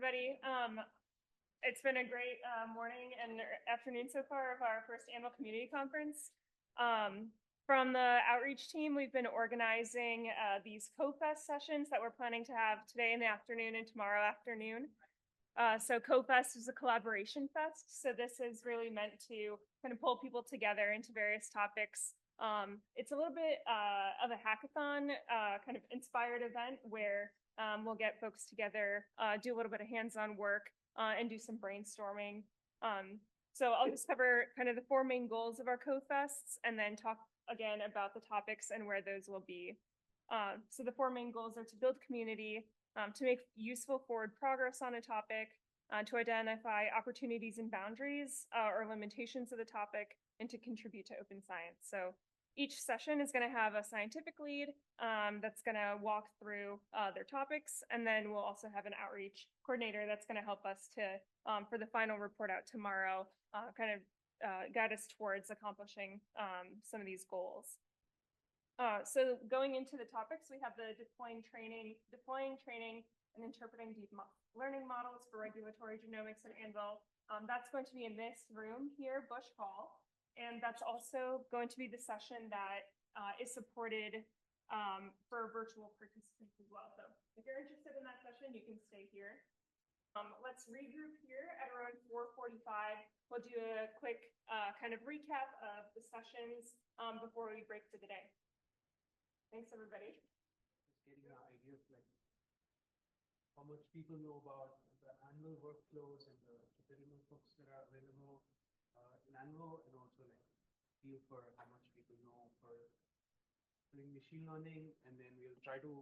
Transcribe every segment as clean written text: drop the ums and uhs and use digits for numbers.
everybody. It's been a great morning and afternoon so far of our first AnVIL Community Conference. From the outreach team, we've been organizing these CoFest sessions that we're planning to have today in the afternoon and tomorrow afternoon. So CoFest is a collaboration fest. So this is really meant to kind of pull people together into various topics. It's a little bit of a hackathon kind of inspired event where we'll get folks together, do a little bit of hands-on work, and do some brainstorming. So I'll just cover kind of the four main goals of our CoFests and then talk again about the topics and where those will be. So the four main goals are to build community, to make useful forward progress on a topic, to identify opportunities and boundaries or limitations of the topic, and to contribute to open science. So each session is going to have a scientific lead that's going to walk through their topics, and then we'll also have an outreach coordinator that's going to help us to, for the final report out tomorrow, kind of guide us towards accomplishing some of these goals. So going into the topics, we have the deploying, training, and interpreting deep learning models for regulatory genomics at AnVIL. That's going to be in this room here, Bush Hall. And that's also going to be the session that is supported for virtual participants as well. So if you're interested in that session, you can stay here. Let's regroup here at around 4:45. We'll do a quick kind of recap of the sessions before we break for the day. Thanks, everybody. Just getting an idea of like how much people know about the AnVIL workflows and the tutorial books that are available in AnVIL, and also like feel for how much people know for doing machine learning, and then we'll try to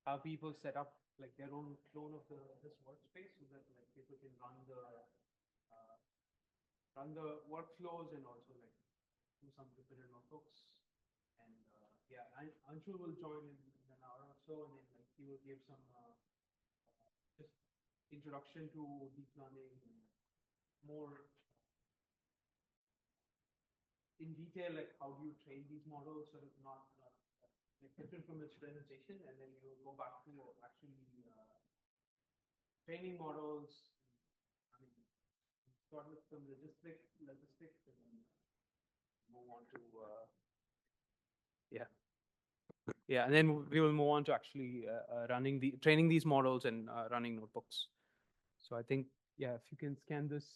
have people set up like their own clone of this workspace so that like people can run the workflows and also like do some different notebooks. And yeah, Anshul will join in an hour or so, and then like he will give some just introduction to deep learning and more in detail, like how do you train these models, sort of not like different from its presentation, and then you'll go back to actually training models. I mean, start with some logistics, and then move on to yeah, and then we will move on to actually training these models and running notebooks. So I think, yeah, if you can scan this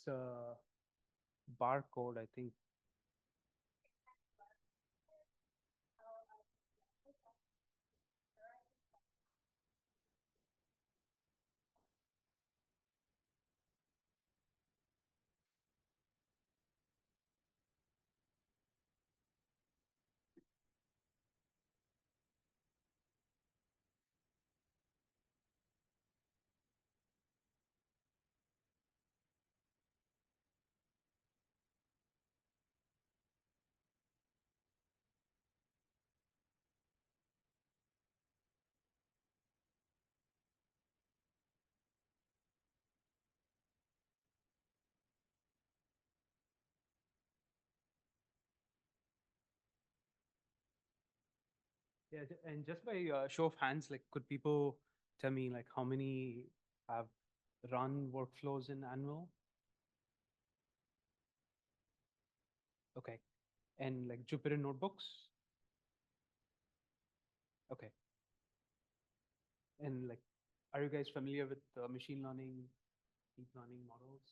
barcode, I think. Yeah, and just by show of hands, like, could people tell me like how many have run workflows in AnVIL? Okay, and like Jupyter notebooks? Okay, and like, are you guys familiar with machine learning, deep learning models?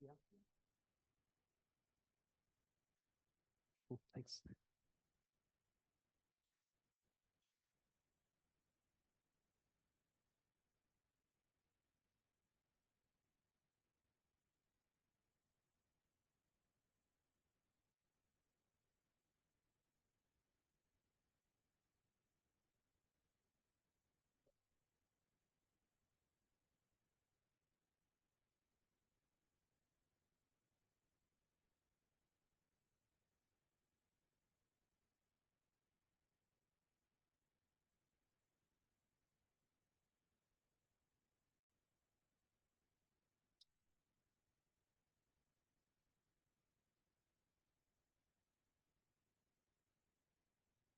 Yeah. Cool, thanks.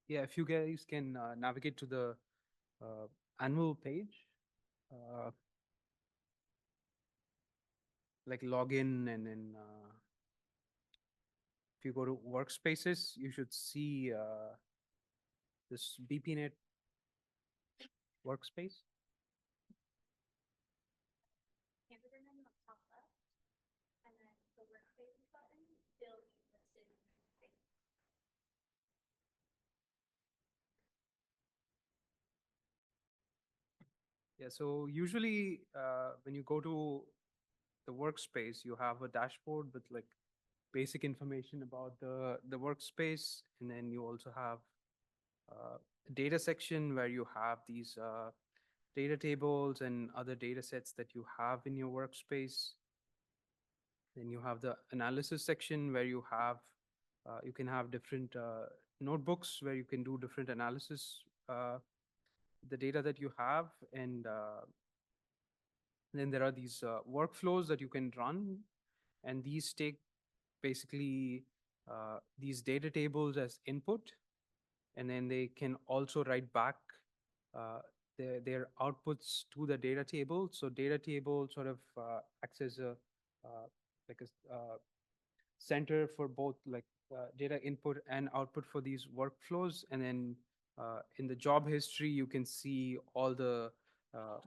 Yeah, if you guys can navigate to the AnVIL page, uh, like login, and then if you go to workspaces, you should see this BPNet workspace. Hamburger menu on top left, and then the workspaces button will be listed in the space. Yeah, so usually when you go to the workspace, you have a dashboard with like basic information about the workspace, and then you also have a data section where you have these data tables and other data sets that you have in your workspace. Then you have the analysis section where you can have different notebooks where you can do different analysis, the data that you have, and then there are these workflows that you can run, and these take basically these data tables as input, and then they can also write back uh, their outputs to the data table. So data table sort of acts as a like a center for both like data input and output for these workflows. And then in the job history, you can see all the uh,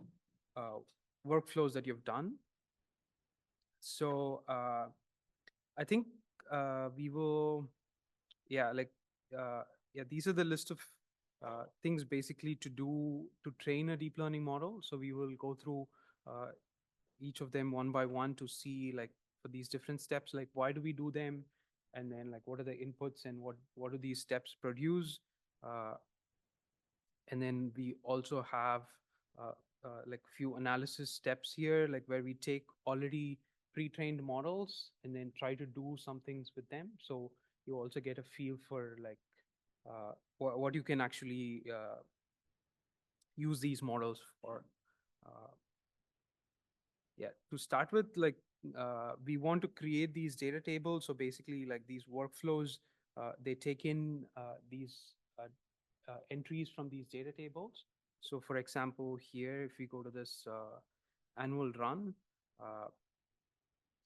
uh, workflows that you've done. So I think we will, yeah, like, yeah, these are the list of things basically to do to train a deep learning model. So we will go through each of them one by one to see like for these different steps, like why do we do them? And then like what are the inputs and what do these steps produce? Uh, and then we also have uh, like few analysis steps here, like where we take already pre-trained models and then try to do some things with them. So you also get a feel for like what you can actually use these models for. Uh, yeah, to start with, like we want to create these data tables. So basically, like these workflows, they take in these entries from these data tables. So for example, here, if we go to this annual run, uh,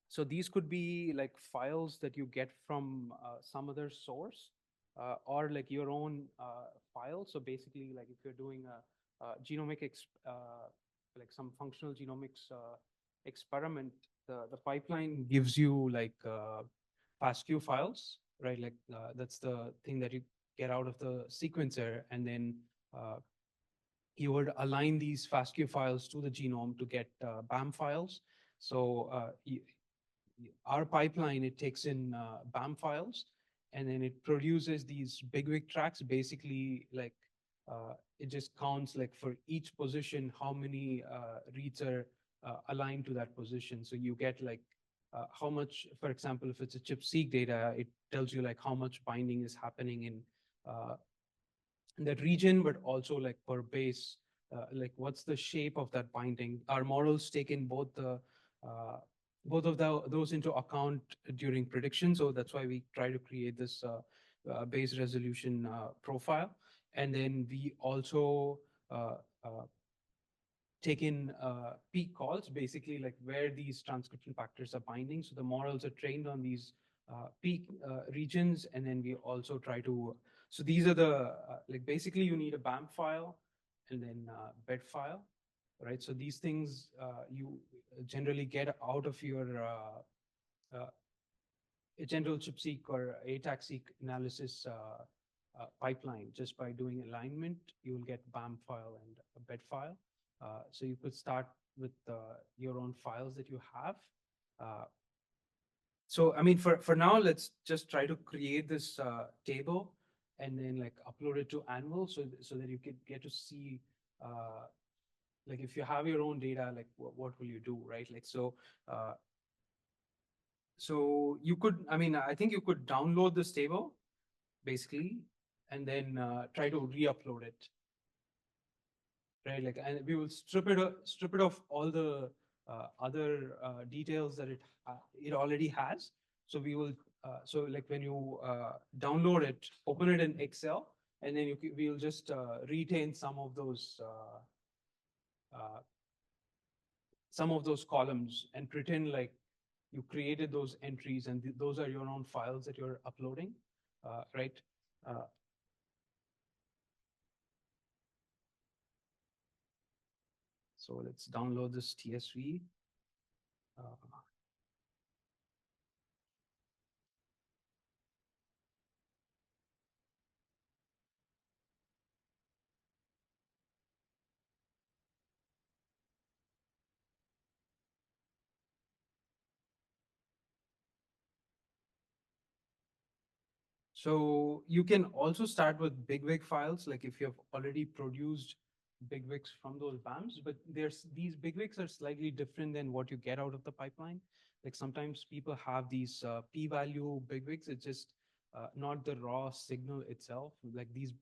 so these could be like files that you get from some other source or like your own file. So basically, like if you're doing a genomic, like some functional genomics experiment, the pipeline gives you like FASTQ files, right? Like that's the thing that you get out of the sequencer, and then you would align these FASTQ files to the genome to get BAM files. So our pipeline, it takes in BAM files, and then it produces these bigwig tracks. Basically, like it just counts like for each position how many reads are aligned to that position. So you get like how much, for example, if it's a ChIP-seq data, it tells you like how much binding is happening in that region, but also like per base, like what's the shape of that binding. Our models take in both of those into account during prediction. So that's why we try to create this base resolution profile. And then we also take in peak calls, basically like where these transcription factors are binding. So the models are trained on these peak regions, and then we also try to, so these are the, like basically you need a BAM file and then bed file, right? So these things you generally get out of your general ChIP-seq or ATAC-seq analysis pipeline. Just by doing alignment, you will get BAM file and a bed file. So you could start with your own files that you have. So, I mean, for now, let's just try to create this table and then like upload it to AnVIL so that you can get to see, like if you have your own data, like what will you do, right? Like, so you could, I mean, I think you could download this table basically, and then try to re-upload it. Right, like, and we will strip it of all the other details that it already has. So we will, so like when you download it, open it in Excel, and then we will just retain some of those columns and pretend like you created those entries, and those are your own files that you're uploading, right? So let's download this TSV. So you can also start with bigwig files, like if you have already produced bigwigs from those BAMs, but these bigwigs are slightly different than what you get out of the pipeline. Like sometimes people have these p-value bigwigs. It's just not the raw signal itself. Like these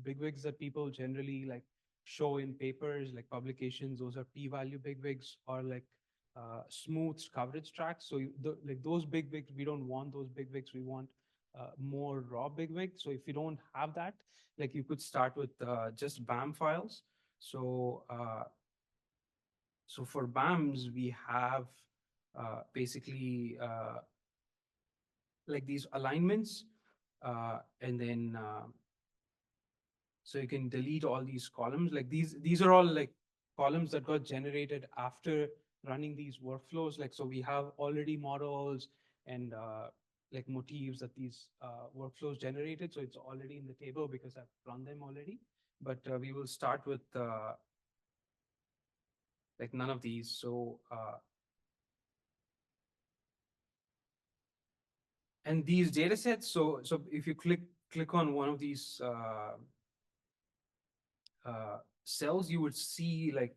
bigwigs that people generally like show in papers, like publications, those are p-value bigwigs, or like smooth coverage tracks. So like those bigwigs, we don't want those bigwigs. We want more raw bigwig. So if you don't have that, like you could start with just BAM files. So so for BAMs, we have basically like these alignments, and then so you can delete all these columns. Like these are all like columns that got generated after running these workflows. Like, so we have already models and like motifs that these workflows generated. So it's already in the table because I've run them already. But we will start with like none of these. So and these data sets. So if you click on one of these cells, you would see like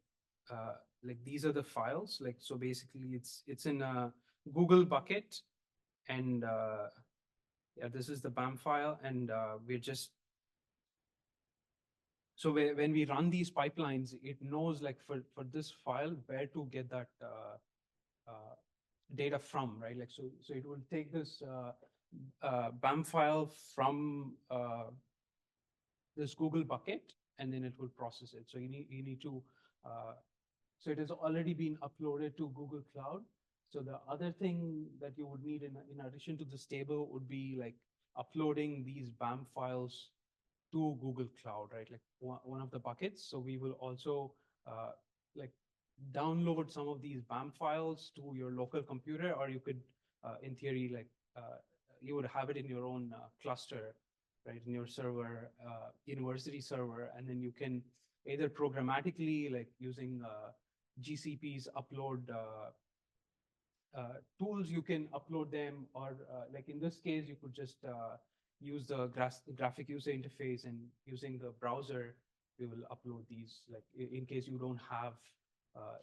these are the files. Like, so basically it's in a Google bucket, and yeah, this is the BAM file, and we're just, so when we run these pipelines, it knows like for this file where to get that data from, right? Like, so it will take this BAM file from this Google bucket, and then it will process it. So you need to, so it has already been uploaded to Google Cloud. So the other thing that you would need in addition to this table would be like uploading these BAM files to Google Cloud, right? Like one of the buckets. So we will also like download some of these BAM files to your local computer, or you could, in theory, like you would have it in your own cluster, right, in your server, university server, and then you can either programmatically, like using GCP's upload tools, you can upload them, or like in this case, you could just use the graphic user interface, and using the browser, we will upload these, like in case you don't have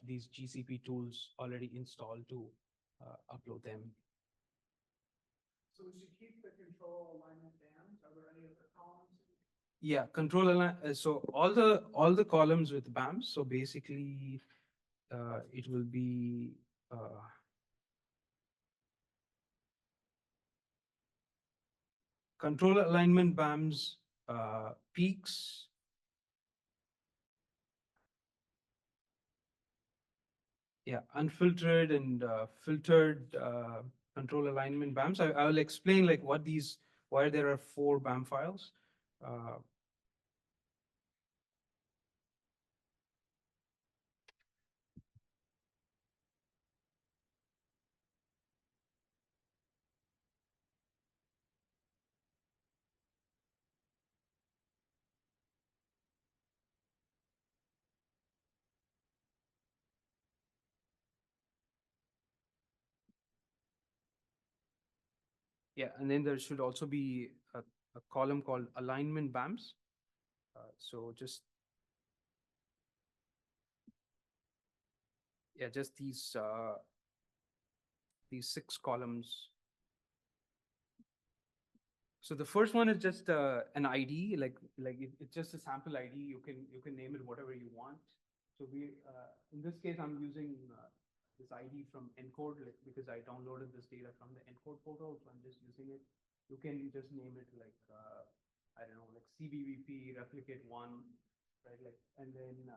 these GCP tools already installed to upload them. So we should keep the control alignment bands. Are there any other columns? Yeah, so all the columns with BAMs. So basically, it will be control alignment BAMs, peaks. Yeah, unfiltered and filtered control alignment BAMs. I will explain like why there are 4 BAM files. Yeah, and then there should also be a column called alignment BAMs. So just these 6 columns. So the first one is just an ID, it's just a sample ID. You can name it whatever you want. So in this case, I'm using this ID from ENCODE, because I downloaded this data from the ENCODE portal, so I'm just using it. You can just name it I don't know, like CBVP replicate 1, right? And then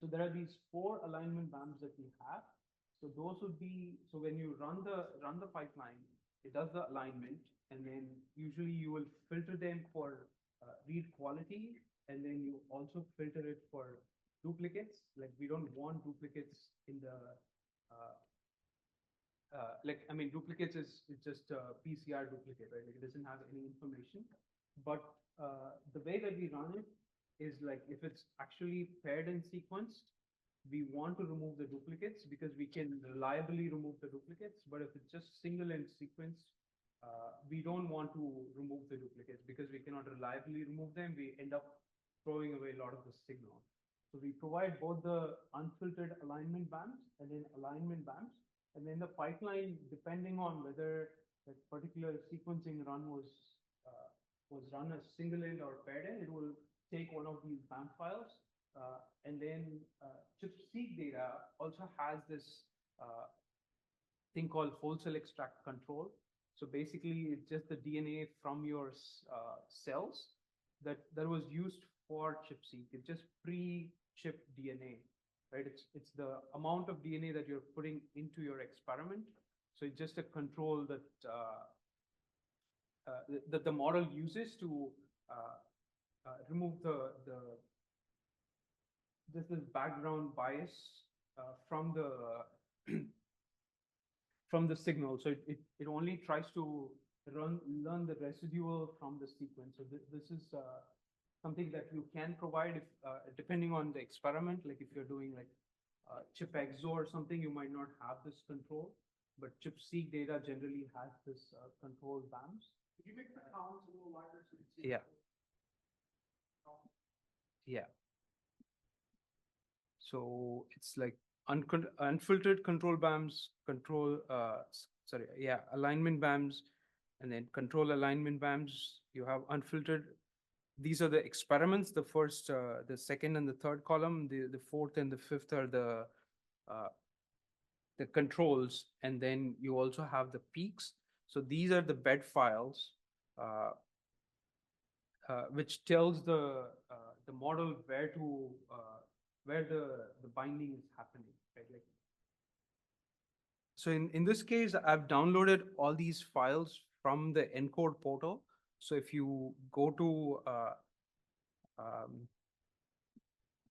so there are these 4 alignment BAMs that we have. So those would be, so when you run the pipeline, it does the alignment, and then usually you will filter them for read quality, and then you also filter it for duplicates. Like we don't want duplicates in the duplicates is just a PCR duplicate, right? Like it doesn't have any information. But the way that we run it is like if it's actually paired and sequenced, we want to remove the duplicates because we can reliably remove the duplicates. But if it's just single and sequenced, we don't want to remove the duplicates because we cannot reliably remove them. We end up throwing away a lot of the signal. So we provide both the unfiltered alignment BAMs and then alignment BAMs. And then the pipeline, depending on whether that particular sequencing run was run as single end or paired end, it will take one of these BAM files. And then ChIP-seq data also has this thing called whole cell extract control. So basically, it's just the DNA from your cells that was used for ChIP-seq. It's just pre-chip DNA, right? It's the amount of DNA that you're putting into your experiment. So it's just a control that that the model uses to remove this background bias from the signal. So it only tries to learn the residual from the sequence. So this is something that you can provide if depending on the experiment. Like if you're doing like chip exo or something, you might not have this control. But ChIP-seq data generally has this control BAMs. Could you make the columns a little larger so you can see? Yeah. Yeah. So it's like unfiltered control BAMs, alignment BAMs, and then control alignment BAMs. You have unfiltered. These are the experiments. The first, the second, and the third column. The fourth and the fifth are the controls, and then you also have the peaks. So these are the bed files, which tells the model where the binding is happening, right? Like, so in this case, I've downloaded all these files from the ENCODE portal. So if you go to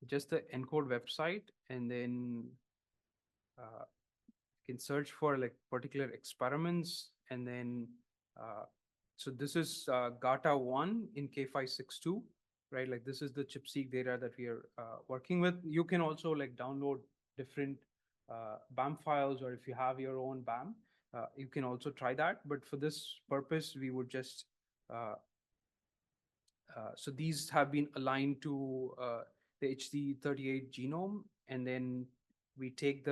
just the ENCODE website, and then you can search for like particular experiments, and then so this is GATA1 in K562, right? Like this is the ChIP-seq data that we are working with. You can also like download different BAM files, or if you have your own BAM, you can also try that. But for this purpose, we would just so these have been aligned to the HD38 genome, and then we take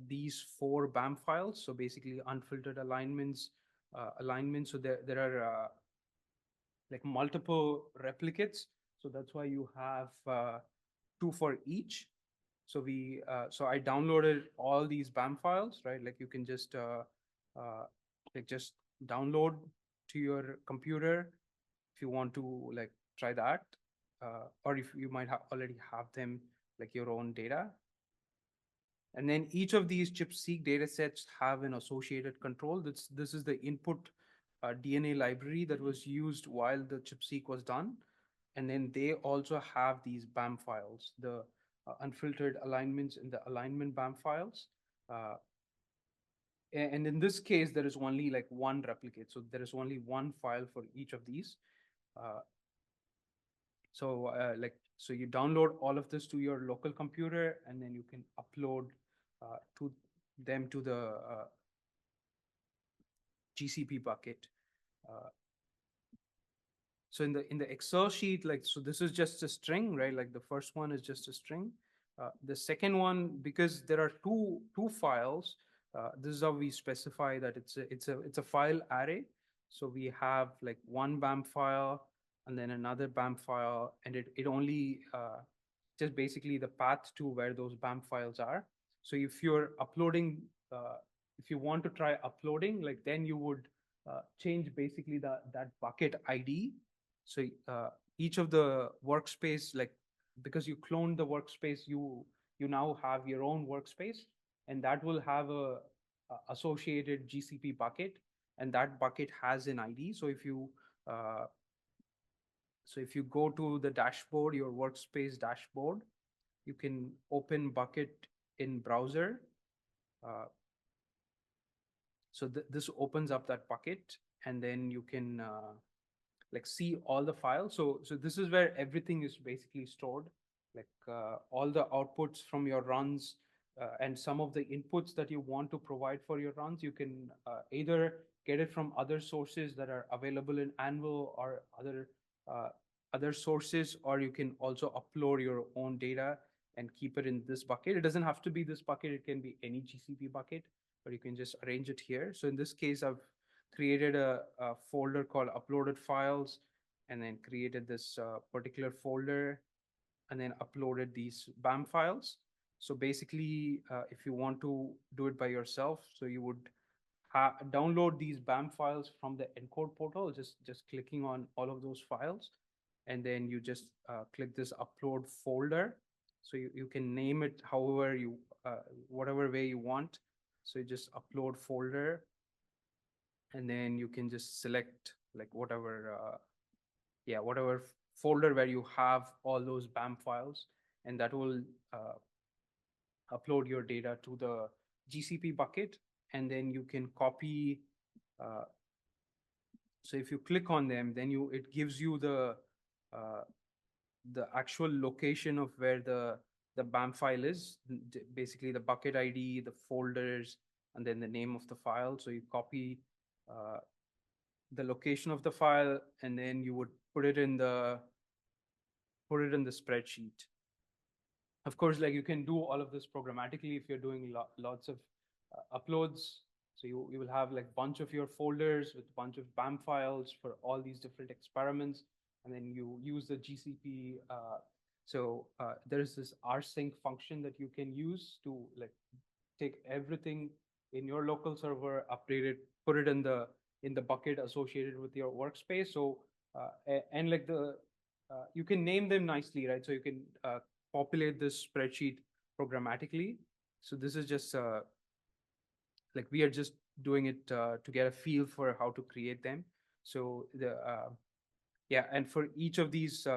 these 4 BAM files. So basically unfiltered alignments, So there are like multiple replicates. So that's why you have 2 for each. So so I downloaded all these BAM files, right? Like you can just like just download to your computer if you want to like try that, or if you might already have them like your own data. And then each of these ChIP-seq data sets have an associated control. This is the input DNA library that was used while the ChIP-seq was done. And then they also have these BAM files, the unfiltered alignments and the alignment BAM files. And in this case, there is only like one replicate. So there is only one file for each of these. So you download all of this to your local computer, and then you can upload to them to the GCP bucket. So in the Excel sheet, like, so this is just a string, right? Like the first one is just a string. The second one, because there are two files, this is how we specify that it's a file array. So we have like one BAM file and then another BAM file, and it only just basically the path to where those BAM files are. So if you're uploading, if you want to try uploading, like then you would change basically that bucket ID. So each of the workspace, like because you cloned the workspace, you now have your own workspace, and that will have a associated GCP bucket, and that bucket has an ID. So if you go to the dashboard, your workspace dashboard, you can open bucket in browser. So this opens up that bucket, and then you can like see all the files. So this is where everything is basically stored, like all the outputs from your runs, and some of the inputs that you want to provide for your runs. You can either get it from other sources that are available in AnVIL or other sources, or you can also upload your own data and keep it in this bucket. It doesn't have to be this bucket. It can be any GCP bucket, but you can just arrange it here. So in this case, I've created a folder called uploaded files, and then created this particular folder, and then uploaded these BAM files. So basically, if you want to do it by yourself, so you would download these BAM files from the ENCODE portal, just clicking on all of those files. And then you just click this upload folder. So you can name it however you, whatever way you want. So you just upload folder, and then you can just select like whatever, whatever folder where you have all those BAM files, and that will upload your data to the GCP bucket. And then you can copy. So if you click on them, then it gives you the actual location of where the BAM file is, basically the bucket ID, the folders, and then the name of the file. So you copy the location of the file, and then you would put it in the spreadsheet. Of course, like you can do all of this programmatically if you're doing lots of uploads. So you will have like bunch of your folders with bunch of BAM files for all these different experiments, and then you use the GCP. There is this rsync function that you can use to like take everything in your local server, update it, put it in the bucket associated with your workspace. So and like you can name them nicely, right? So you can populate this spreadsheet programmatically. So this is just like we are just doing it to get a feel for how to create them. So and for each of these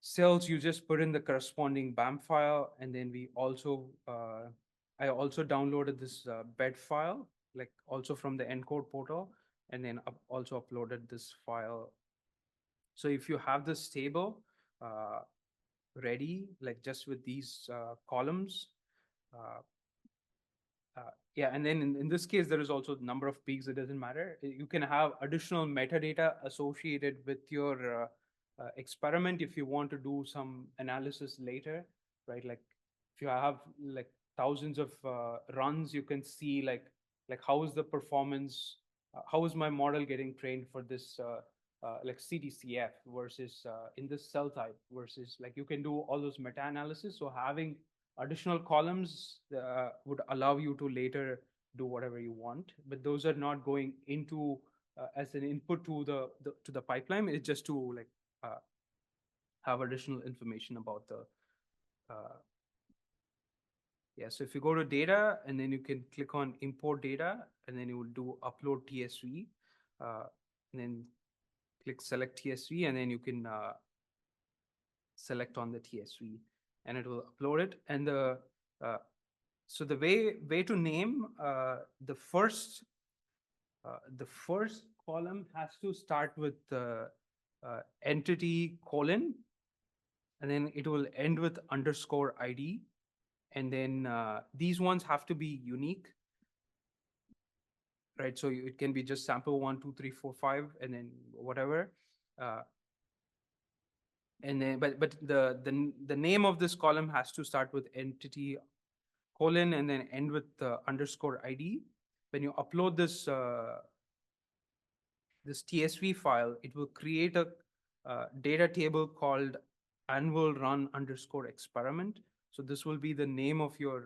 cells, you just put in the corresponding BAM file, and then we also I also downloaded this bed file, like also from the ENCODE portal, and then also uploaded this file. So if you have this table ready, like just with these columns, and then in this case, there is also the number of peaks. It doesn't matter. You can have additional metadata associated with your experiment if you want to do some analysis later. right? Like if you have like thousands of runs, you can see like how is the performance, how is my model getting trained for this like CDCF versus in this cell type versus like you can do all those meta-analysis. So having additional columns would allow you to later do whatever you want, but those are not going into as an input to the pipeline. It's just to like have additional information about the yeah. So if you go to data and then you can click on import data and then you will do upload TSV and then click select TSV and then you can select on the TSV and it will upload it. And the so the way to name the first column has to start with entity colon, and then it will end with underscore ID. And then these ones have to be unique, right? So it can be just sample 1, 2, 3, 4, 5, and then whatever. And then, but the name of this column has to start with entity colon and then end with underscore ID. When you upload this this TSV file, it will create a data table called AnVIL run underscore experiment. So this will be the name of your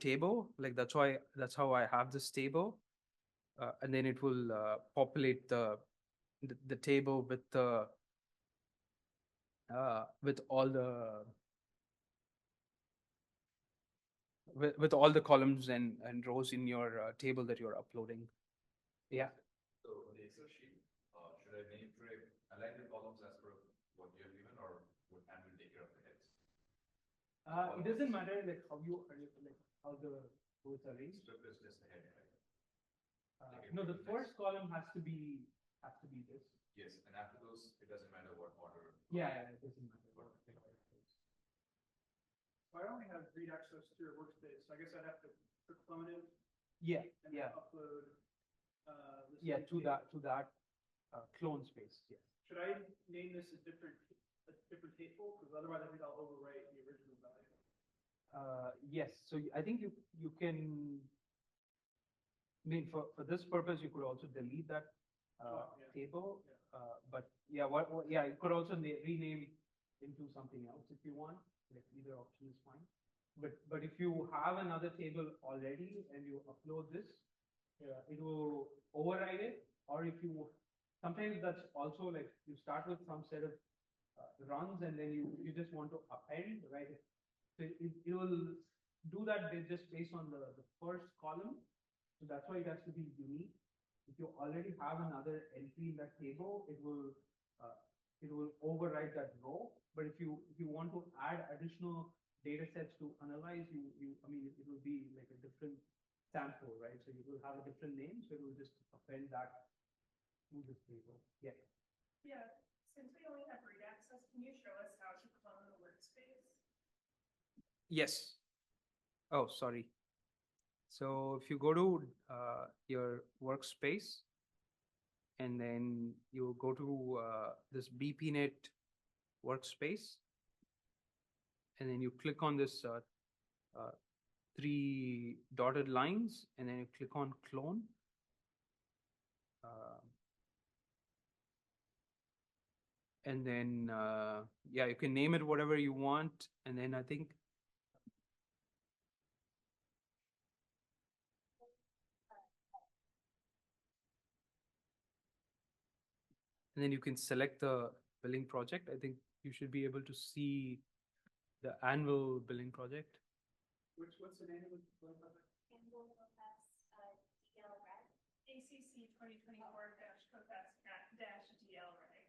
table. Like that's how I have this table, and then it will populate the table with all the with all the columns and rows in your table that you're uploading. Yeah. So on the Excel sheet, should I align the columns as per what you have given, or would AnVIL take care of the heads? It doesn't matter like how you like how the rows are arranged. Strip is just the head, right? No, the first column has to be this. Yes, and after those, it doesn't matter what order. Yeah, it doesn't matter. So I only have read access to your workspace, so I guess I'd have to click clone it Yeah, and yeah, then upload. This yeah. new To table. that clone space. Yes. Should I name this a different table? Because otherwise I think I'll overwrite the original value. Yes. So I think you can. I mean, for this purpose, you could also delete that Yeah. table. Yeah. But yeah, yeah, you could also rename into something else if you want. Like either option is fine. But if you have another table already and you upload this, it will override it. Or if you sometimes that's also like you start with some set of runs and then you just want to append, right? So it will do that just based on the first column. So that's why it has to be unique. If you already have another entry in that table, it will override that row. But if you want to add additional data sets to analyze, I mean, it will be like a different sample, right? So you will have a different name, so it will just append that to this table. Yeah. Yeah, since we only have read access, can you show us how to clone the workspace? Yes. Oh, sorry. So if you go to your workspace, and then you go to this BPNet workspace, and then you click on this 3 dotted lines, and then you click on clone. And then, yeah, you can name it whatever you want. And then I think, and then you can select the billing project. I think you should be able to see the AnVIL billing project. What's the name of the project? AnVIL CoFest, DL Red. ACC2024 CoFest DL Ray.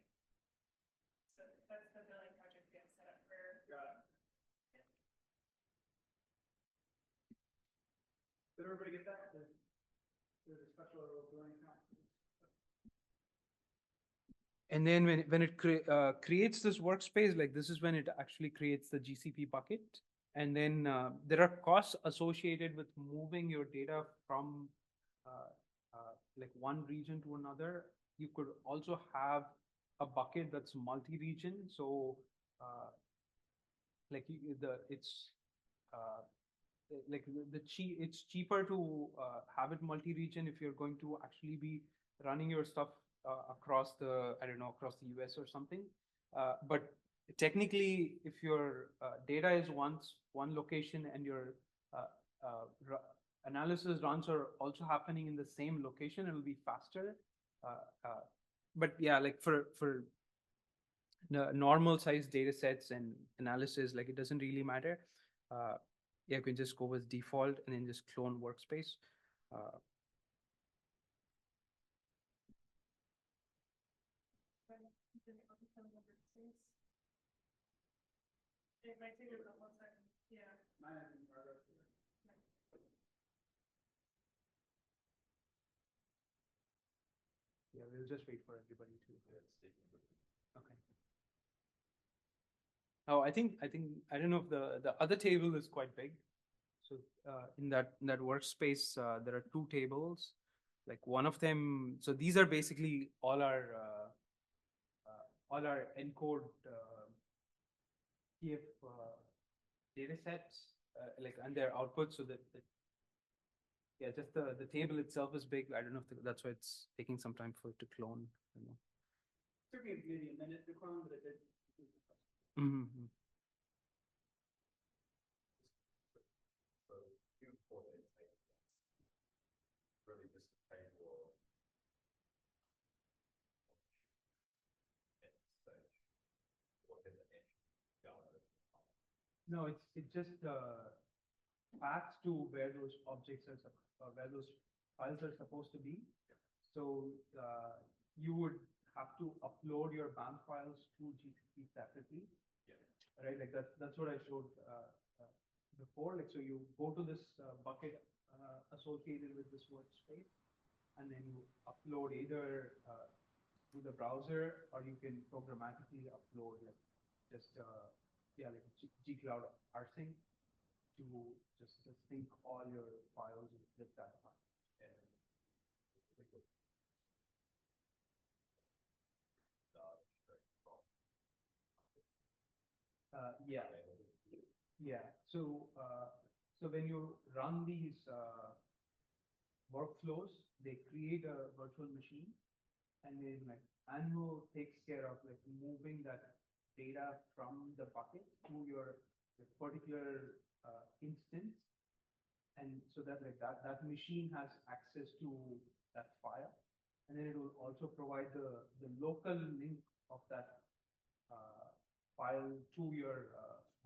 So that's the billing project we have set up for. Got it. Did everybody get that? There's a special billing account. And then when it creates this workspace, like this is when it actually creates the GCP bucket. And then there are costs associated with moving your data from like one region to another. You could also have a bucket that's multi-region. So like it's it's cheaper to have it multi-region if you're going to actually be running your stuff across the, I don't know, across the US or something. But technically, if your data is one location and your analysis runs are also happening in the same location, it'll be faster. But yeah, like for normal size data sets and analysis, like it doesn't really matter. Yeah, you can just go with default and then just clone workspace. It might take about 1 second. Yeah. Yeah, we'll just wait for everybody to. Okay. Oh, I don't know if the other table is quite big. So in that workspace, there are 2 tables. Like one of them, so these are basically all our encode TF data sets, like and their output. So that yeah, just the table itself is big. I don't know if that's why it's taking some time for it to clone. I don't know. Took me maybe a minute to clone, but it did. Mm-hmm. So you for it, really just pay for what is the No, it just paths to where those objects are, where those files are supposed to be. So you would have to upload your BAM files to GCP separately. Yeah. Right, like that's what I showed before. Like, so you go to this bucket associated with this workspace, and then you upload either through the browser, or you can programmatically upload like just yeah, like G-Cloud rsync to just sync all your files with that file. Yeah. Yeah. So when you run these workflows, they create a virtual machine, and then like AnVIL takes care of like moving that data from the bucket to your particular instance, and so that like that machine has access to that file, and then it will also provide the local link of that file to your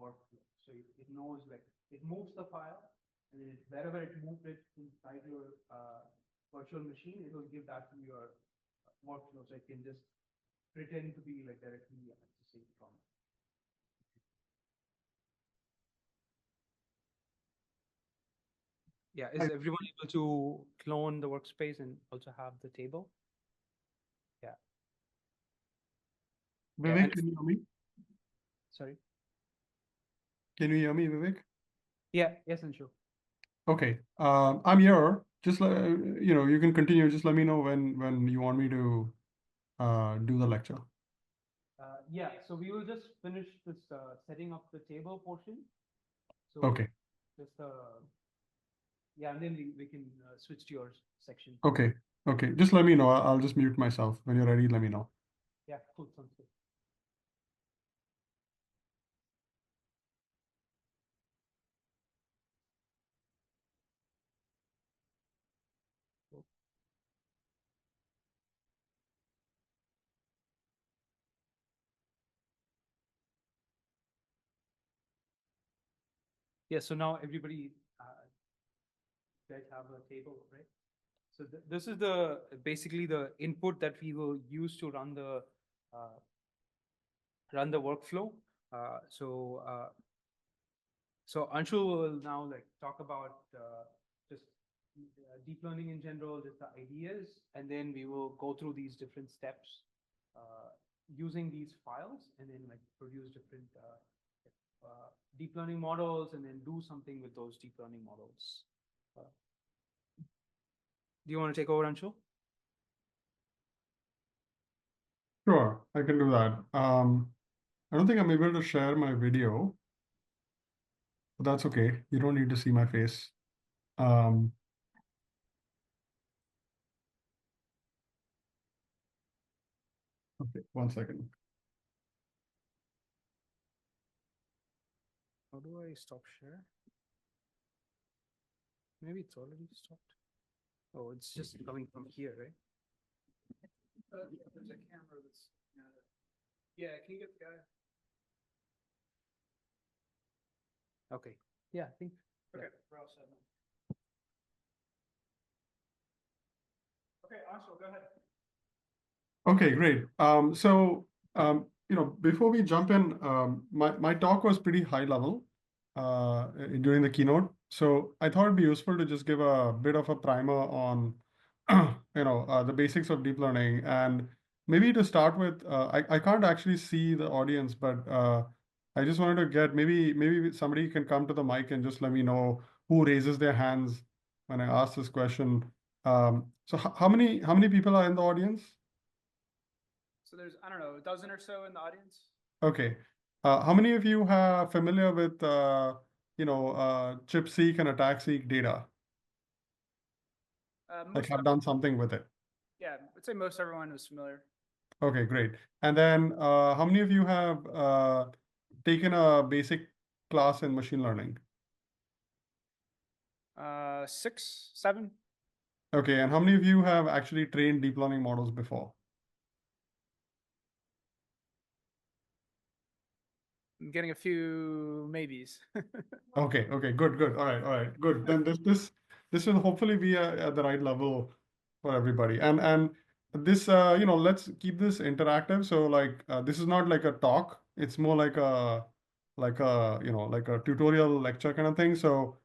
workflow. So it knows like it moves the file, and then wherever it moved it inside your virtual machine, it will give that to your workflow. So it can just pretend to be like directly accessing from. Yeah, is everyone able to clone the workspace and also have the table? Yeah. Vivek, Yeah, can you hear me? Sorry. Can you hear me, Vivek? Yeah, yes, Anshul. Okay, I'm here. Just you can continue. Just let me know when you want me to do the lecture. Yeah, so we will just finish this setting up the table portion. So Okay. just yeah, and then we can switch to your section. Okay. Okay. Just let me know. I'll just mute myself. When you're ready, let me know. Yeah, cool. Sounds good. Yeah, so now everybody guys have a table, right? So this is the basically the input that we will use to run the workflow. So Anshul will now like talk about just deep learning in general, just the ideas, and then we will go through these different steps using these files, and then like produce different deep learning models, and then do something with those deep learning models. Do you want to take over, Anshul? Sure, I can do that. I don't think I'm able to share my video. but that's okay. You don't need to see my face. Um, okay, 1 second. How do I stop share? Maybe it's already stopped. Oh, it's just coming from here, right? There's a camera that's, yeah, can you get the guy? Okay. Yeah, I think. Okay, we're all set. Okay, Anshul, go ahead. Okay, great. Before we jump in, my talk was pretty high level during the keynote. So I thought it'd be useful to just give a bit of a primer on, the basics of deep learning. And maybe to start with, I can't actually see the audience, but I just wanted to get, maybe somebody can come to the mic and just let me know who raises their hands when I ask this question. So how many people are in the audience? So there's, I don't know, a dozen or so in the audience? Okay. How many of you are familiar with, ChIP-seq and ATAC-seq data? Like Most, have done something with it? yeah, I'd say most everyone is familiar. Okay, great. And then how many of you have taken a basic class in machine learning? 6, 7? Okay, and how many of you have actually trained deep learning models before? I'm getting a few maybes. Okay, good. All right, good. Then this will hopefully be at the right level for everybody. And this let's keep this interactive. So like this is not like a talk. It's more like a like a tutorial lecture kind of thing. So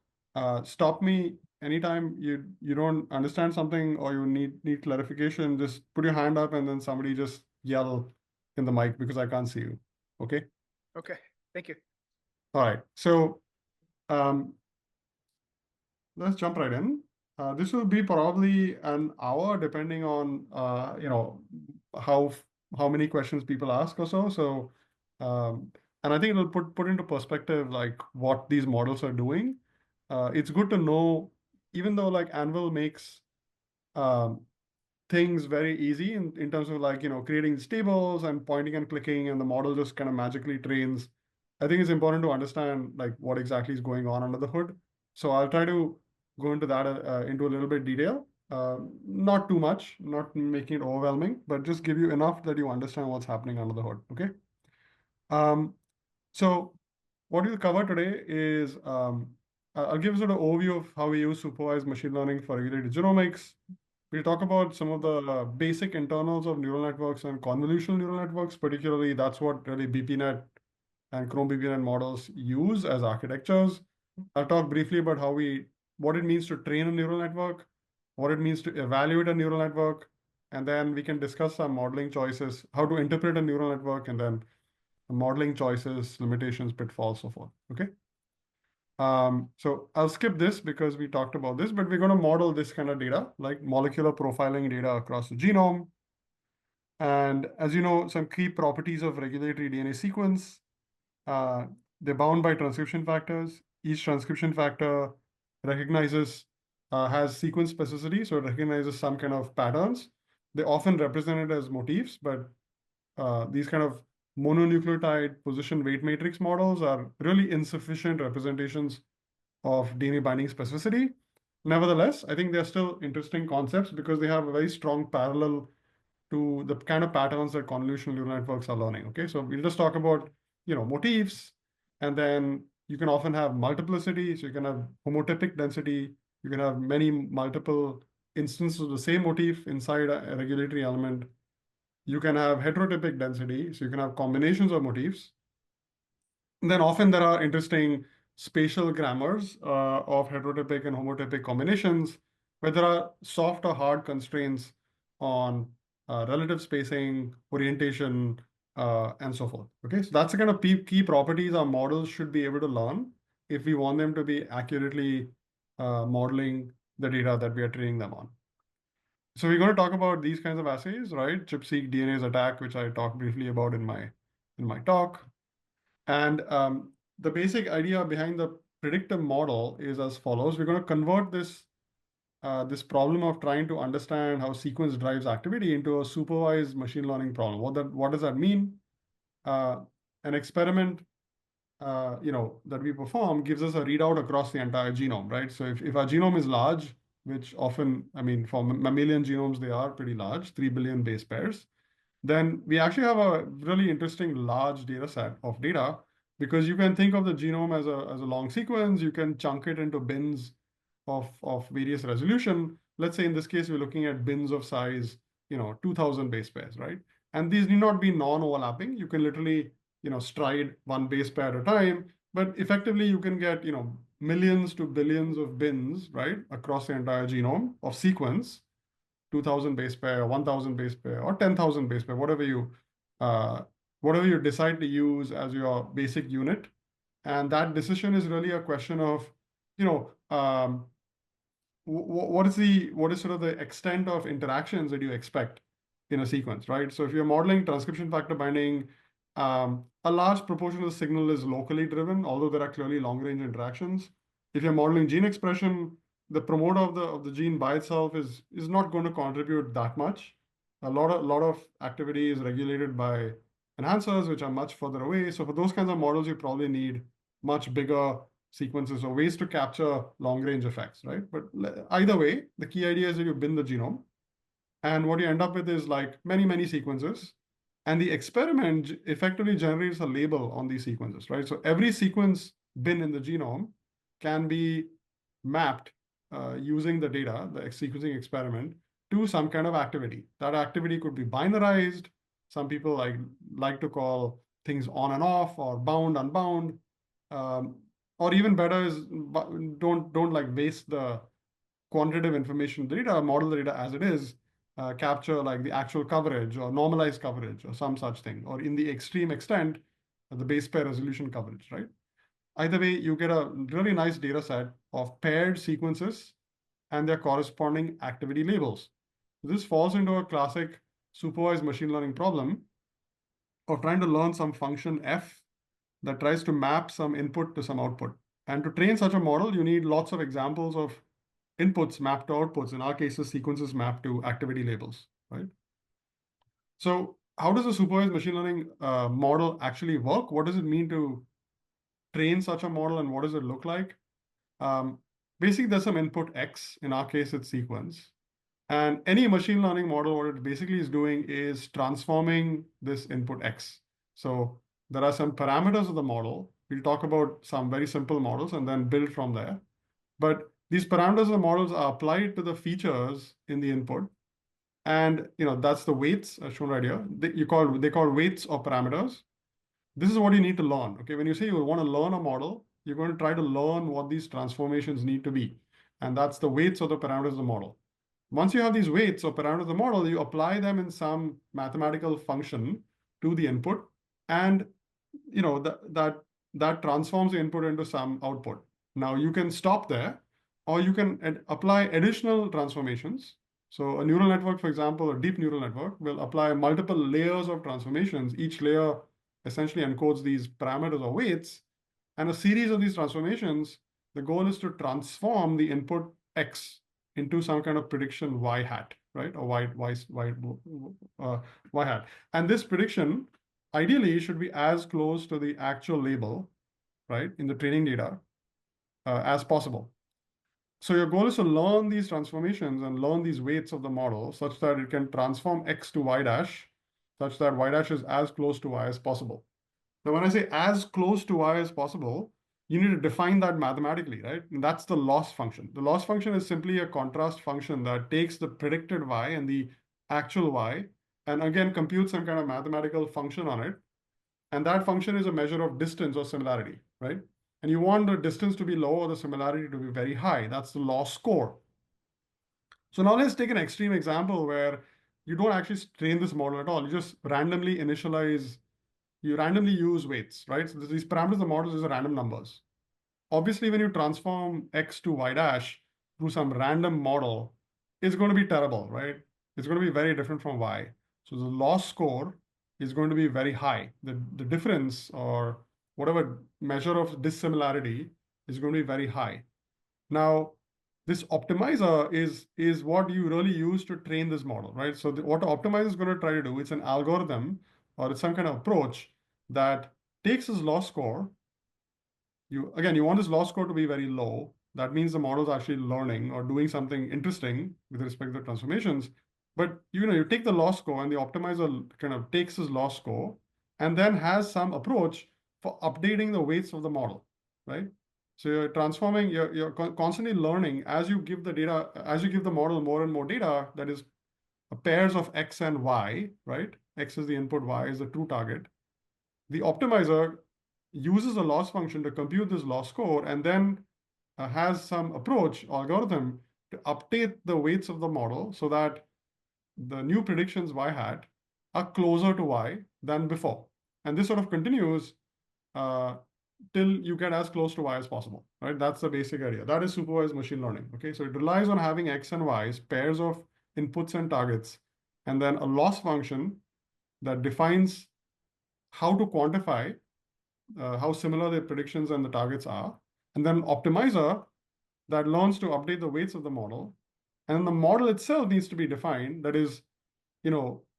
stop me anytime you don't understand something or you need clarification. Just put your hand up and then somebody just yell in the mic because I can't see you. Okay. Okay, thank you. All right. So. Let's jump right in. This will be probably an hour, depending on how how many questions people ask or so. So, and I think it'll put into perspective like what these models are doing. It's good to know, even though like AnVIL makes um, things very easy in terms of like creating these tables and pointing and clicking, and the model just kind of magically trains. I think it's important to understand like what exactly is going on under the hood. So I'll try to go into that into a little bit detail. Not too much, not making it overwhelming, but just give you enough that you understand what's happening under the hood. Okay. Um, so what we'll cover today is I'll give a sort of overview of how we use supervised machine learning for regulated genomics. We'll talk about some of the basic internals of neural networks and convolutional neural networks. Particularly, that's what really BPNet and Chrome BPNet models use as architectures. I'll talk briefly about what it means to train a neural network, what it means to evaluate a neural network, and then we can discuss some modeling choices, how to interpret a neural network, and then modeling choices, limitations, pitfalls, so forth. Okay. So I'll skip this because we talked about this, but we're going to model this kind of data, like molecular profiling data across the genome. And as you know, some key properties of regulatory DNA sequence, they're bound by transcription factors. Each transcription factor has sequence specificity, so it recognizes some kind of patterns. They often represented as motifs, but these kind of mononucleotide position weight matrix models are really insufficient representations of DNA binding specificity. Nevertheless, I think they're still interesting concepts because they have a very strong parallel to the kind of patterns that convolutional neural networks are learning. Okay, so we'll just talk about motifs, and then you can often have multiplicity. So you can have homotypic density. You can have many multiple instances of the same motif inside a regulatory element. You can have heterotypic density. So you can have combinations of motifs. And then often there are interesting spatial grammars of heterotypic and homotypic combinations, where there are soft or hard constraints on relative spacing, orientation, and so forth. Okay, so that's the kind of key properties our models should be able to learn if we want them to be accurately modeling the data that we are training them on. So we're going to talk about these kinds of assays, right? ChIP-seq DNase attack, which I talked briefly about in my talk. And the basic idea behind the predictive model is as follows. We're going to convert this problem of trying to understand how sequence drives activity into a supervised machine learning problem. What does that mean? An experiment that we perform gives us a readout across the entire genome, right? So if our genome is large, which often, I mean, for mammalian genomes, they are pretty large, 3 billion base pairs, then we actually have a really interesting large data set of data, because you can think of the genome as a long sequence. You can chunk it into bins of various resolution. Let's say in this case, we're looking at bins of size, 2000 base pairs, right? And these need not be non-overlapping. You can literally, stride one base pair at a time, but effectively you can get, millions to billions of bins, right, across the entire genome of sequence, 2000 base pair, 1000 base pair, or 10,000 base pair, whatever you decide to use as your basic unit. And that decision is really a question of, what is sort of the extent of interactions that you expect in a sequence, right? So if you're modeling transcription factor binding, a large proportion of the signal is locally driven, although there are clearly long-range interactions. If you're modeling gene expression, the promoter of the gene by itself is not going to contribute that much. A lot of activity is regulated by enhancers, which are much further away. So for those kinds of models, you probably need much bigger sequences or ways to capture long-range effects, right? But either way, the key idea is that you bin the genome, and what you end up with is like many sequences, and the experiment effectively generates a label on these sequences, right? So every sequence bin in the genome can be mapped using the data, the sequencing experiment, to some kind of activity. That activity could be binarized. Some people like to call things on and off, or bound, unbound. Or even better is don't like waste the quantitative information data, model the data as it is, capture like the actual coverage or normalized coverage or some such thing, or in the extreme extent, the base pair resolution coverage, right? Either way, you get a really nice data set of paired sequences and their corresponding activity labels. This falls into a classic supervised machine learning problem of trying to learn some function f that tries to map some input to some output. And to train such a model, you need lots of examples of inputs mapped to outputs. In our cases, sequences mapped to activity labels, right? So how does a supervised machine learning model actually work? What does it mean to train such a model, and what does it look like? Basically, there's some input X. In our case, it's sequence. And any machine learning model, what it basically is doing is transforming this input X. So there are some parameters of the model. We'll talk about some very simple models and then build from there. But these parameters of the models are applied to the features in the input. And that's the weights shown right here. They call weights or parameters. This is what you need to learn. Okay, when you say you want to learn a model, you're going to try to learn what these transformations need to be. And that's the weights or the parameters of the model. Once you have these weights or parameters of the model, you apply them in some mathematical function to the input, and that transforms the input into some output. Now you can stop there, or you can apply additional transformations. So a neural network, for example, a deep neural network will apply multiple layers of transformations. Each layer essentially encodes these parameters or weights, and a series of these transformations, the goal is to transform the input X into some kind of prediction Y hat, right? Or Y hat. And this prediction ideally should be as close to the actual label, right, in the training data as possible. So your goal is to learn these transformations and learn these weights of the model such that it can transform X to Y dash, such that Y dash is as close to Y as possible. Now, when I say as close to Y as possible, you need to define that mathematically, right? And that's the loss function. The loss function is simply a contrast function that takes the predicted Y and the actual Y, and again, computes some kind of mathematical function on it. And that function is a measure of distance or similarity, right? And you want the distance to be low or the similarity to be very high. That's the loss score. So now let's take an extreme example where you don't actually train this model at all. You just randomly use weights, right? So these parameters of the models is random numbers. Obviously, when you transform X to Y dash through some random model, it's going to be terrible, right? It's going to be very different from Y. So the loss score is going to be very high. The difference, or whatever measure of dissimilarity, is going to be very high. Now, this optimizer is what you really use to train this model, right? So what the optimizer is going to try to do, it's an algorithm or it's some kind of approach that takes this loss score. You want this loss score to be very low. That means the model is actually learning or doing something interesting with respect to the transformations. But you take the loss score and the optimizer kind of takes this loss score and then has some approach for updating the weights of the model, right? So you're transforming, you're constantly learning as you give the data, as you give the model more and more data, that is pairs of X and Y, right? X is the input, Y is the true target. The optimizer uses a loss function to compute this loss score and then has some approach algorithm to update the weights of the model so that the new predictions Y hat are closer to Y than before. And this sort of continues till you get as close to Y as possible, right? That's the basic idea. That is supervised machine learning, okay? So it relies on having X and Y's, pairs of inputs and targets, and then a loss function that defines how to quantify how similar the predictions and the targets are, and then optimizer that learns to update the weights of the model, and the model itself needs to be defined. That is,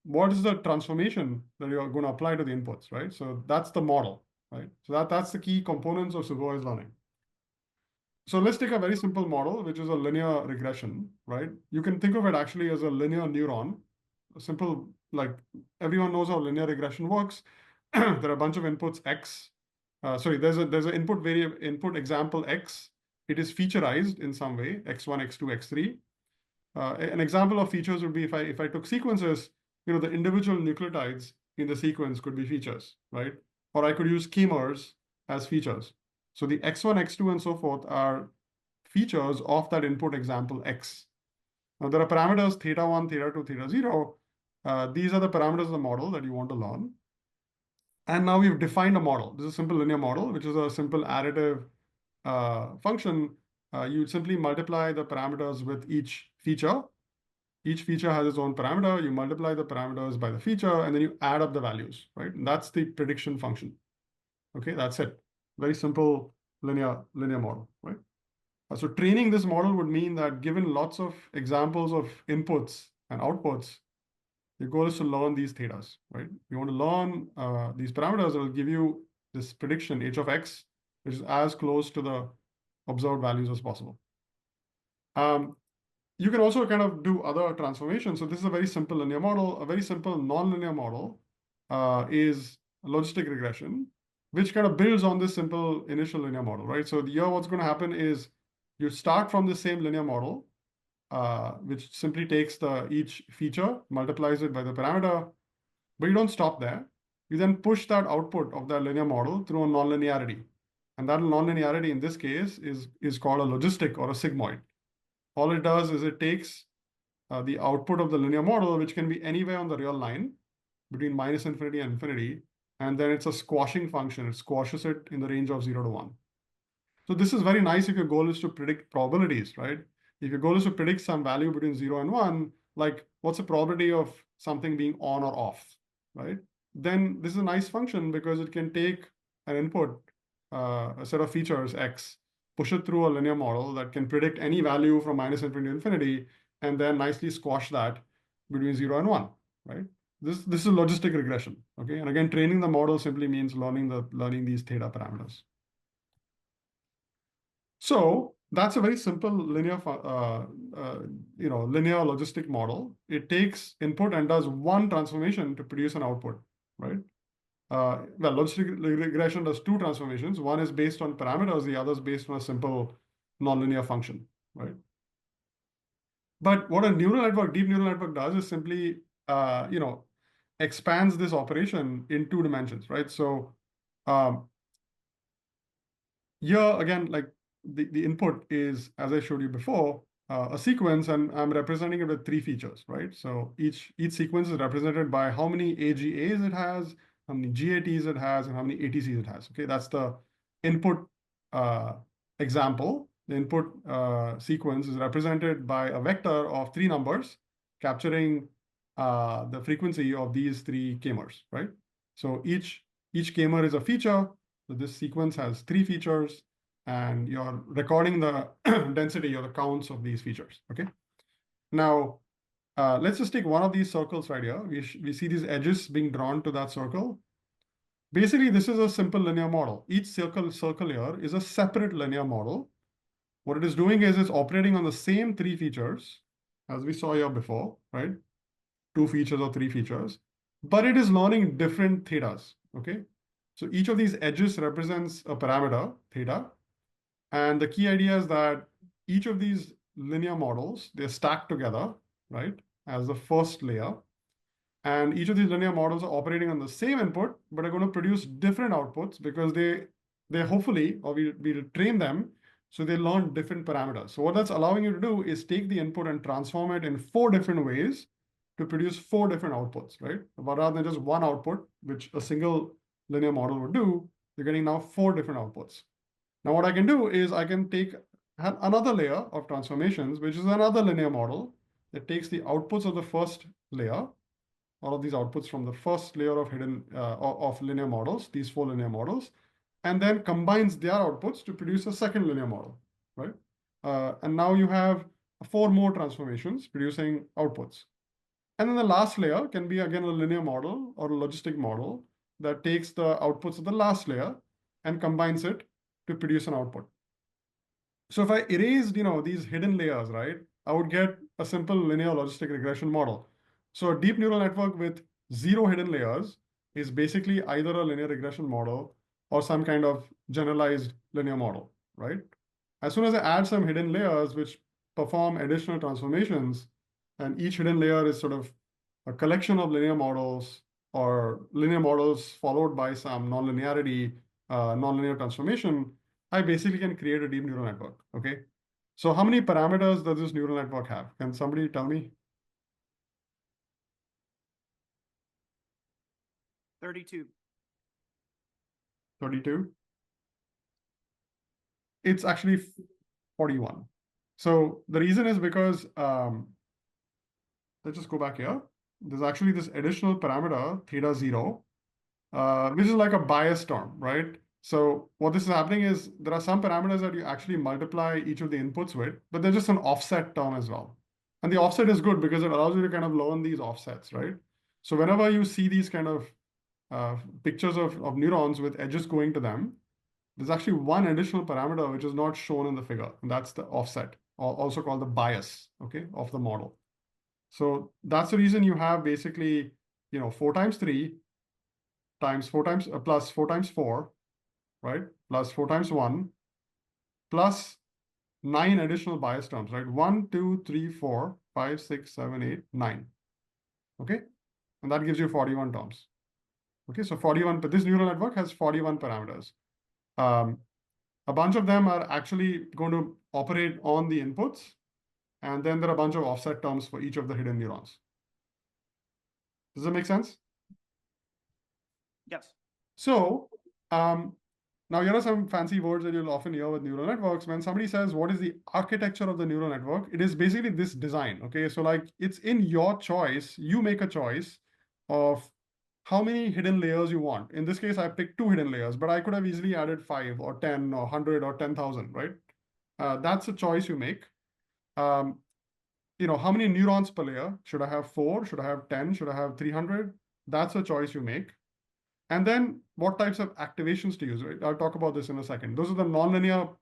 what is the transformation that you're going to apply to the inputs, right? So that's the model, right? So that's the key components of supervised learning. So let's take a very simple model, which is a linear regression, right? You can think of it actually as a linear neuron. A simple, like everyone knows how linear regression works. There are a bunch of inputs X. There's an input example X. It is featureized in some way, X1, X2, X3. An example of features would be if I took sequences, the individual nucleotides in the sequence could be features, right? Or I could use chimers as features. So the X1, X2, and so forth are features of that input example X. Now there are parameters θ1, θ2, θ0. These are the parameters of the model that you want to learn. And now we've defined a model. This is a simple linear model, which is a simple additive function. You simply multiply the parameters with each feature. Each feature has its own parameter. You multiply the parameters by the feature, and then you add up the values, right? And that's the prediction function. Okay, that's it. Very simple linear model, right? So training this model would mean that given lots of examples of inputs and outputs, your goal is to learn these thetas, right? You want to learn these parameters that will give you this prediction h of x, which is as close to the observed values as possible. You can also kind of do other transformations. So this is a very simple linear model. A very simple nonlinear model is logistic regression, which kind of builds on this simple initial linear model, right? So here what's going to happen is you start from the same linear model, which simply takes each feature, multiplies it by the parameter, but you don't stop there. You then push that output of that linear model through a nonlinearity. And that nonlinearity in this case is called a logistic or a sigmoid. All it does is it takes the output of the linear model, which can be anywhere on the real line between -infinity and infinity, and then it's a squashing function. It squashes it in the range of 0 to 1. So this is very nice if your goal is to predict probabilities, right? If your goal is to predict some value between 0 and 1, like what's the probability of something being on or off, right? Then this is a nice function because it can take an input, a set of features, X, push it through a linear model that can predict any value from -infinity to infinity, and then nicely squash that between 0 and 1, right? This is logistic regression, okay? And again, training the model simply means learning these theta parameters. So that's a very simple linear logistic model. It takes input and does one transformation to produce an output, right? Logistic regression does two transformations. One is based on parameters, the other is based on a simple nonlinear function, right? But what a deep neural network does is simply, expands this operation in 2 dimensions, right? So here again, like the input is, as I showed you before, a sequence, and I'm representing it with 3 features, right? So each sequence is represented by how many AGAs it has, how many GATs it has, and how many ATCs it has. Okay, that's the input example. The input sequence is represented by a vector of 3 numbers, capturing the frequency of these 3 k-mers, right? So each k-mer is a feature. So this sequence has 3 features. and you're recording the density or the counts of these features, okay? Now, let's just take one of these circles right here. We see these edges being drawn to that circle. Basically, this is a simple linear model. Each circle here is a separate linear model. What it is doing is it's operating on the same three features as we saw here before, right? Two features or three features, but it is learning different thetas, okay? So each of these edges represents a parameter, theta. And the key idea is that each of these linear models, they're stacked together, right, as the first layer. And each of these linear models are operating on the same input, but are going to produce different outputs because they hopefully, or we'll train them, so they learn different parameters. So what that's allowing you to do is take the input and transform it in 4 different ways to produce 4 different outputs, right? But rather than just one output, which a single linear model would do, you're getting now 4 different outputs. Now what I can do is I can take another layer of transformations, which is another linear model that takes the outputs of the first layer, all of these outputs from the first layer of of linear models, these 4 linear models, and then combines their outputs to produce a second linear model, right? And now you have 4 more transformations producing outputs. And then the last layer can be again a linear model or a logistic model that takes the outputs of the last layer and combines it to produce an output. So if I erased, these hidden layers, right, I would get a simple linear logistic regression model. So a deep neural network with 0 hidden layers is basically either a linear regression model or some kind of generalized linear model, right? As soon as I add some hidden layers which perform additional transformations, and each hidden layer is sort of a collection of linear models or linear models followed by some nonlinearity, nonlinear transformation, I basically can create a deep neural network, okay? So how many parameters does this neural network have? Can somebody tell me? 32. 32? It's actually 41. So the reason is because, let's just go back here. There's actually this additional parameter, theta 0, which is like a bias term, right? So what this is happening is there are some parameters that you actually multiply each of the inputs with, but there's just an offset term as well. And the offset is good because it allows you to kind of learn these offsets, right? So whenever you see these kind of pictures of neurons with edges going to them, there's actually one additional parameter which is not shown in the figure, and that's the offset, also called the bias, okay, of the model. So that's the reason you have basically, 4 times 3 times 4 times plus 4 times 4, right? Plus 4 times 1, plus 9 additional bias terms, right? 1, 2, 3, 4, 5, 6, 7, 8, 9. Okay? And that gives you 41 terms. Okay, so 41, but this neural network has 41 parameters. A bunch of them are actually going to operate on the inputs, and then there are a bunch of offset terms for each of the hidden neurons. Does that make sense? Yes. So, now here are some fancy words that you'll often hear with neural networks. When somebody says, what is the architecture of the neural network? It is basically this design, okay? So like, it's in your choice, you make a choice of how many hidden layers you want. In this case, I picked 2 hidden layers, but I could have easily added 5 or 10 or 100 or 10,000, right? That's a choice you make. How many neurons per layer? Should I have 4? Should I have 10? Should I have 300? That's a choice you make. And then what types of activations to use, right? I'll talk about this in a second. Those are the nonlinear,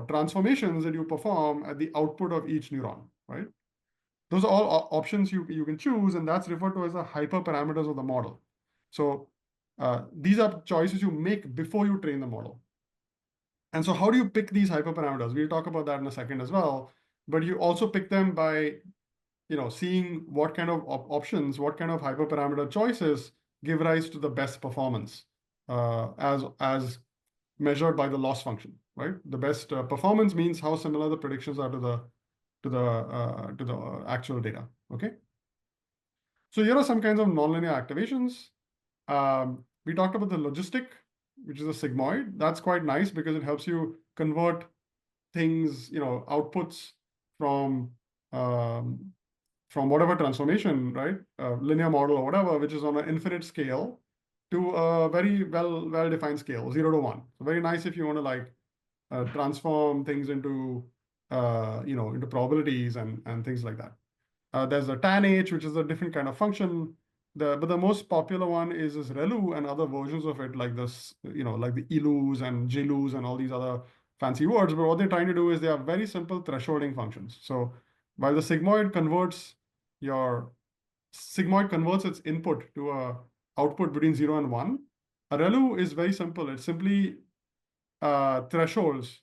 transformations that you perform at the output of each neuron, right? Those are all options you can choose, and that's referred to as the hyperparameters of the model. So these are choices you make before you train the model. And so how do you pick these hyperparameters? We'll talk about that in a second as well. But you also pick them by, seeing what kind of options, what kind of hyperparameter choices give rise to the best performance as measured by the loss function, right? The best performance means how similar the predictions are to the actual data. Okay. So here are some kinds of nonlinear activations. We talked about the logistic, which is a sigmoid. That's quite nice because it helps you convert things, outputs from whatever transformation, right? Linear model or whatever, which is on an infinite scale, to a very well-defined scale, 0 to 1. So very nice if you want to like transform things into into probabilities and things like that. There's a tan H, which is a different kind of function. But the most popular one is this ReLU and other versions of it, like this, like the ILUs and JILUs and all these other fancy words. But what they're trying to do is they are very simple thresholding functions. So while the sigmoid converts its input to a output between 0 and 1, a ReLU is very simple. It simply thresholds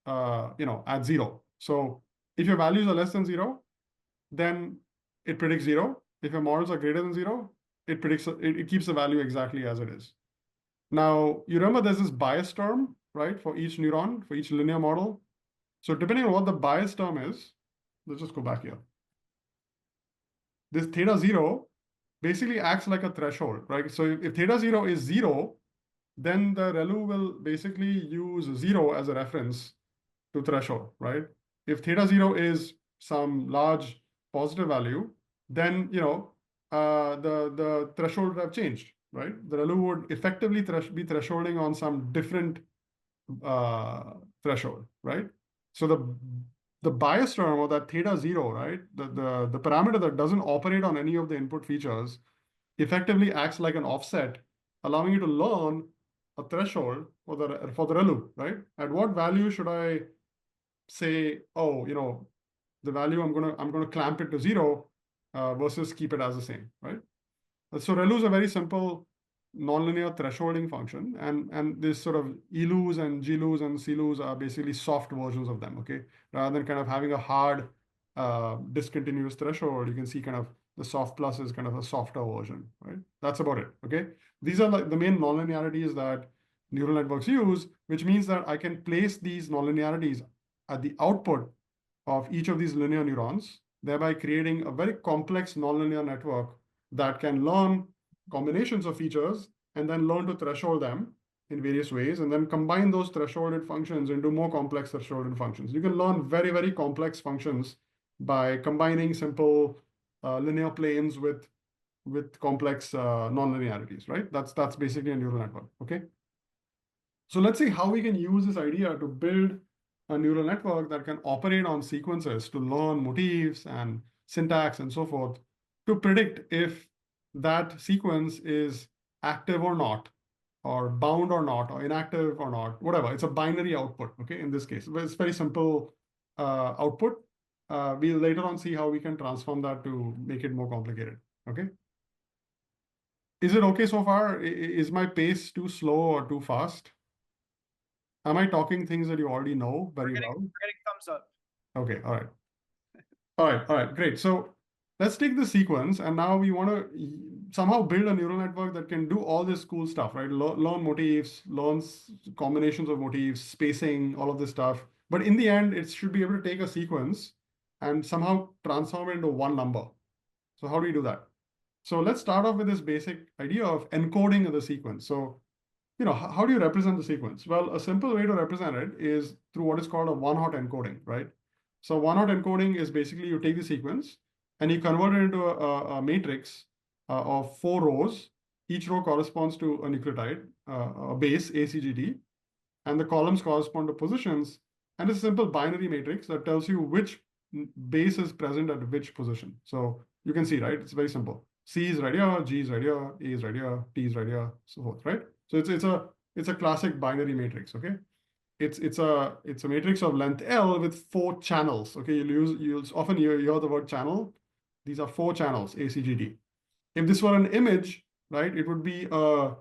at 0. So if your values are less than 0, then it predicts 0. If your models are greater than 0, it keeps the value exactly as it is. Now, you remember there's this bias term, right, for each neuron, for each linear model. So depending on what the bias term is, let's just go back here. This theta 0 basically acts like a threshold, right? So if theta 0 is 0, then the ReLU will basically use 0 as a reference to threshold, right? If theta 0 is some large positive value, then the threshold would have changed, right? The ReLU would effectively be thresholding on some different threshold, right? So the bias term, or that theta 0, right? The parameter that doesn't operate on any of the input features effectively acts like an offset, allowing you to learn a threshold for the ReLU, right? At what value should I say, oh, the value I'm gonna clamp it to 0 versus keep it as the same, right? So ReLU is a very simple nonlinear thresholding function, and this sort of ILUs and JILUs and CILUs are basically soft versions of them, okay? Rather than kind of having a hard discontinuous threshold, you can see kind of the soft plus is kind of a softer version, right? That's about it, okay? These are like the main nonlinearities that neural networks use, which means that I can place these nonlinearities at the output of each of these linear neurons, thereby creating a very complex nonlinear network that can learn combinations of features and then learn to threshold them in various ways, and then combine those thresholded functions into more complex thresholded functions. You can learn very, very complex functions by combining simple linear planes with complex nonlinearities, right? That's basically a neural network, okay? So let's see how we can use this idea to build a neural network that can operate on sequences to learn motifs and syntax and so forth to predict if that sequence is active or not, or bound or not, or inactive or not, whatever. It's a binary output, okay, in this case. But it's very simple output. We'll later on see how we can transform that to make it more complicated, okay? Is it okay so far? Is my pace too slow or too fast? Am I talking things that you already know very well? We're getting thumbs up. Okay, all right. All right, great. So let's take the sequence, and now we want to somehow build a neural network that can do all this cool stuff, right? Learn motifs, learn combinations of motifs, spacing, all of this stuff. But in the end, it should be able to take a sequence and somehow transform it into one number. So how do we do that? So let's start off with this basic idea of encoding the sequence. So how do you represent the sequence? Well, a simple way to represent it is through what is called a one-hot encoding, right? So one-hot encoding is basically you take the sequence and you convert it into a matrix of 4 rows. Each row corresponds to a nucleotide, a base, ACGT, and the columns correspond to positions. And it's a simple binary matrix that tells you which base is present at which position. So you can see, right? It's very simple. C is right here, G is right here, A is right here, T is right here, so forth, right? So it's a classic binary matrix, okay? It's a matrix of length L with 4 channels, okay? You'll often hear the word channel. These are 4 channels, ACGT. If this were an image, right, it would be a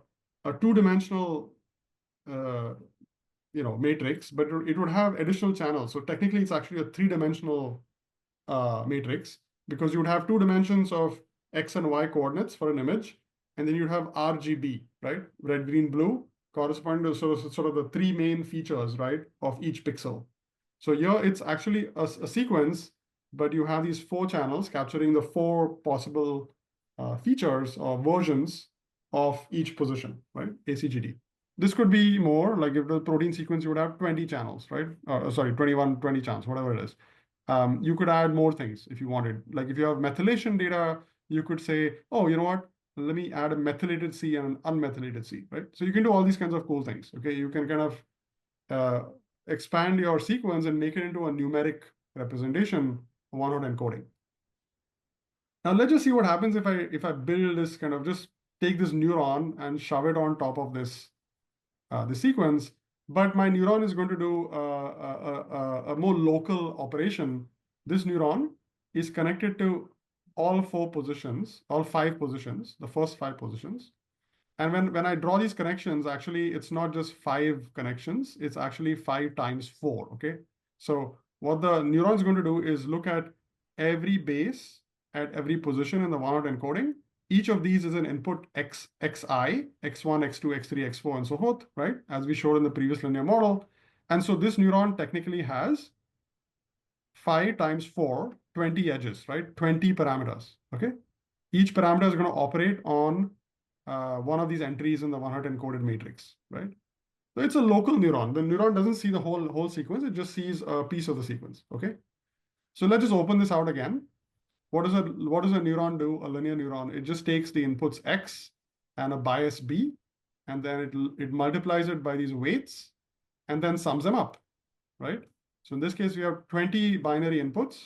2-dimensional matrix, but it would have additional channels. So technically, it's actually a 3-dimensional matrix, because you would have 2 dimensions of X and Y coordinates for an image, and then you'd have RGB, right? Red, green, blue, corresponding to sort of the 3 main features, right, of each pixel. So here it's actually a sequence, but you have these 4 channels capturing the 4 possible features or versions of each position, right? ACGT. This could be more, like if the protein sequence, you would have 20 channels, right? Sorry, 20 channels, whatever it is. You could add more things if you wanted. Like if you have methylation data, you could say, oh, you know what? let me add a methylated C and an unmethylated C, right? So you can do all these kinds of cool things, okay? You can kind of expand your sequence and make it into a numeric representation of one-hot encoding. Now let's just see what happens if I build this kind of just take this neuron and shove it on top of this sequence, but my neuron is going to do a more local operation. This neuron is connected to all 4 positions, all 5 positions, the first 5 positions. And when I draw these connections, actually, it's not just 5 connections, it's actually 5 times 4, okay? So what the neuron is going to do is look at every base at every position in the one-hot encoding. Each of these is an input xi, x1, x2, x3, x4, and so forth, right? As we showed in the previous linear model. And so this neuron technically has 5 times 4, 20 edges, right? 20 parameters, okay? Each parameter is going to operate on one of these entries in the one-hot encoded matrix, right? So it's a local neuron. The neuron doesn't see the whole sequence. It just sees a piece of the sequence, okay? So let's just open this out again. What does a neuron do? A linear neuron, it just takes the inputs X and a bias B, and then it multiplies it by these weights and then sums them up, right? So in this case, we have 20 binary inputs,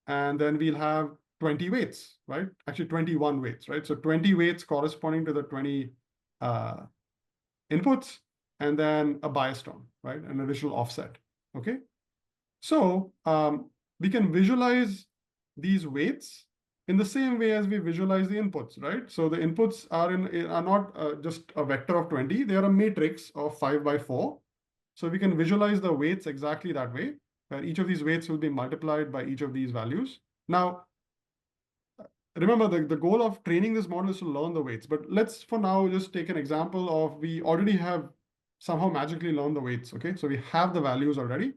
and then we'll have 20 weights, right? Actually 21 weights, right? So 20 weights corresponding to the 20 inputs, and then a bias term, right? An additional offset, okay? So we can visualize these weights in the same way as we visualize the inputs, right? So the inputs are not just a vector of 20, they are a matrix of 5 by 4. So we can visualize the weights exactly that way, where each of these weights will be multiplied by each of these values. Now, remember the goal of training this model is to learn the weights, but let's for now just take an example of we already have somehow magically learned the weights, okay? So we have the values already,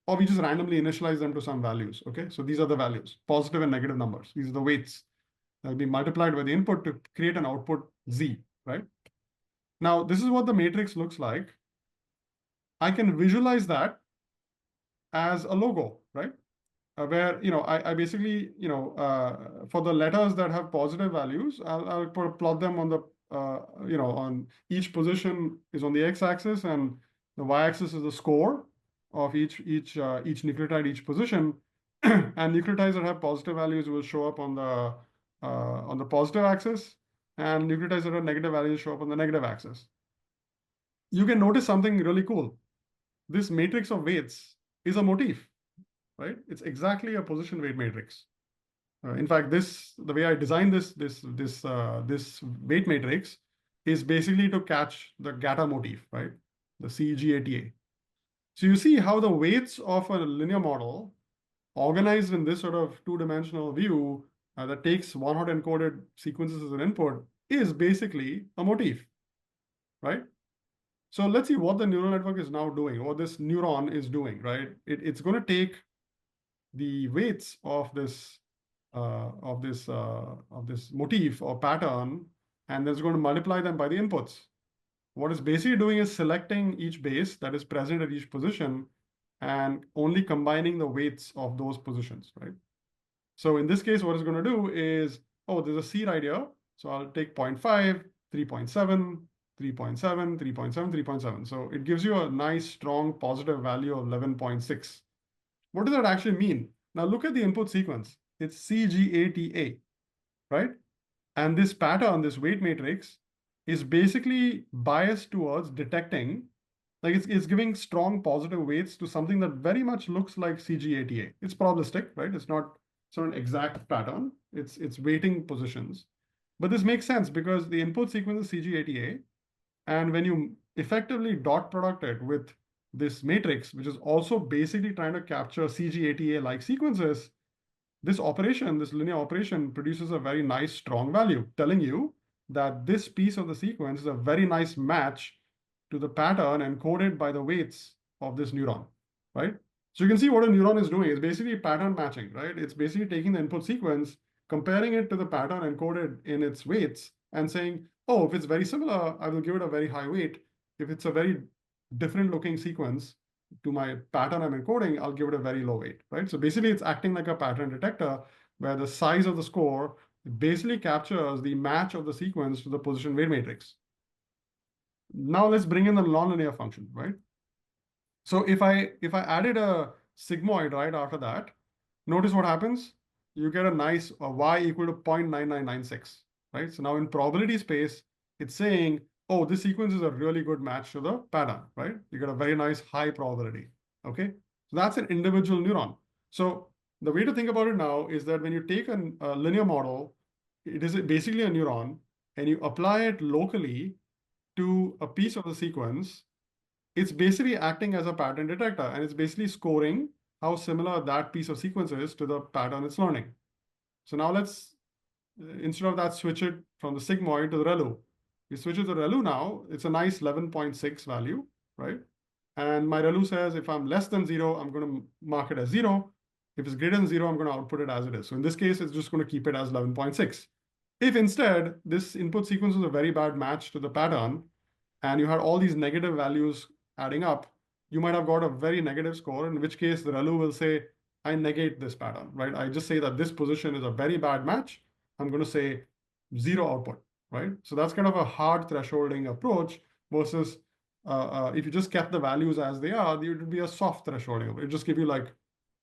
or we just randomly initialize them to some values, okay? So these are the values, positive and negative numbers. These are the weights that will be multiplied by the input to create an output Z, right? Now, this is what the matrix looks like. I can visualize that as a logo, right? Where, I basically, for the letters that have positive values, I'll plot them on the, on each position is on the x-axis, and the y-axis is the score of each nucleotide, each position. And nucleotides that have positive values will show up on the positive axis, and nucleotides that have negative values show up on the negative axis. You can notice something really cool. This matrix of weights is a motif, right? It's exactly a position weight matrix. In fact, the way I designed this weight matrix is basically to catch the GATA motif, right? The CGATA. So you see how the weights of a linear model organized in this sort of 2-dimensional view that takes one-hot encoded sequences as an input is basically a motif, right? So let's see what the neural network is now doing, what this neuron is doing, right? It's going to take the weights of this motif or pattern, and it's going to multiply them by the inputs. What it's basically doing is selecting each base that is present at each position and only combining the weights of those positions, right? So in this case, what it's going to do is, oh, there's a C right here. So I'll take 0.5, 3.7, 3.7, 3.7, 3.7. So it gives you a nice, strong, positive value of 11.6. What does that actually mean? Now look at the input sequence. It's CGATA, right? And this pattern, this weight matrix, is basically biased towards detecting, like it's giving strong positive weights to something that very much looks like CGATA. It's probabilistic, right? It's not an exact pattern. It's weighting positions. But this makes sense because the input sequence is CGATA. And when you effectively dot product it with this matrix, which is also basically trying to capture CGATA-like sequences, this operation, this linear operation, produces a very nice, strong value, telling you that this piece of the sequence is a very nice match to the pattern encoded by the weights of this neuron, right? So you can see what a neuron is doing. It's basically pattern matching, right? It's basically taking the input sequence, comparing it to the pattern encoded in its weights, and saying, oh, if it's very similar, I will give it a very high weight. If it's a very different looking sequence to my pattern I'm encoding, I'll give it a very low weight, right? So basically it's acting like a pattern detector where the size of the score It basically captures the match of the sequence to the position weight matrix. Now let's bring in the nonlinear function, right? So if I added a sigmoid right after that, notice what happens. You get a nice y equal to 0.9996, right? So now in probability space, it's saying, oh, this sequence is a really good match to the pattern, right? You get a very nice high probability, okay? So that's an individual neuron. So the way to think about it now is that when you take a linear model, it is basically a neuron, and you apply it locally to a piece of the sequence, it's basically acting as a pattern detector, and it's basically scoring how similar that piece of sequence is to the pattern it's learning. So now let's, instead of that, switch it from the sigmoid to the ReLU. We switch it to ReLU now, it's a nice 11.6 value, right? And my ReLU says if I'm less than 0, I'm going to mark it as 0. If it's greater than 0, I'm going to output it as it is. So in this case, it's just going to keep it as 11.6. If instead, this input sequence was a very bad match to the pattern, and you had all these negative values adding up, you might have got a very negative score, in which case the ReLU will say, I negate this pattern, right? I just say that this position is a very bad match. I'm going to say 0 output, right? So that's kind of a hard thresholding approach versus if you just kept the values as they are, it would be a soft thresholding. It would just give you like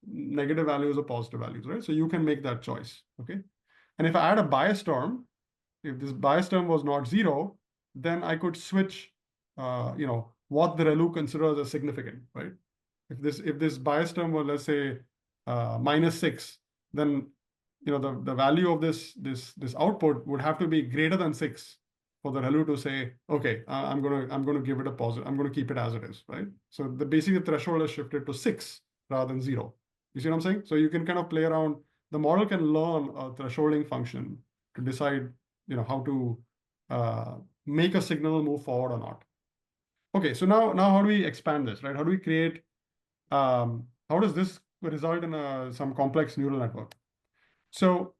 negative values or positive values, right? So you can make that choice, okay? And if I add a bias term, if this bias term was not 0, then I could switch, what the ReLU considers as significant, right? If this bias term was, let's say, -6, then the value of this output would have to be greater than 6 for the ReLU to say, okay, I'm gonna give it a positive. I'm gonna keep it as it is, right? So basically the threshold is shifted to 6 rather than 0. You see what I'm saying? So you can kind of play around. The model can learn a thresholding function to decide, how to make a signal move forward or not. Okay, so now how do we expand this, right? How do we create? How does this result in some complex neural network? So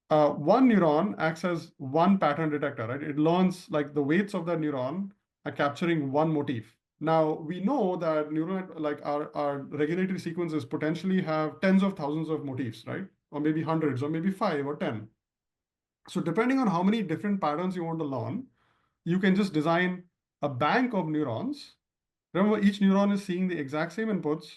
one neuron acts as one pattern detector, right? It learns like the weights of that neuron are capturing one motif. Now we know that like our regulatory sequences potentially have tens of thousands of motifs, right? Or maybe hundreds, or maybe 5 or 10. So depending on how many different patterns you want to learn, you can just design a bank of neurons. Remember, each neuron is seeing the exact same inputs,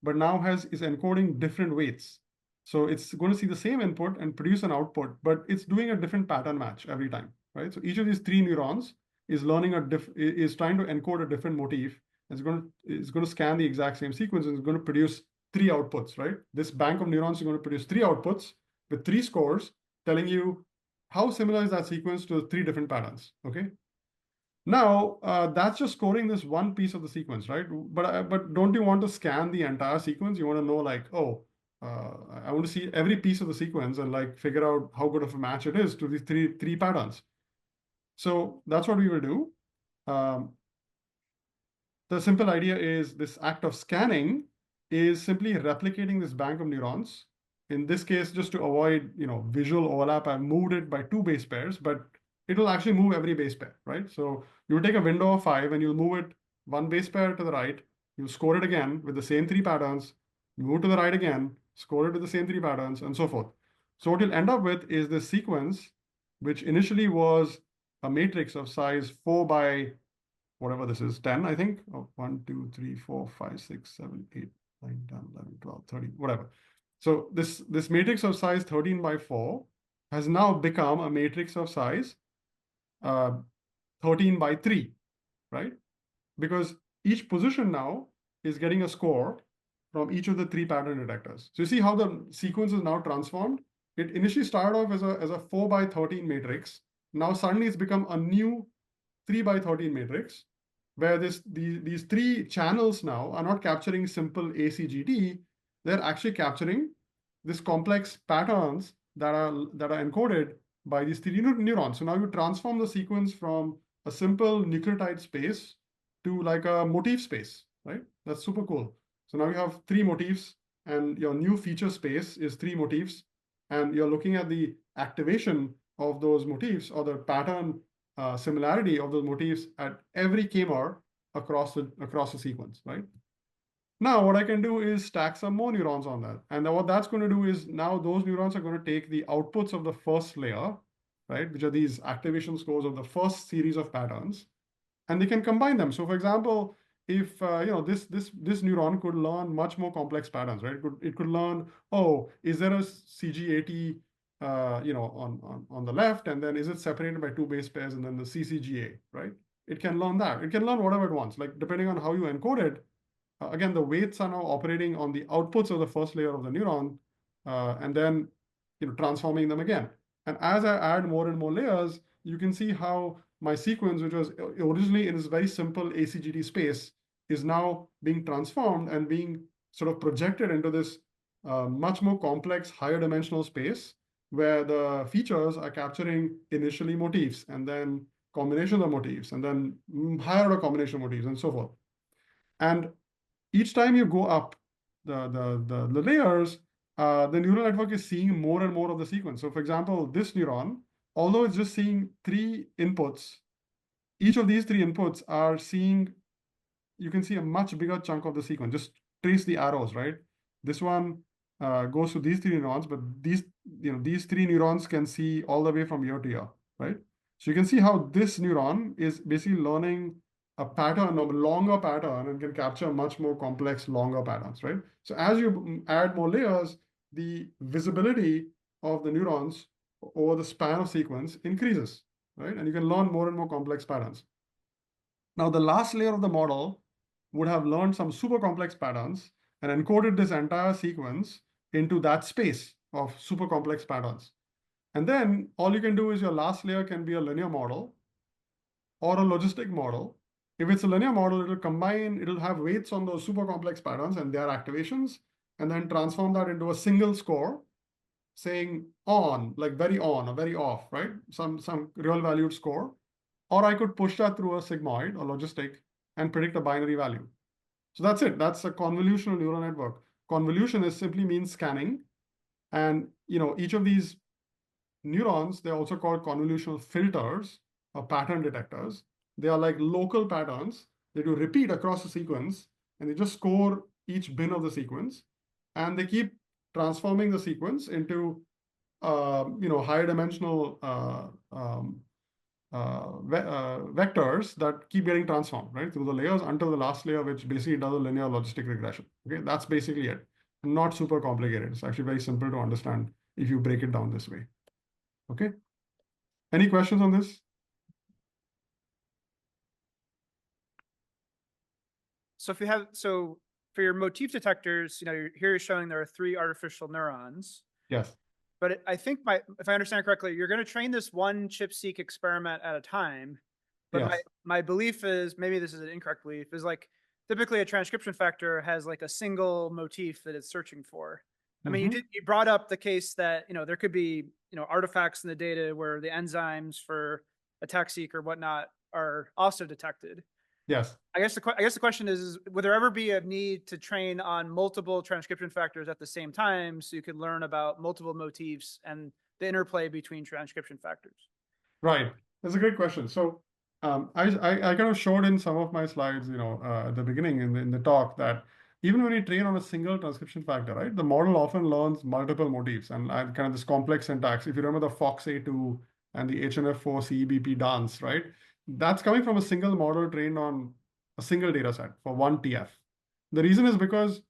but now is encoding different weights. So it's going to see the same input and produce an output, but it's doing a different pattern match every time, right? So each of these 3 neurons is learning is trying to encode a different motif. It's going to scan the exact same sequence, and it's going to produce 3 outputs, right? This bank of neurons is going to produce 3 outputs with 3 scores, telling you how similar is that sequence to 3 different patterns, okay? Now, that's just scoring this one piece of the sequence, right? But don't you want to scan the entire sequence? You want to know like, oh, I want to see every piece of the sequence and like figure out how good of a match it is to these three patterns. So that's what we will do. The simple idea is this act of scanning is simply replicating this bank of neurons. In this case, just to avoid visual overlap, I've moved it by 2 base pairs, but it will actually move every base pair, right? So you will take a window of 5 and you'll move it 1 base pair to the right. You'll score it again with the same 3 patterns. You move to the right again, score it with the same 3 patterns, and so forth. So what you'll end up with is this sequence, which initially was a matrix of size 4 by whatever this is, 10, I think. Oh, 1, 2, 3, 4, 5, 6, 7, 8, 9, 10, 11, 12, 13, whatever. So this matrix of size 13 by 4 has now become a matrix of size 13 by 3, right? Because each position now is getting a score from each of the 3 pattern detectors. So you see how the sequence is now transformed? It initially started off as a 4 by 13 matrix. Now suddenly it's become a new 3 by 13 matrix, where these 3 channels now are not capturing simple ACGT. They're actually capturing this complex patterns that are encoded by these 3 neurons. So now you transform the sequence from a simple nucleotide space to like a motif space, right? That's super cool. So now you have 3 motifs, and your new feature space is 3 motifs, and you're looking at the activation of those motifs or the pattern similarity of those motifs at every k-mer across the sequence, right? Now what I can do is stack some more neurons on that. And then what that's going to do is now those neurons are going to take the outputs of the first layer, right, which are these activation scores of the first series of patterns, and they can combine them. So for example, if this neuron could learn much more complex patterns, right? It could learn, oh, is there a CG80 on the left, and then is it separated by two base pairs, and then the CCGA, right? It can learn that. It can learn whatever it wants, like depending on how you encode it. Again, the weights are now operating on the outputs of the first layer of the neuron, and then transforming them again. And as I add more and more layers, you can see how my sequence, which was originally in this very simple ACGT space, is now being transformed and being sort of projected into this much more complex, higher dimensional space where the features are capturing initially motifs and then combinations of motifs and then higher order combination motifs and so forth. And each time you go up the layers, the neural network is seeing more and more of the sequence. So for example, this neuron, although it's just seeing 3 inputs, each of these 3 inputs are seeing, you can see a much bigger chunk of the sequence. Just trace the arrows, right? This one goes to these 3 neurons, but these 3 neurons can see all the way from ear to ear, right? So you can see how this neuron is basically learning a pattern, a longer pattern, and can capture much more complex, longer patterns, right? So as you add more layers, the visibility of the neurons over the span of sequence increases, right? And you can learn more and more complex patterns. Now, the last layer of the model would have learned some super complex patterns and encoded this entire sequence into that space of super complex patterns. And then all you can do is your last layer can be a linear model or a logistic model. If it's a linear model, it'll have weights on those super complex patterns and their activations, and then transform that into a single score saying on, like very on or very off, right? Some real valued score. Or I could push that through a sigmoid or logistic and predict a binary value. So that's it. That's a convolutional neural network. Convolution simply means scanning. And each of these neurons, they're also called convolutional filters or pattern detectors. They are like local patterns that you repeat across the sequence, and they just score each bin of the sequence, and they keep transforming the sequence into higher dimensional vectors that keep getting transformed, right, through the layers until the last layer, which basically does a linear logistic regression. Okay, that's basically it. Not super complicated. It's actually very simple to understand if you break it down this way. Okay. Any questions on this? So for your motif detectors, here you're showing there are 3 artificial neurons. Yes. But I think if I understand correctly, you're going to train this one ChIP-seq experiment at a time. But yes. my belief is, maybe this is an incorrect belief, is like typically a transcription factor has like a single motif that it's searching for. I mean, you brought up the case that there could be artifacts in the data where the enzymes for ATAC-seq or whatnot are also detected. Yes. I guess the question is, would there ever be a need to train on multiple transcription factors at the same time so you could learn about multiple motifs and the interplay between transcription factors? Right. That's a great question. So I kind of showed in some of my slides, at the beginning in the talk, that even when you train on a single transcription factor, right, the model often learns multiple motifs and kind of this complex syntax. If you remember the FOXA2 and the HNF4 CEBP dance, right, that's coming from a single model trained on a single data set for one TF. The reason is because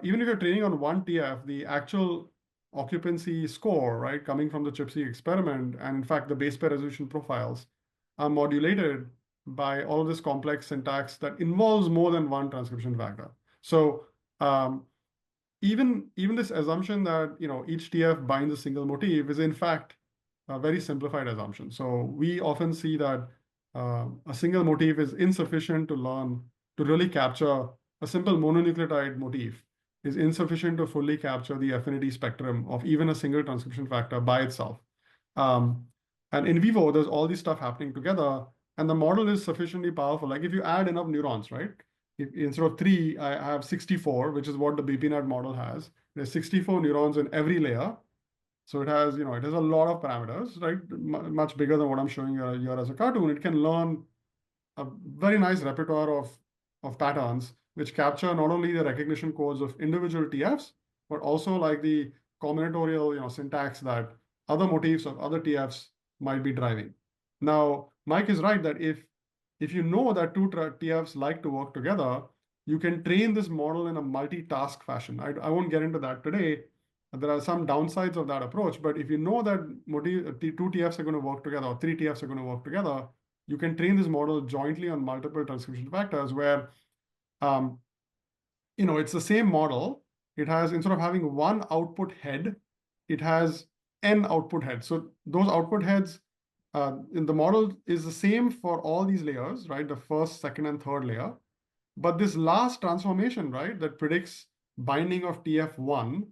even if you're training on one TF, the actual occupancy score, right, coming from the ChIP-seq experiment, and in fact, the base pair resolution profiles are modulated by all of this complex syntax that involves more than one transcription factor. So even this assumption that each TF binds a single motif is in fact a very simplified assumption. So we often see that a single motif is insufficient to really capture a simple mononucleotide motif is insufficient to fully capture the affinity spectrum of even a single transcription factor by itself. And in vivo, there's all this stuff happening together, and the model is sufficiently powerful. Like if you add enough neurons, right? If instead of 3, I have 64, which is what the BPNet model has. There's 64 neurons in every layer. So it has, it has a lot of parameters, right? Much bigger than what I'm showing you here as a cartoon. It can learn a very nice repertoire of patterns which capture not only the recognition codes of individual TFs, but also like the combinatorial, syntax that other motifs of other TFs might be driving. Now, Mike is right that if you know that two TFs like to work together, you can train this model in a multitask fashion. I won't get into that today. There are some downsides of that approach, but if you know that two TFs are going to work together or three TFs are going to work together, you can train this model jointly on multiple transcription factors where, it's the same model. It has, instead of having one output head, it has n output heads. So those output heads in the model is the same for all these layers, right? The first, second, and third layer. But this last transformation, right, that predicts binding of TF1,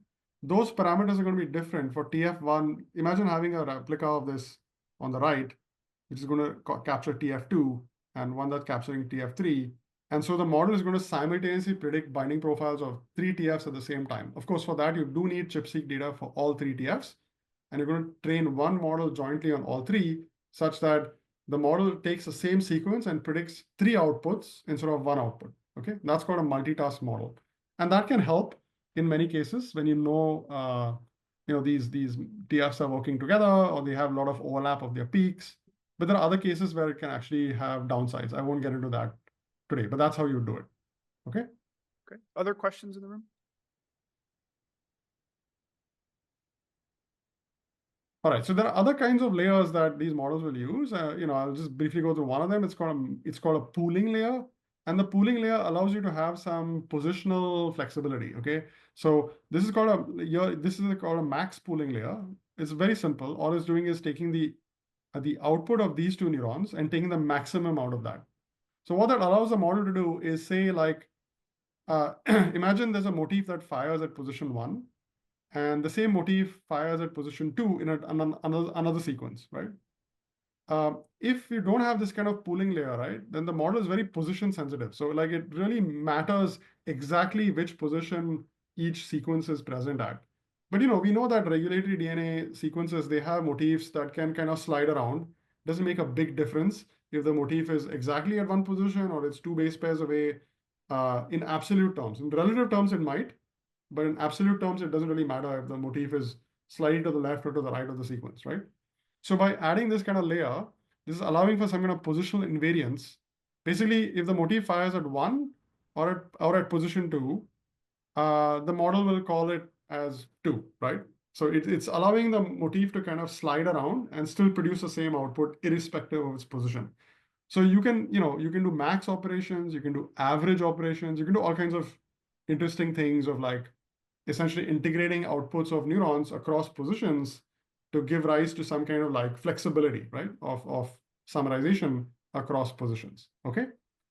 those parameters are going to be different for TF1. Imagine having a replica of this on the right, which is going to capture TF2, and one that's capturing TF3. And so the model is going to simultaneously predict binding profiles of three TFs at the same time. Of course, for that, you do need ChIP-seq data for all three TFs. And you're going to train one model jointly on all three, such that the model takes the same sequence and predicts three outputs instead of one output. Okay, that's called a multitask model. And that can help in many cases when these TFs are working together or they have a lot of overlap of their peaks. But there are other cases where it can actually have downsides. I won't get into that today, but that's how you do it. Okay. Okay. Other questions in the room? All right. So there are other kinds of layers that these models will use. I'll just briefly go through one of them. It's called a pooling layer. And the pooling layer allows you to have some positional flexibility. Okay. So this is called a max pooling layer. It's very simple. All it's doing is taking the output of these two neurons and taking the maximum out of that. So what that allows the model to do is say, like, imagine there's a motif that fires at position 1, and the same motif fires at position 2 in another sequence, right? If you don't have this kind of pooling layer, right, then the model is very position sensitive. So like it really matters exactly which position each sequence is present at. But we know that regulatory DNA sequences, they have motifs that can kind of slide around. Doesn't make a big difference if the motif is exactly at one position or it's two base pairs away in absolute terms. In relative terms, it might, but in absolute terms, it doesn't really matter if the motif is slightly to the left or to the right of the sequence, right? So by adding this kind of layer, this is allowing for some kind of positional invariance. Basically, if the motif fires at 1 or at position 2, the model will call it as 2, right? So it's allowing the motif to kind of slide around and still produce the same output irrespective of its position. So you can do max operations, you can do average operations, you can do all kinds of interesting things of like essentially integrating outputs of neurons across positions to give rise to some kind of like flexibility, right, of summarization across positions. Okay,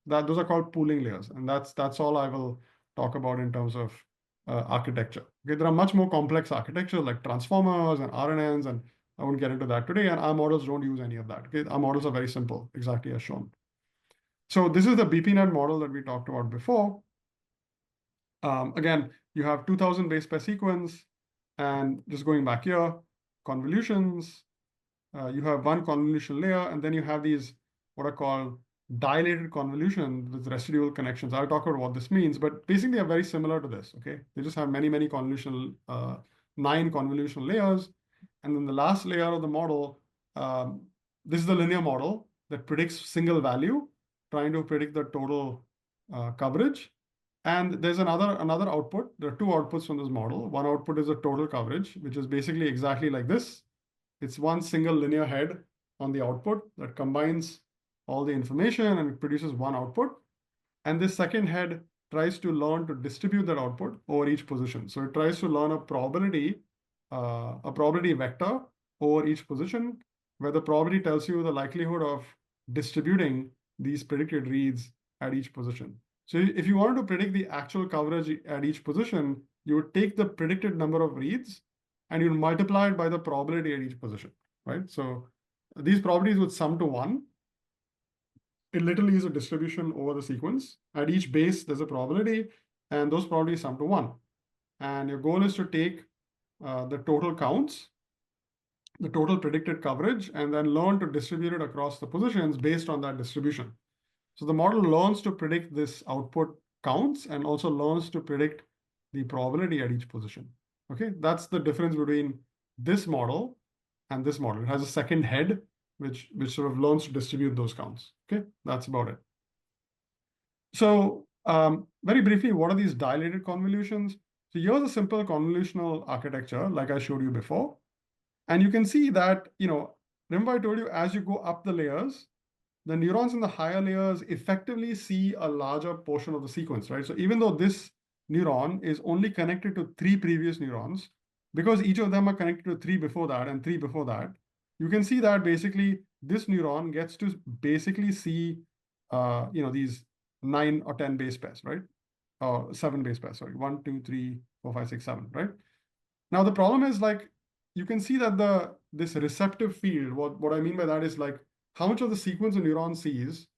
those are called pooling layers, and that's all I will talk about in terms of architecture. Okay, there are much more complex architecture like transformers and RNNs, and I won't get into that today. And our models don't use any of that. Okay, our models are very simple, exactly as shown. So this is the BPNet model that we talked about before. Again, you have 2000 base pair sequence, and just going back here, convolutions. You have one convolution layer, and then you have these what are called dilated convolution with residual connections. I'll talk about what this means, but basically they're very similar to this. Okay, they just have many convolutional 9 convolution layers, and then the last layer of the model. This is the linear model that predicts single value, trying to predict the total coverage. And there's another output. There are two outputs from this model. One output is a total coverage, which is basically exactly like this. It's one single linear head on the output that combines all the information and it produces one output. And this second head tries to learn to distribute that output over each position. So it tries to learn a probability vector over each position, where the probability tells you the likelihood of distributing these predicted reads at each position. So if you wanted to predict the actual coverage at each position, you would take the predicted number of reads and you'd multiply it by the probability at each position, right? So these probabilities would sum to 1. It literally is a distribution over the sequence. At each base, there's a probability, and those probabilities sum to 1. And your goal is to take the total counts, the total predicted coverage, and then learn to distribute it across the positions based on that distribution. So the model learns to predict this output counts and also learns to predict the probability at each position. Okay, that's the difference between this model and this model. It has a second head, which sort of learns to distribute those counts. Okay, that's about it. So very briefly, what are these dilated convolutions? So here's a simple convolutional architecture like I showed you before. And you can see that, remember I told you as you go up the layers, the neurons in the higher layers effectively see a larger portion of the sequence, right? So even though this neuron is only connected to 3 previous neurons, because each of them are connected to 3 before that and 3 before that, you can see that basically this neuron gets to basically see, these 9 or 10 base pairs, right? Or 7 base pairs, sorry, 1, 2, 3, 4, 5, 6, 7, right? Now the problem is like, you can see that this receptive field, what I mean by that is like how much of the sequence a neuron sees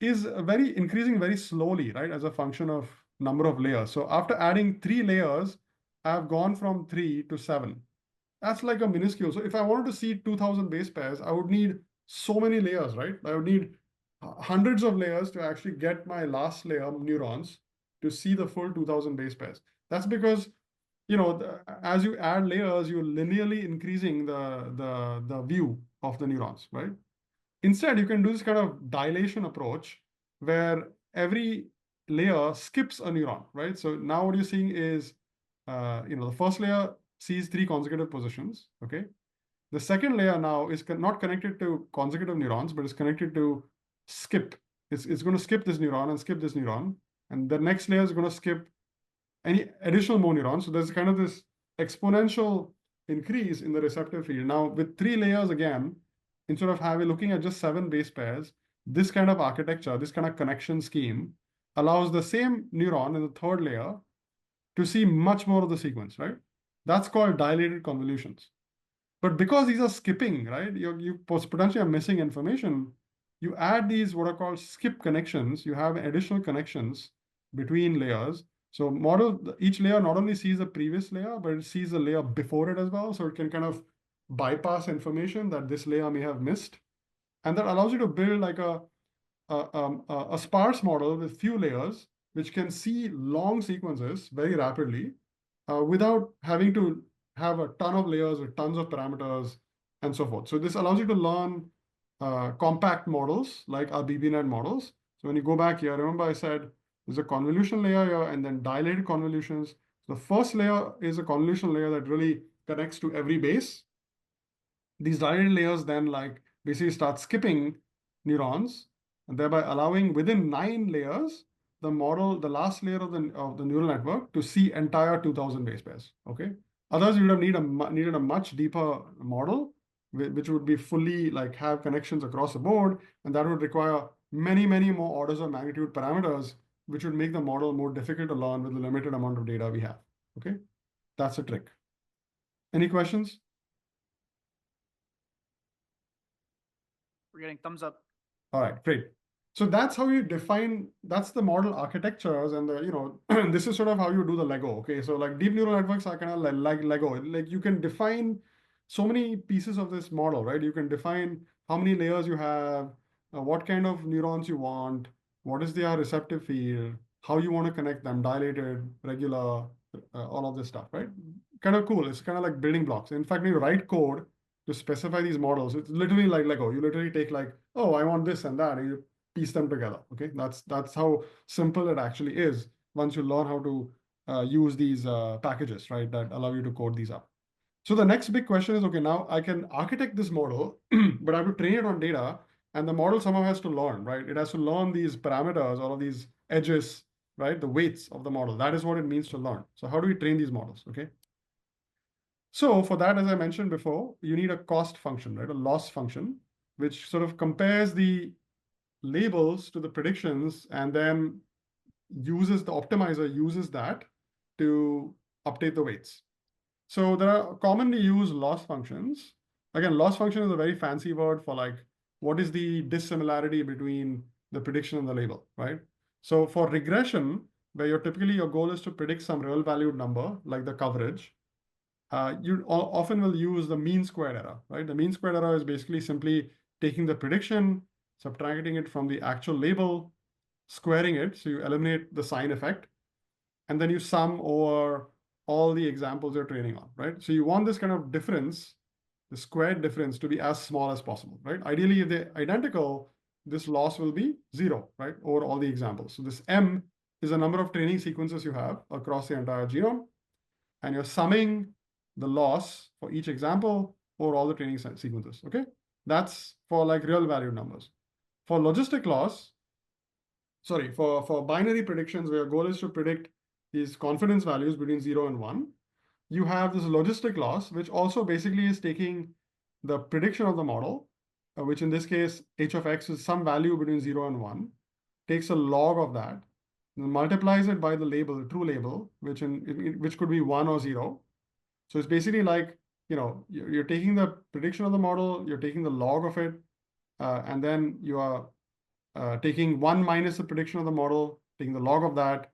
is increasing very slowly, right? As a function of number of layers. So after adding 3 layers, I've gone from 3 to 7. That's like a minuscule. So if I wanted to see 2000 base pairs, I would need so many layers, right? I would need hundreds of layers to actually get my last layer neurons to see the full 2000 base pairs. That's because as you add layers, you're linearly increasing the view of the neurons, right? Instead, you can do this kind of dilation approach where every layer skips a neuron, right? So now what you're seeing is, the first layer sees 3 consecutive positions, okay? The second layer now is not connected to consecutive neurons, but is connected to skip. It's going to skip this neuron and skip this neuron. And the next layer is going to skip any additional more neurons. So there's kind of this exponential increase in the receptive field. Now with 3 layers again, instead of looking at just 7 base pairs, this kind of architecture, this kind of connection scheme allows the same neuron in the 3rd layer to see much more of the sequence, right? That's called dilated convolutions. But because these are skipping, right, you potentially are missing information, you add these what are called skip connections. You have additional connections between layers. So each layer not only sees the previous layer, but it sees the layer before it as well. So it can kind of bypass information that this layer may have missed. And that allows you to build like a sparse model with few layers, which can see long sequences very rapidly without having to have a ton of layers with tons of parameters and so forth. So this allows you to learn compact models like our BBNet models. So when you go back here, remember I said there's a convolution layer here and then dilated convolutions. The first layer is a convolution layer that really connects to every base. These dilated layers then like basically start skipping neurons and thereby allowing within 9 layers the last layer of the neural network to see entire 2000 base pairs. Okay. Otherwise, you would have needed a much deeper model, which would be fully like have connections across the board, and that would require many, many more orders of magnitude parameters, which would make the model more difficult to learn with the limited amount of data we have. Okay, that's a trick. Any questions? We're getting thumbs up. All right, great. So that's how you define, that's the model architectures and this is sort of how you do the Lego. Okay, so like deep neural networks are kind of like Lego. Like you can define so many pieces of this model, right? You can define how many layers you have, what kind of neurons you want, what is their receptive field, how you want to connect them, dilated, regular, all of this stuff, right? Kind of cool. It's kind of like building blocks. In fact, when you write code to specify these models, it's literally like Lego. You literally take like, oh, I want this and that, and you piece them together. Okay, that's how simple it actually is once you learn how to use these packages, right, that allow you to code these up. So the next big question is, okay, now I can architect this model, but I have to train it on data, and the model somehow has to learn, right? It has to learn these parameters, all of these edges, right? The weights of the model. That is what it means to learn. So how do we train these models? Okay. So for that, as I mentioned before, you need a cost function, right? A loss function, which sort of compares the labels to the predictions and then the optimizer uses that to update the weights. So there are commonly used loss functions. Again, loss function is a very fancy word for like, what is the dissimilarity between the prediction and the label, right? So for regression, where your goal is to predict some real valued number, like the coverage, you often will use the mean squared error, right? The mean squared error is basically simply taking the prediction, subtracting it from the actual label, squaring it. So you eliminate the sign effect, and then you sum over all the examples you're training on, right? So you want this kind of difference, the squared difference, to be as small as possible, right? Ideally, if they're identical, this loss will be 0, right, over all the examples. So this M is the number of training sequences you have across the entire genome, and you're summing the loss for each example over all the training sequences, okay? That's for like real valued numbers. For logistic loss, sorry, for binary predictions, where your goal is to predict these confidence values between 0 and 1, you have this logistic loss, which also basically is taking the prediction of the model, which in this case, h of x is some value between 0 and 1, takes a log of that, and multiplies it by the label, the true label, which could be 1 or 0. So it's basically like, you're taking the prediction of the model, you're taking the log of it, and then you are taking 1 minus the prediction of the model, taking the log of that,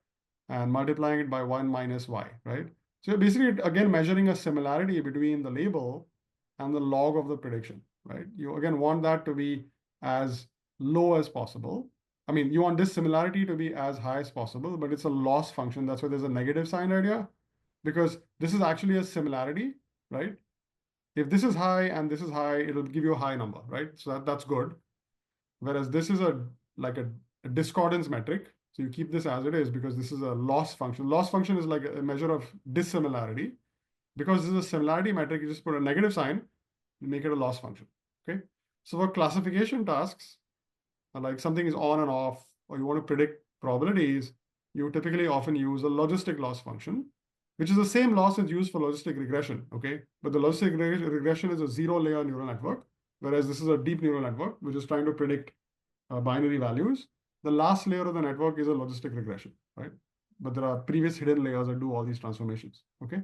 and multiplying it by 1 minus y, right? So you're basically, again, measuring a similarity between the label and the log of the prediction, right? You, again, want that to be as low as possible. I mean, you want this similarity to be as high as possible, but it's a loss function. That's why there's a negative sign idea, because this is actually a similarity, right? If this is high and this is high, it'll give you a high number, right? So that's good. Whereas this is like a discordance metric. So you keep this as it is because this is a loss function. Loss function is like a measure of dissimilarity. Because this is a similarity metric, you just put a negative sign and make it a loss function, okay? So for classification tasks, like something is on and off, or you want to predict probabilities, you typically often use a logistic loss function, which is the same loss that's used for logistic regression, okay? But the logistic regression is a 0-layer neural network, whereas this is a deep neural network, which is trying to predict binary values. The last layer of the network is a logistic regression, right? But there are previous hidden layers that do all these transformations, okay?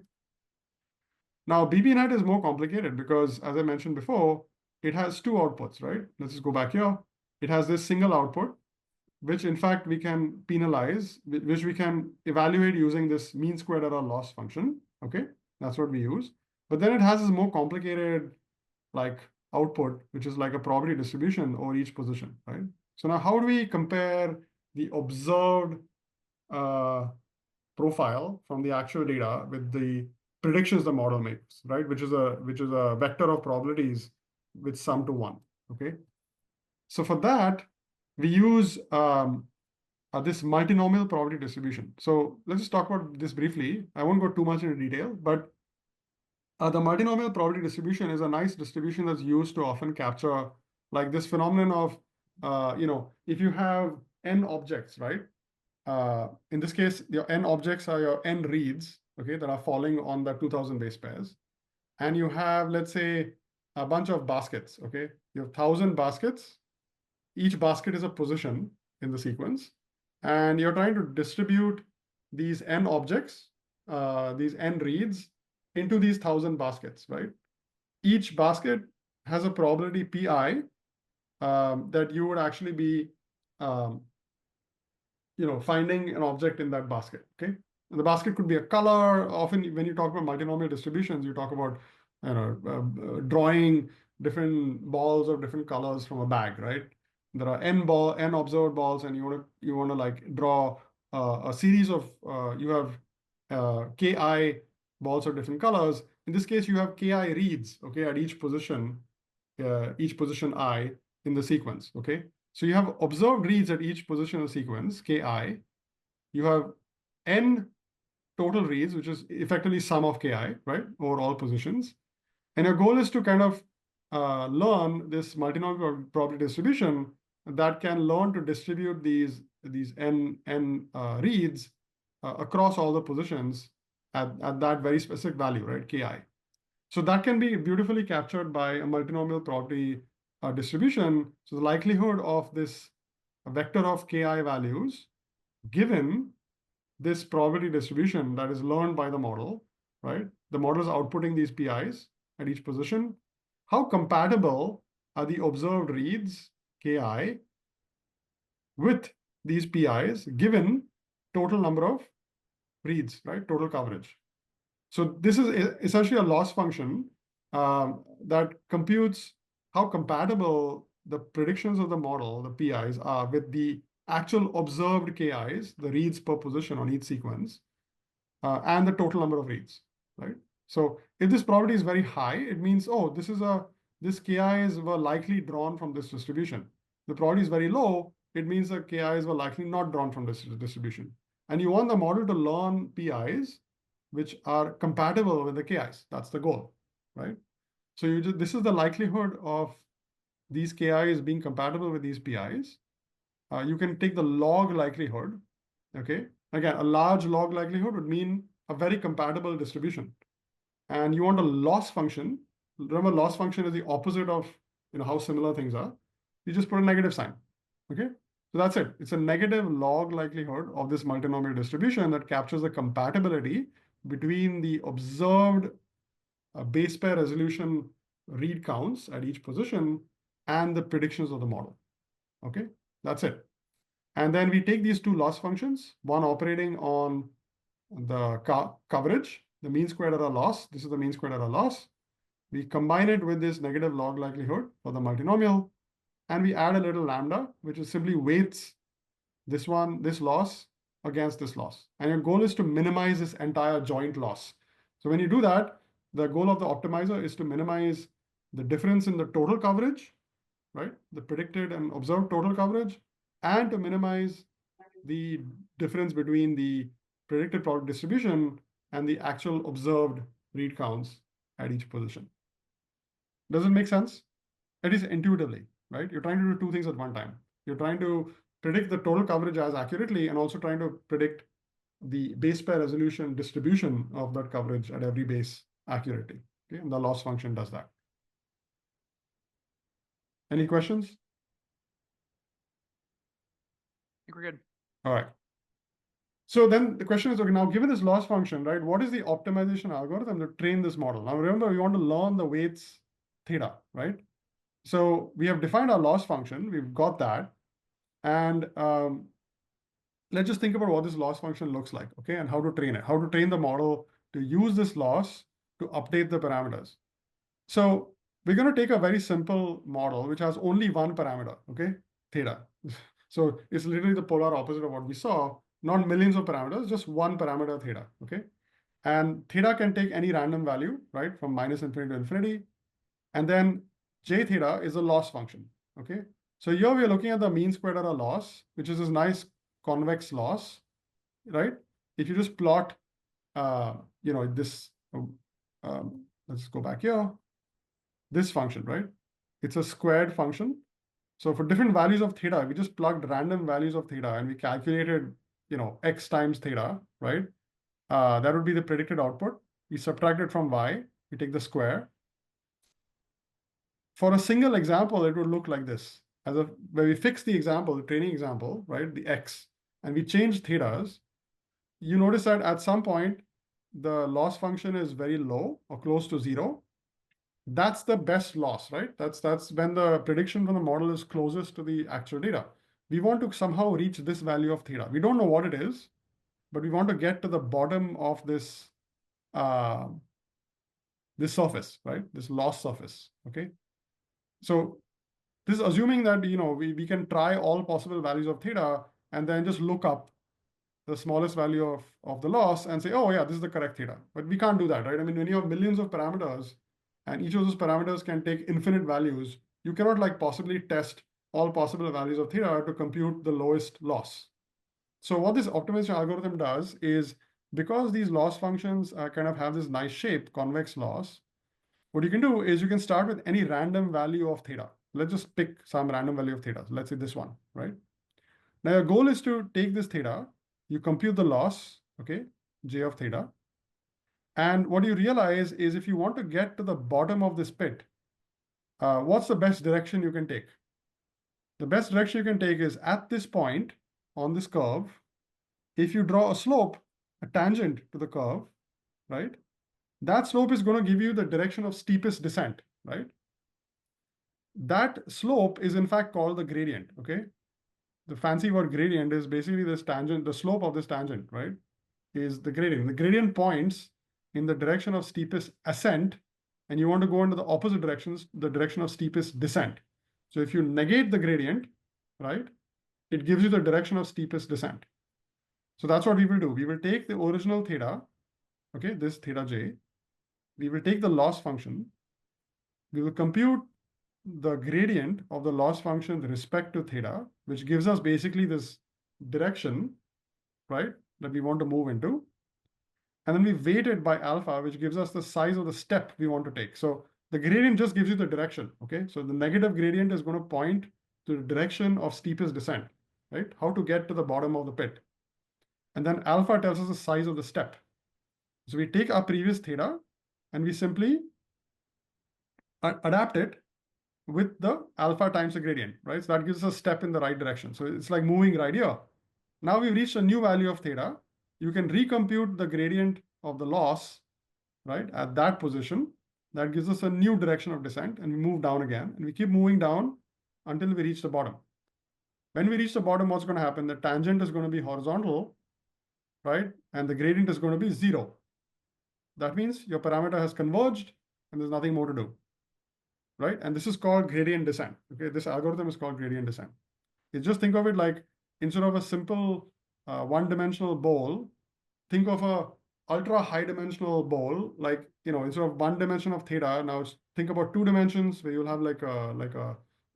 Now, BBNet is more complicated because, as I mentioned before, it has 2 outputs, right? Let's just go back here. It has this single output, which in fact we can penalize, which we can evaluate using this mean squared error loss function, okay? That's what we use. But then it has this more complicated like output, which is like a probability distribution over each position, right? So now how do we compare the observed profile from the actual data with the predictions the model makes, right? Which is a vector of probabilities with sum to 1, okay? So for that, we use this multinomial probability distribution. So let's just talk about this briefly. I won't go too much into detail, but the multinomial probability distribution is a nice distribution that's used to often capture like this phenomenon of, if you have n objects, right? In this case, your n objects are your n reads, okay, that are falling on the 2000 base pairs. And you have, let's say, a bunch of baskets, okay? You have 1000 baskets. Each basket is a position in the sequence. And you're trying to distribute these n objects, these n reads, into these 1000 baskets, right? Each basket has a probability pi that you would actually be, finding an object in that basket, okay? And the basket could be a color. Often when you talk about multinomial distributions, you talk about, drawing different balls of different colors from a bag, right? There are n observed balls, and you want to like draw a series of, you have ki balls of different colors. In this case, you have ki reads, okay, at each position I in the sequence, okay? So you have observed reads at each position of the sequence, ki. You have n total reads, which is effectively sum of ki, right, over all positions. And your goal is to kind of learn this multinomial probability distribution that can learn to distribute these n reads across all the positions at that very specific value, right, ki. So that can be beautifully captured by a multinomial probability distribution. So the likelihood of this vector of ki values given this probability distribution that is learned by the model, right? The model is outputting these PIs at each position. How compatible are the observed reads, ki, with these PIs given total number of reads, right? Total coverage. So this is essentially a loss function that computes how compatible the predictions of the model, the PIs, are with the actual observed KIs, the reads per position on each sequence, and the total number of reads, right? So if this probability is very high, it means, oh, this KIs were likely drawn from this distribution. The probability is very low, it means the KIs were likely not drawn from this distribution. And you want the model to learn PIs which are compatible with the KIs. That's the goal, right? So this is the likelihood of these KIs being compatible with these PIs. You can take the log likelihood, okay? Again, a large log likelihood would mean a very compatible distribution. And you want a loss function. Remember, loss function is the opposite of how similar things are. You just put a negative sign, okay? So that's it. It's a negative log likelihood of this multinomial distribution that captures the compatibility between the observed base pair resolution read counts at each position and the predictions of the model, okay? That's it. And then we take these two loss functions, one operating on the coverage, the mean squared error loss. This is the mean squared error loss. We combine it with this negative log likelihood for the multinomial, and we add a little lambda, which is simply weights this loss against this loss. And your goal is to minimize this entire joint loss. So when you do that, the goal of the optimizer is to minimize the difference in the total coverage, right? The predicted and observed total coverage, and to minimize the difference between the predicted product distribution and the actual observed read counts at each position. Does it make sense? At least intuitively, right? You're trying to do two things at one time. You're trying to predict the total coverage as accurately and also trying to predict the base pair resolution distribution of that coverage at every base accurately. Okay, and the loss function does that. Any questions? I think we're good. All right. So then the question is, okay, now given this loss function, right, what is the optimization algorithm to train this model? Now remember, we want to learn the weights theta, right? So we have defined our loss function. We've got that. And let's just think about what this loss function looks like, okay, and how to train it, how to train the model to use this loss to update the parameters. So we're going to take a very simple model, which has only one parameter, okay, theta. So it's literally the polar opposite of what we saw, not millions of parameters, just one parameter theta, okay? And theta can take any random value, right, from -infinity to infinity. And then j theta is a loss function, okay? So here we are looking at the mean squared error loss, which is this nice convex loss, right? If you just plot, this, let's go back here, this function, right? It's a squared function. So for different values of theta, we just plugged random values of theta and we calculated, x times theta, right? That would be the predicted output. We subtract it from y, we take the square. For a single example, it would look like this. Where we fix the example, the training example, right, the x, and we change thetas, you notice that at some point, the loss function is very low or close to 0. That's the best loss, right? That's when the prediction from the model is closest to the actual data. We want to somehow reach this value of theta. We don't know what it is, but we want to get to the bottom of this this surface, right? This loss surface, okay? So this is assuming that, we can try all possible values of theta and then just look up the smallest value of the loss and say, oh yeah, this is the correct theta. But we can't do that, right? I mean, when you have millions of parameters and each of those parameters can take infinite values, you cannot possibly test all possible values of theta to compute the lowest loss. So what this optimization algorithm does is, because these loss functions kind of have this nice shape, convex loss, what you can do is you can start with any random value of theta. Let's just pick some random value of theta. So let's say this one, right? Now your goal is to take this theta, you compute the loss, okay, j of theta. And what you realize is if you want to get to the bottom of this pit, what's the best direction you can take? The best direction you can take is at this point on this curve, if you draw a slope, a tangent to the curve, right? That slope is going to give you the direction of steepest descent, right? That slope is in fact called the gradient, okay? The fancy word gradient is basically this tangent, the slope of this tangent, right? Is the gradient. The gradient points in the direction of steepest ascent, and you want to go into the opposite directions, the direction of steepest descent. So if you negate the gradient, right, it gives you the direction of steepest descent. So that's what we will do. We will take the original theta, okay, this theta j. We will take the loss function. We will compute the gradient of the loss function with respect to theta, which gives us basically this direction, right, that we want to move into. And then we weight it by alpha, which gives us the size of the step we want to take. So the gradient just gives you the direction, okay? So the negative gradient is going to point to the direction of steepest descent, right? How to get to the bottom of the pit. And then alpha tells us the size of the step. So we take our previous theta and we simply adapt it with the alpha times the gradient, right? So that gives us a step in the right direction. So it's like moving right here. Now we've reached a new value of theta. You can recompute the gradient of the loss, right, at that position. That gives us a new direction of descent, and we move down again, and we keep moving down until we reach the bottom. When we reach the bottom, what's going to happen? The tangent is going to be horizontal, right? And the gradient is going to be 0. That means your parameter has converged and there's nothing more to do, right? And this is called gradient descent, okay? This algorithm is called gradient descent. You just think of it like, instead of a simple one-dimensional bowl, think of a ultra high dimensional bowl, like, instead of 1 dimension of theta, now think about 2 dimensions where you'll have like a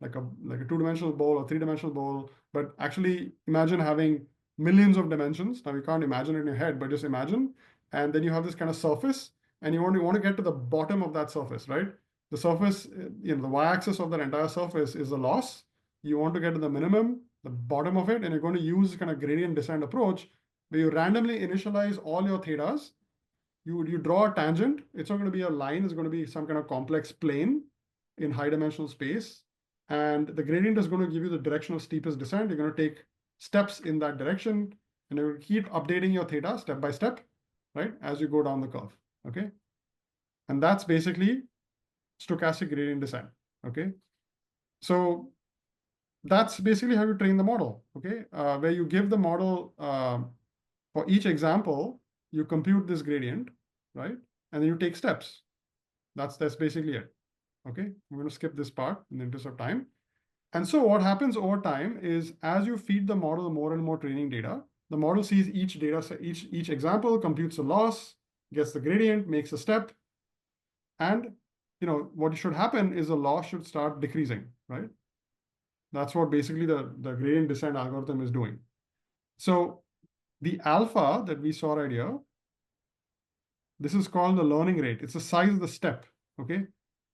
2-dimensional bowl or 3-dimensional bowl, but actually imagine having millions of dimensions. Now you can't imagine it in your head, but just imagine. And then you have this kind of surface, and you want to get to the bottom of that surface, right? The surface, the y-axis of that entire surface is the loss. You want to get to the minimum, the bottom of it, and you're going to use kind of gradient descent approach where you randomly initialize all your thetas. You draw a tangent. It's not going to be a line. It's going to be some kind of complex plane in high dimensional space. And the gradient is going to give you the direction of steepest descent. You're going to take steps in that direction, and you keep updating your theta step by step, right, as you go down the curve, okay? And that's basically stochastic gradient descent, okay? So that's basically how you train the model, okay? Where you give the model, for each example, you compute this gradient, right? And then you take steps. That's basically it, okay? I'm going to skip this part in the interest of time. And so what happens over time is, as you feed the model more and more training data, the model sees each data set, each example, computes a loss, gets the gradient, makes a step. And what should happen is the loss should start decreasing, right? That's what basically the gradient descent algorithm is doing. So the alpha that we saw right here, this is called the learning rate. It's the size of the step, okay?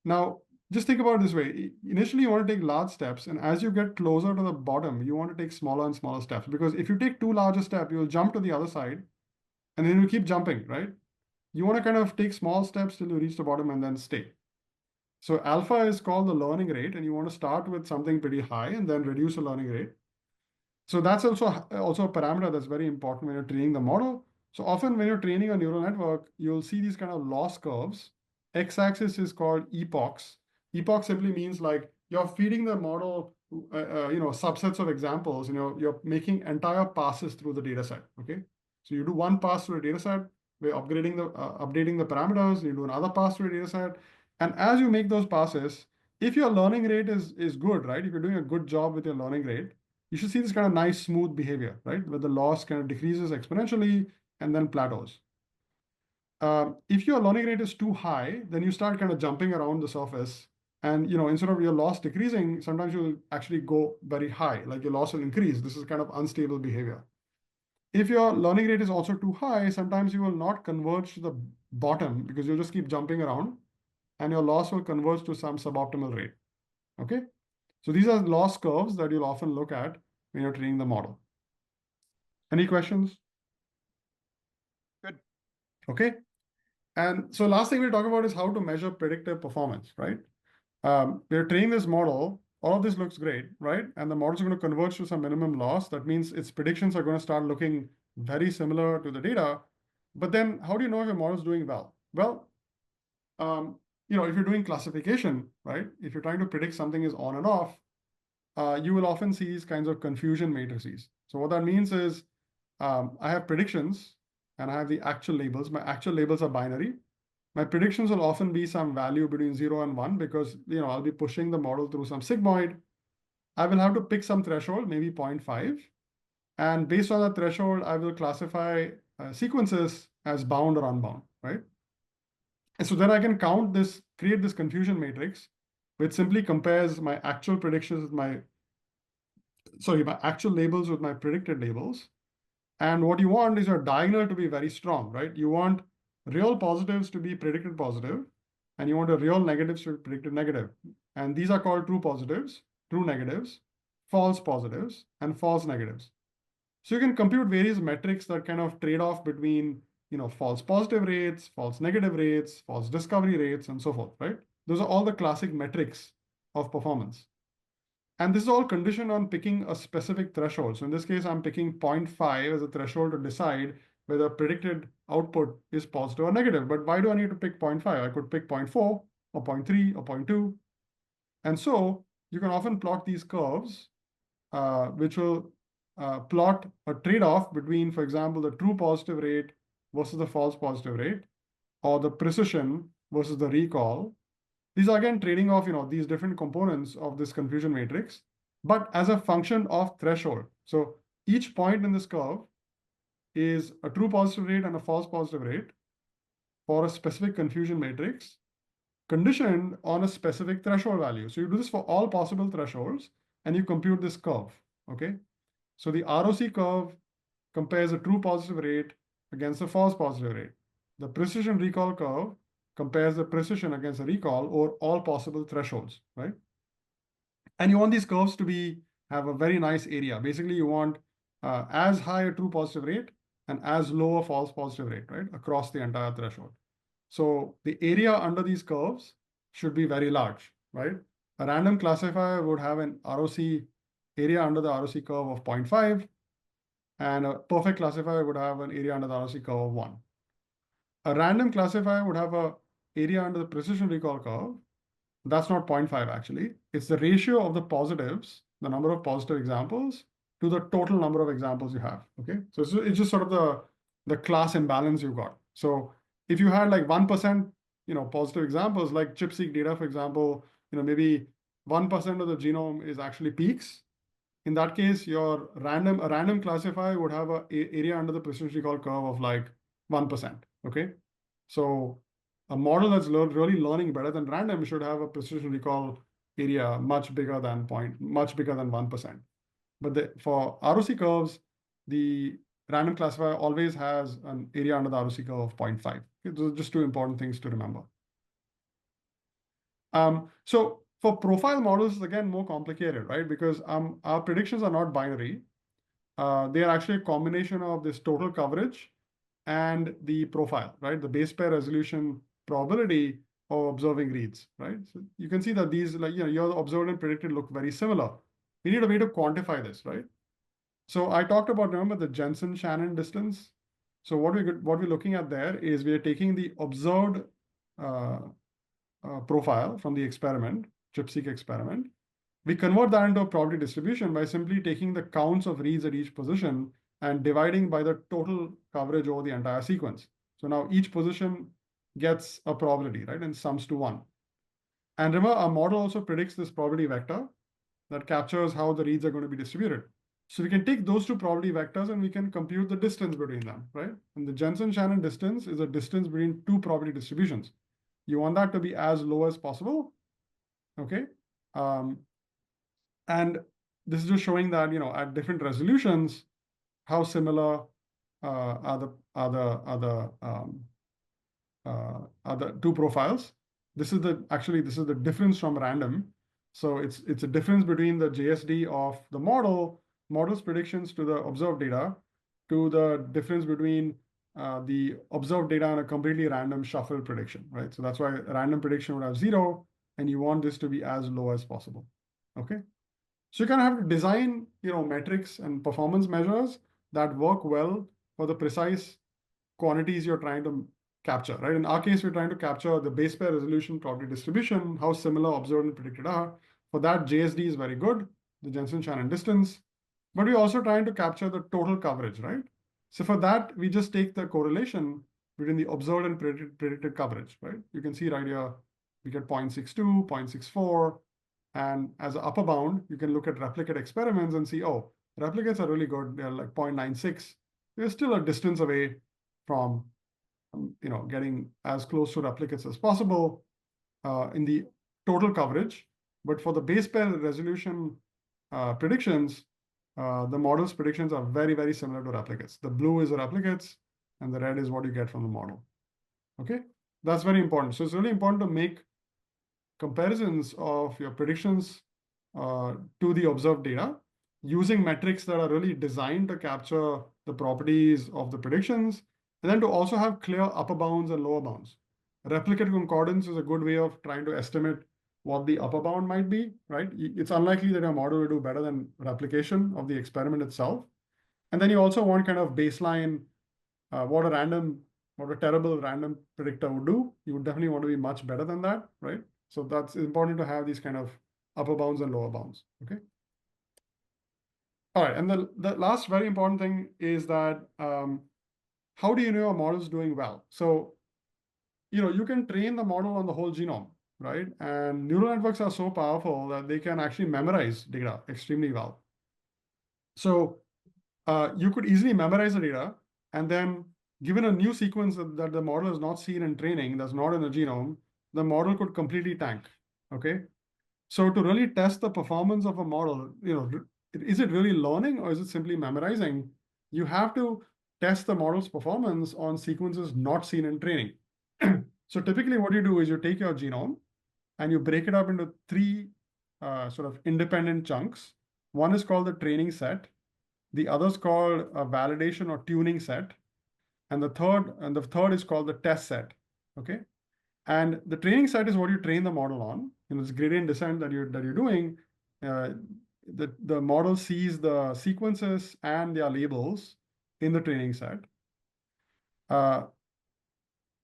Now, just think about it this way. Initially, you want to take large steps, and as you get closer to the bottom, you want to take smaller and smaller steps. Because if you take too large a step, you'll jump to the other side, and then you keep jumping, right? You want to kind of take small steps till you reach the bottom and then stay. So alpha is called the learning rate, and you want to start with something pretty high and then reduce the learning rate. So that's also a parameter that's very important when you're training the model. So often when you're training a neural network, you'll see these kind of loss curves. X-axis is called epochs. Epoch simply means like you're feeding the model, subsets of examples, and you're making entire passes through the data set, okay? So you do one pass through a data set, we're updating the parameters, you do another pass through a data set. And as you make those passes, if your learning rate is good, right? If you're doing a good job with your learning rate, you should see this kind of nice smooth behavior, right? Where the loss kind of decreases exponentially and then plateaus. If your learning rate is too high, then you start kind of jumping around the surface. And instead of your loss decreasing, sometimes you'll actually go very high, like your loss will increase. This is kind of unstable behavior. If your learning rate is also too high, sometimes you will not converge to the bottom because you'll just keep jumping around, and your loss will converge to some suboptimal rate, okay? So these are loss curves that you'll often look at when you're training the model. Any questions? Good. Okay. And so last thing we'll talk about is how to measure predictive performance, right? We're training this model. All of this looks great, right? And the model is going to converge to some minimum loss. That means its predictions are going to start looking very similar to the data. But then how do you know if your model is doing well? Well, if you're doing classification, right? If you're trying to predict something is on and off, you will often see these kinds of confusion matrices. So what that means is I have predictions and I have the actual labels. My actual labels are binary. My predictions will often be some value between 0 and 1 because I'll be pushing the model through some sigmoid. I will have to pick some threshold, maybe 0.5. And based on that threshold, I will classify sequences as bound or unbound, right? And so then I can count this, create this confusion matrix, which simply compares my actual predictions with my actual labels with my predicted labels. And what you want is your diagonal to be very strong, right? You want real positives to be predicted positive, and you want a real negatives to be predicted negative. And these are called true positives, true negatives, false positives, and false negatives. So you can compute various metrics that kind of trade off between, false positive rates, false negative rates, false discovery rates, and so forth, right? Those are all the classic metrics of performance. And this is all conditioned on picking a specific threshold. So in this case, I'm picking 0.5 as a threshold to decide whether predicted output is positive or negative. But why do I need to pick 0.5? I could pick 0.4 or 0.3 or 0.2. And so you can often plot these curves, which will plot a trade-off between, for example, the true positive rate versus the false positive rate, or the precision versus the recall. These are again trading off, these different components of this confusion matrix, but as a function of threshold. So each point in this curve is a true positive rate and a false positive rate for a specific confusion matrix conditioned on a specific threshold value. So you do this for all possible thresholds and you compute this curve, okay? So the ROC curve compares a true positive rate against a false positive rate. The precision recall curve compares the precision against the recall over all possible thresholds, right? And you want these curves to have a very nice area. Basically, you want as high a true positive rate and as low a false positive rate, right? Across the entire threshold. So the area under these curves should be very large, right? A random classifier would have an ROC area under the ROC curve of 0.5, and a perfect classifier would have an area under the ROC curve of 1. A random classifier would have a area under the precision recall curve. That's not 0.5 actually. It's the ratio of the positives, the number of positive examples, to the total number of examples you have, okay? So it's just sort of the class imbalance you got. So if you had like 1%, positive examples, like ChIP-seq data, for example, maybe 1% of the genome is actually peaks. In that case, a random classifier would have a area under the precision recall curve of like 1%, okay? So a model that's really learning better than random should have a precision recall area much bigger than 1%. But for ROC curves, the random classifier always has an area under the ROC curve of 0.5. Okay, those are just two important things to remember. So for profile models, it's again more complicated, right? Because our predictions are not binary. They are actually a combination of this total coverage and the profile, right? The base pair resolution probability of observing reads, right? So you can see that these, your observed and predicted look very similar. We need a way to quantify this, right? So I talked about, remember, the Jensen-Shannon distance. So what we're looking at there is we are taking the observed profile from the experiment, ChIP-seq experiment. We convert that into a probability distribution by simply taking the counts of reads at each position and dividing by the total coverage over the entire sequence. So now each position gets a probability, right? And sums to 1. And remember, our model also predicts this probability vector that captures how the reads are going to be distributed. So we can take those two probability vectors and we can compute the distance between them, right? And the Jensen-Shannon distance is a distance between two probability distributions. You want that to be as low as possible, okay? And this is just showing that, at different resolutions, how similar are the two profiles. This is the difference from random. So it's a difference between the JSD of the model's predictions to the observed data, to the difference between the observed data and a completely random shuffle prediction, right? So that's why a random prediction would have 0, and you want this to be as low as possible, okay? So you kind of have to design, metrics and performance measures that work well for the precise quantities you're trying to capture, right? In our case, we're trying to capture the base pair resolution probability distribution, how similar observed and predicted are. For that, JSD is very good, the Jensen-Shannon distance. But we're also trying to capture the total coverage, right? So for that, we just take the correlation between the observed and predicted coverage, right? You can see right here, we get 0.62, 0.64, And as an upper bound, you can look at replicate experiments and see, oh, replicates are really good. They're like 0.96. We're still a distance away from, getting as close to replicates as possible in the total coverage. But for the base pair resolution predictions, the model's predictions are very, very similar to replicates. The blue is the replicates, and the red is what you get from the model. Okay, that's very important. So it's really important to make comparisons of your predictions to the observed data using metrics that are really designed to capture the properties of the predictions, and then to also have clear upper bounds and lower bounds. Replicate concordance is a good way of trying to estimate what the upper bound might be, right? It's unlikely that your model will do better than replication of the experiment itself. And then you also want kind of baseline what a terrible random predictor would do. You would definitely want to be much better than that, right? So that's important to have these kind of upper bounds and lower bounds, okay? All right, and the last very important thing is that how do you know a model is doing well? So, you can train the model on the whole genome, right? And neural networks are so powerful that they can actually memorize data extremely well. So you could easily memorize the data, and then given a new sequence that the model has not seen in training, that's not in the genome, the model could completely tank, okay? So to really test the performance of a model, is it really learning or is it simply memorizing? You have to test the model's performance on sequences not seen in training. So typically what you do is you take your genome and you break it up into three sort of independent chunks. One is called the training set. The other is called a validation or tuning set. And the third is called the test set, okay? And the training set is what you train the model on. This gradient descent that you're doing, the model sees the sequences and their labels in the training set.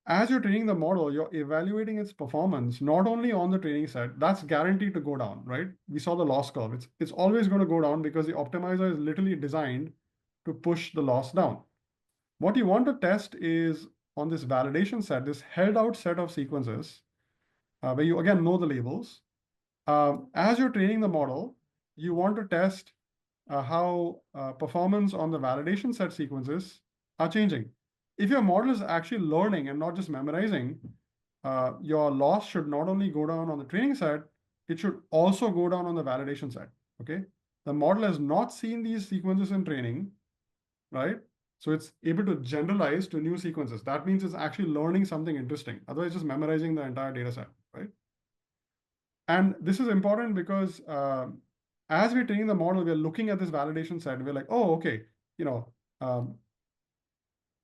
As you're training the model, you're evaluating its performance, not only on the training set, that's guaranteed to go down, right? We saw the loss curve. It's always going to go down because the optimizer is literally designed to push the loss down. What you want to test is on this validation set, this held out set of sequences, where you again know the labels. As you're training the model, you want to test how performance on the validation set sequences are changing. If your model is actually learning and not just memorizing, your loss should not only go down on the training set, it should also go down on the validation set, okay? The model has not seen these sequences in training, right? So it's able to generalize to new sequences. That means it's actually learning something interesting. Otherwise, just memorizing the entire data set, right? And this is important because as we're training the model, we're looking at this validation set. And we're like, oh, okay,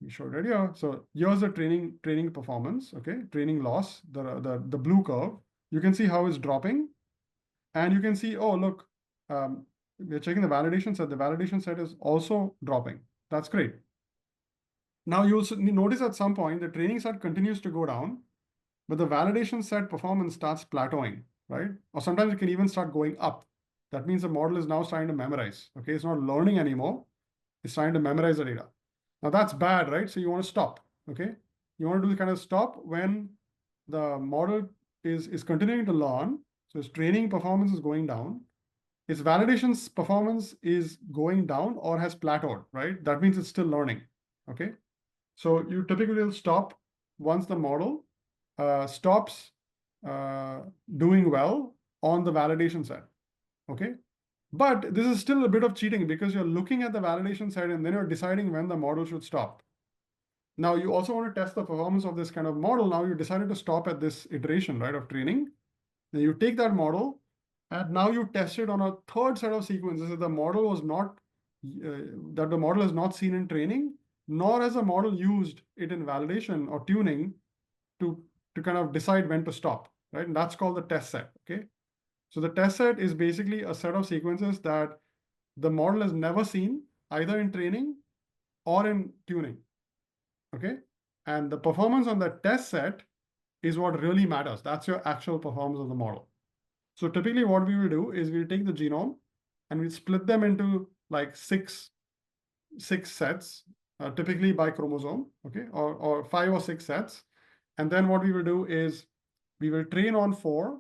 we showed it here. So here's the training performance, okay? Training loss, the blue curve. You can see how it's dropping. And you can see, oh, look, we're checking the validation set. The validation set is also dropping. That's great. Now you'll notice at some point, the training set continues to go down, but the validation set performance starts plateauing, right? Or sometimes it can even start going up. That means the model is now starting to memorize, okay? It's not learning anymore. It's trying to memorize the data. Now that's bad, right? So you want to stop, okay? You want to do kind of stop when the model is continuing to learn. So its training performance is going down. Its validation's performance is going down or has plateaued, right? That means it's still learning, okay? So you typically will stop once the model stops doing well on the validation set, okay? But this is still a bit of cheating because you're looking at the validation set and then you're deciding when the model should stop. Now you also want to test the performance of this kind of model. Now you decided to stop at this iteration, right, of training. Then you take that model and now you test it on a third set of sequences that the model was not, that the model has not seen in training, nor has the model used it in validation or tuning to kind of decide when to stop, right? And that's called the test set, okay? So the test set is basically a set of sequences that the model has never seen either in training or in tuning, okay? And the performance on the test set is what really matters. That's your actual performance of the model. So typically what we will do is we'll take the genome and we'll split them into like six sets, typically by chromosome, okay, or 5 or 6 sets. And then what we will do is we will train on 4,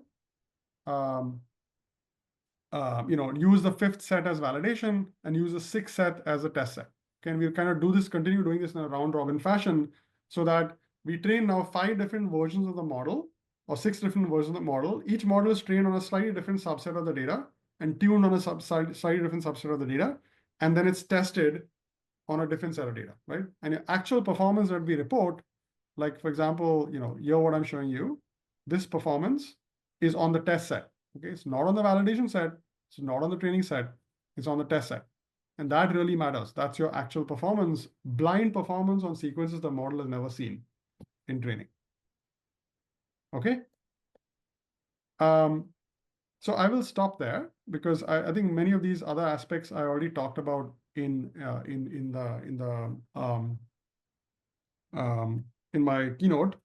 use the fifth set as validation and use the sixth set as a test set. Okay, and we'll kind of continue doing this in a round robin fashion so that we train now 5 different versions of the model or 6 different versions of the model. Each model is trained on a slightly different subset of the data and tuned on a slightly different subset of the data. And then it's tested on a different set of data, right? And your actual performance that we report, like for example, here what I'm showing you, this performance is on the test set. Okay, it's not on the validation set, it's not on the training set, it's on the test set. And that really matters. That's your actual performance. Blind performance on sequences the model has never seen in training. Okay. So I will stop there because I think many of these other aspects I already talked about in my keynote,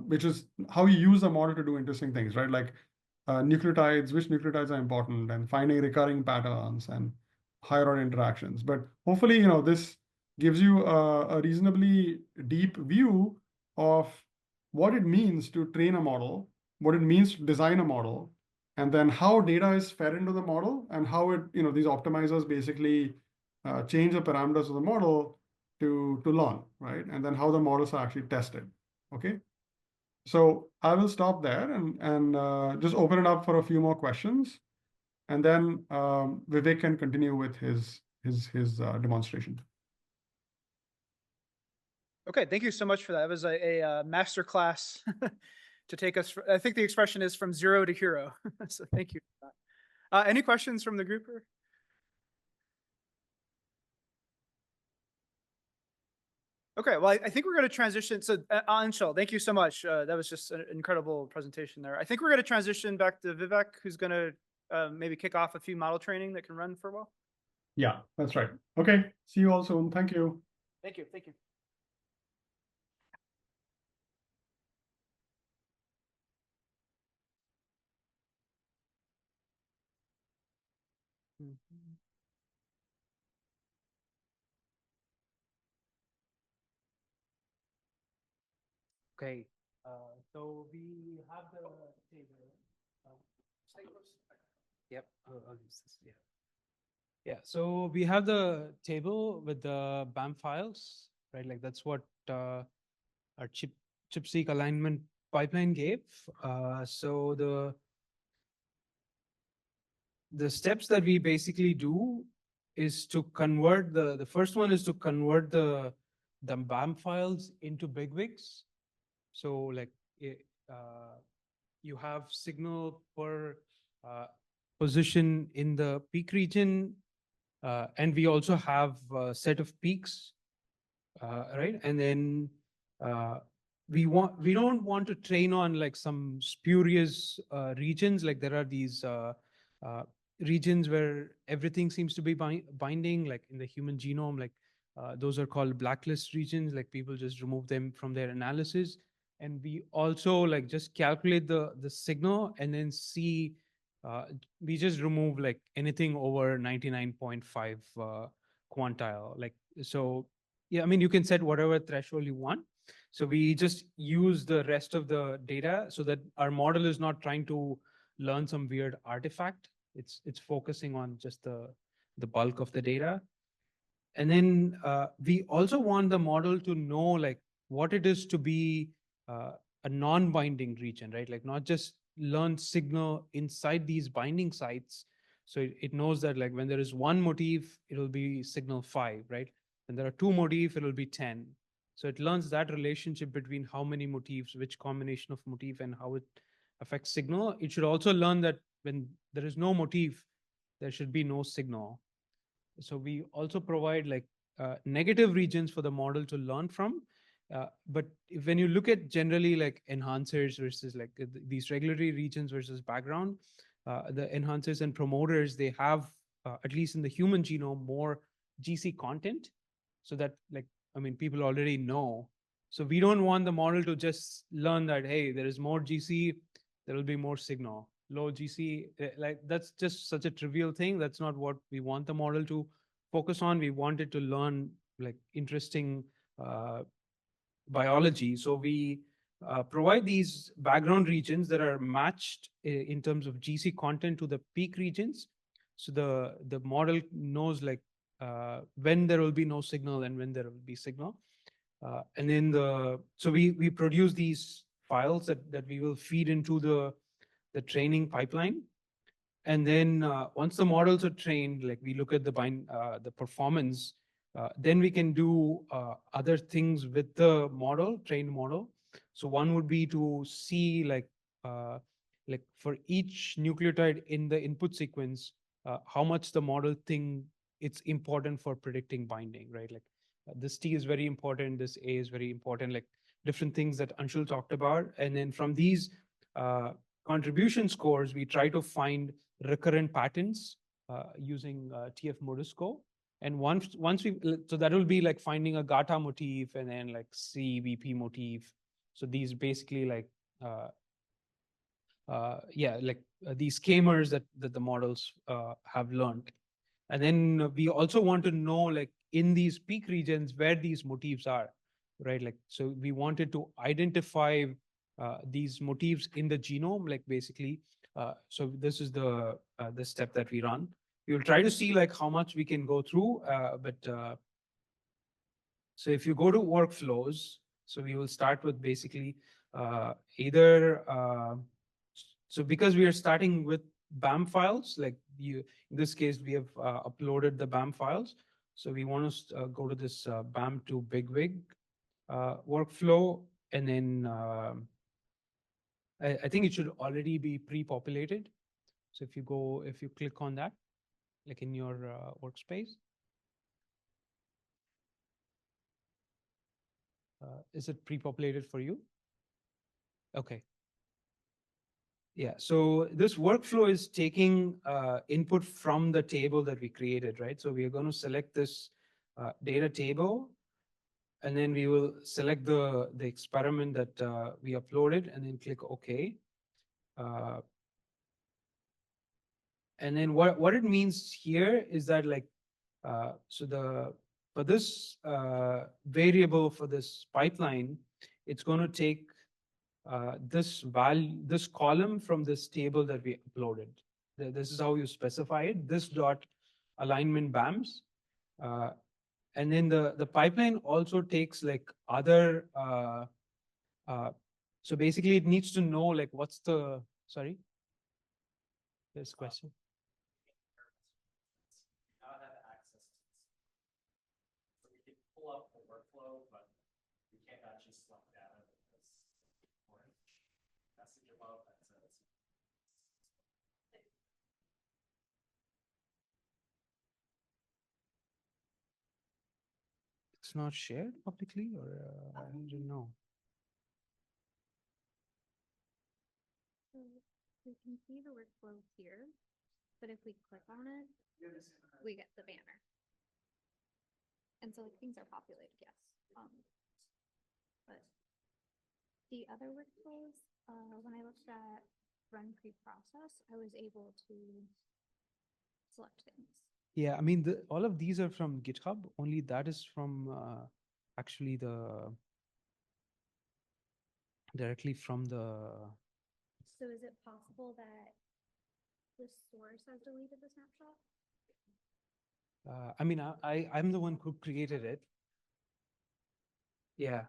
which is how you use the model to do interesting things, right? Like nucleotides, which nucleotides are important, and finding recurring patterns and higher order interactions. But hopefully, this gives you a reasonably deep view of what it means to train a model, what it means to design a model, and then how data is fed into the model and how these optimizers basically change the parameters of the model to learn, right? And then how the models are actually tested. Okay. So I will stop there and just open it up for a few more questions, and then Vivek can continue with his demonstration. Okay, thank you so much for that. It was a master class to take us. I think the expression is from zero to hero. So thank you for that. Any questions from the group? Okay, well, I think we're going to transition. So Anshul, thank you so much. That was just an incredible presentation there. I think we're going to transition back to Vivek, who's going to maybe kick off a few model training that can run for a while. Yeah, that's right. Okay, see you all soon. Thank you. Thank you. Thank you. Okay, so we have the table. Yep, I'll use this. Yeah. Yeah, so we have the table with the BAM files, right? Like that's what our chip-seq alignment pipeline gave. So the steps that we basically do is to convert the first one is to convert the BAM files into bigwigs. So like you have signal per position in the peak region, and we also have a set of peaks, right? And then we don't want to train on like some spurious regions. Like there are these regions where everything seems to be binding, like in the human genome, like those are called blacklist regions. Like people just remove them from their analysis. And we also like just calculate the signal and then see, we just remove like anything over 99.5 quantile. Like, so, yeah, I mean, you can set whatever threshold you want. So we just use the rest of the data so that our model is not trying to learn some weird artifact. It's focusing on just the bulk of the data. And then we also want the model to know like what it is to be a non-binding region, right? Like not just learn signal inside these binding sites. So it knows that like when there is one motif, it'll be signal 5, right? When there are 2 motifs, it'll be 10. So it learns that relationship between how many motifs, which combination of motif, and how it affects signal. It should also learn that when there is no motif, there should be no signal. So we also provide like negative regions for the model to learn from. But when you look at generally like enhancers versus like these regulatory regions versus background, the enhancers and promoters, they have, at least in the human genome, more GC content. So that like, I mean, people already know. So we don't want the model to just learn that, hey, there is more GC, there will be more signal. Low GC, like that's just such a trivial thing. That's not what we want the model to focus on. We want it to learn like interesting biology. So we provide these background regions that are matched in terms of GC content to the peak regions. So the model knows like when there will be no signal and when there will be signal. And then so we produce these files that we will feed into the training pipeline. And then once the models are trained, like we look at the performance, then we can do other things with the model, trained model. So one would be to see like for each nucleotide in the input sequence, how much the model think it's important for predicting binding, right? Like this T is very important, this A is very important, like different things that Anshul talked about. And then from these contribution scores, we try to find recurrent patterns using TF Modisco. And once we, so that will be like finding a GATA motif and then like CVP motif. So these basically like, these schemers that the models have learned. And then we also want to know like in these peak regions where these motifs are, right? Like, so we wanted to identify these motifs in the genome, like basically. So this is the step that we run. We will try to see like how much we can go through, so if you go to workflows, so we will start with basically so because we are starting with BAM files, like in this case, we have uploaded the BAM files. So we want to go to this BAM to BigWig workflow, and then I think it should already be pre-populated. So if you click on that, like in your workspace, is it pre-populated for you? Okay. Yeah, so this workflow is taking input from the table that we created, right? So we are going to select this data table, and then we will select the experiment that we uploaded, and then click OK. And then what it means here is that like, for this variable for this pipeline, it's going to take this column from this table that we uploaded. This is how you specify it, this dot alignment BAMs. And then the pipeline also takes like other, so basically it needs to know like what's the, sorry, this question. Now have access to this. So we can pull up the workflow, but we can't actually select data because message above that says. It's not shared publicly, or I don't know. So we can see the workflow here, but if we click on it, we get the banner. And so like things are populated, yes. But the other workflows, when I looked at run pre-process, I was able to select things. Yeah, I mean, all of these are from GitHub. Only that is from actually directly from the. So is it possible that the source has deleted the snapshot? I mean, I'm the one who created it. Yeah.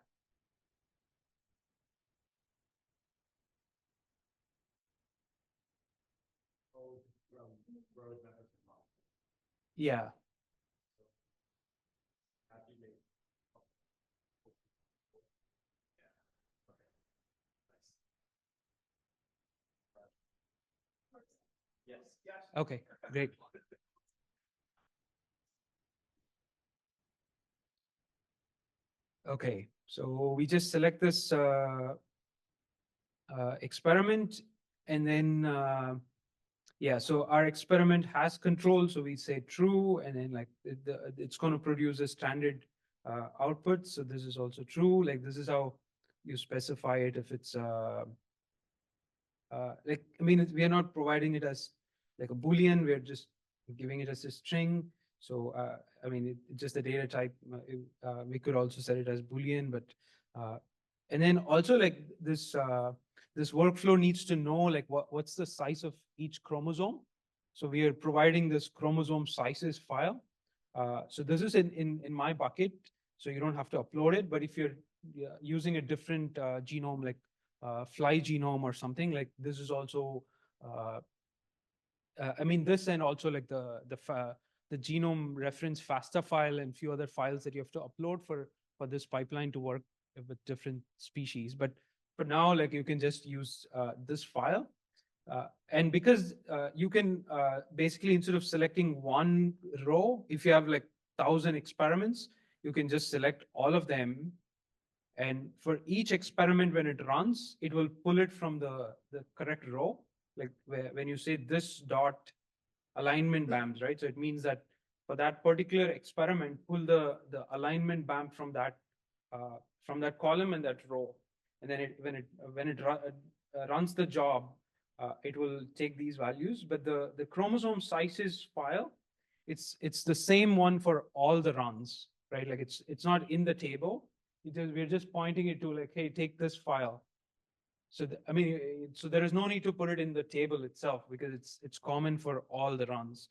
Yeah. Okay, great. Okay, so we just select this experiment, and then yeah, so our experiment has control, so we say true, and then like it's going to produce a standard output. So this is also true. Like this is how you specify it. If it's like, I mean, we are not providing it as like a Boolean. We're just giving it as a string. So I mean, it's just the data type. We could also set it as Boolean, but And then also like this, this workflow needs to know like what's the size of each chromosome. So we are providing this chromosome sizes file. So this is in my bucket, so you don't have to upload it. But if you're using a different genome, like fly genome or something, like this is also, I mean, this and also like the genome reference FASTA file and few other files that you have to upload for this pipeline to work with different species. But for now, like you can just use this file. And because you can basically, instead of selecting one row, if you have like 1,000 experiments, you can just select all of them. And for each experiment, when it runs, it will pull it from the correct row. Like when you say this dot alignment BAMs, right? So it means that for that particular experiment, pull the alignment BAM from that column and that row. And then when it runs the job, it will take these values. But the chromosome sizes file, it's the same one for all the runs, right? Like it's not in the table. We're just pointing it to like, hey, take this file. So I mean, so there is no need to put it in the table itself because it's common for all the runs.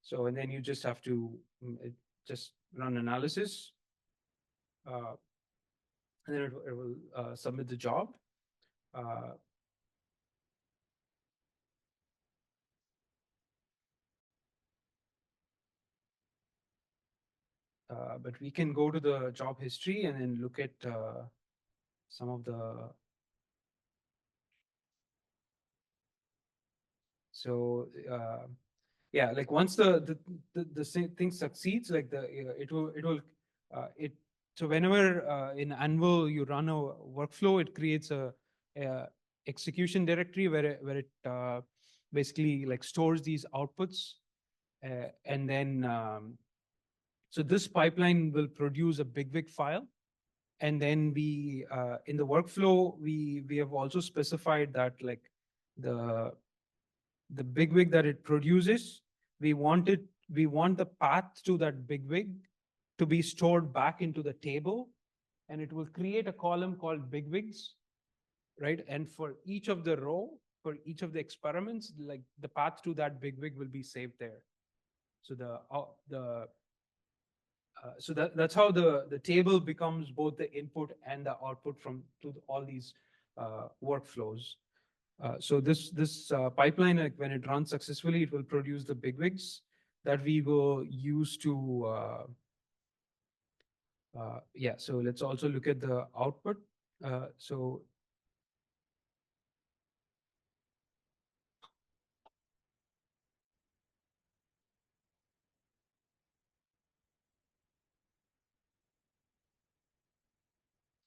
So and then you just have to just run analysis, and then it will submit the job. But we can go to the job history and then look at some of the. So yeah, like once the thing succeeds, like it will so whenever in AnVIL you run a workflow, it creates a execution directory where it basically like stores these outputs, and then so this pipeline will produce a bigwig file. And then we, in the workflow, we have also specified that like the bigwig that it produces, we want the path to that bigwig to be stored back into the table, and it will create a column called bigwigs, right? And for each of the row, for each of the experiments, like the path to that bigwig will be saved there. So so that's how the table becomes both the input and the output to all these workflows. So this pipeline, like when it runs successfully, it will produce the bigwigs that we will use to. Yeah. So let's also look at the output. So.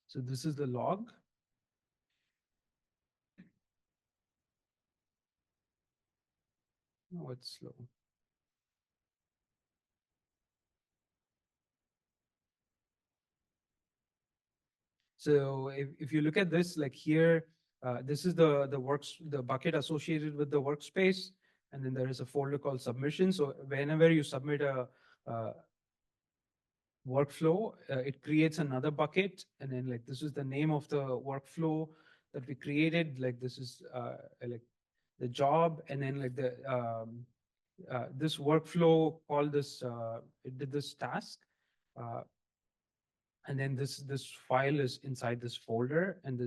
So this is the log. Oh, it's slow. So if you look at this, like here, this is the bucket associated with the workspace, and then there is a folder called submission. So whenever you submit a workflow, it creates another bucket, and then like this is the name of the workflow that we created. Like this is like the job, and then like this workflow called this it did this task, and then this file is inside this folder, and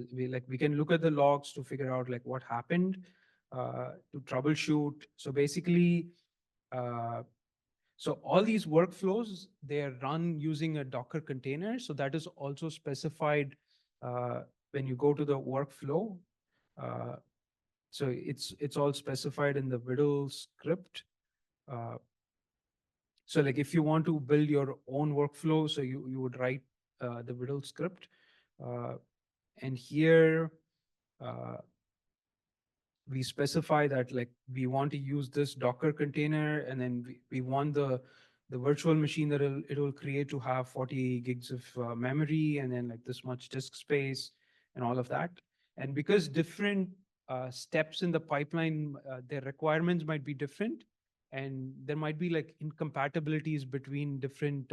we can look at the logs to figure out like what happened, to troubleshoot. So basically. So all these workflows, they are run using a Docker container. So that is also specified when you go to the workflow. So it's all specified in the WDL script. So like if you want to build your own workflow, so you would write the WDL script. And here, we specify that like we want to use this Docker container, and then we want the virtual machine that it will create to have 40 gigs of memory, and then like this much disk space and all of that. And because different steps in the pipeline, their requirements might be different, and there might be like incompatibilities between different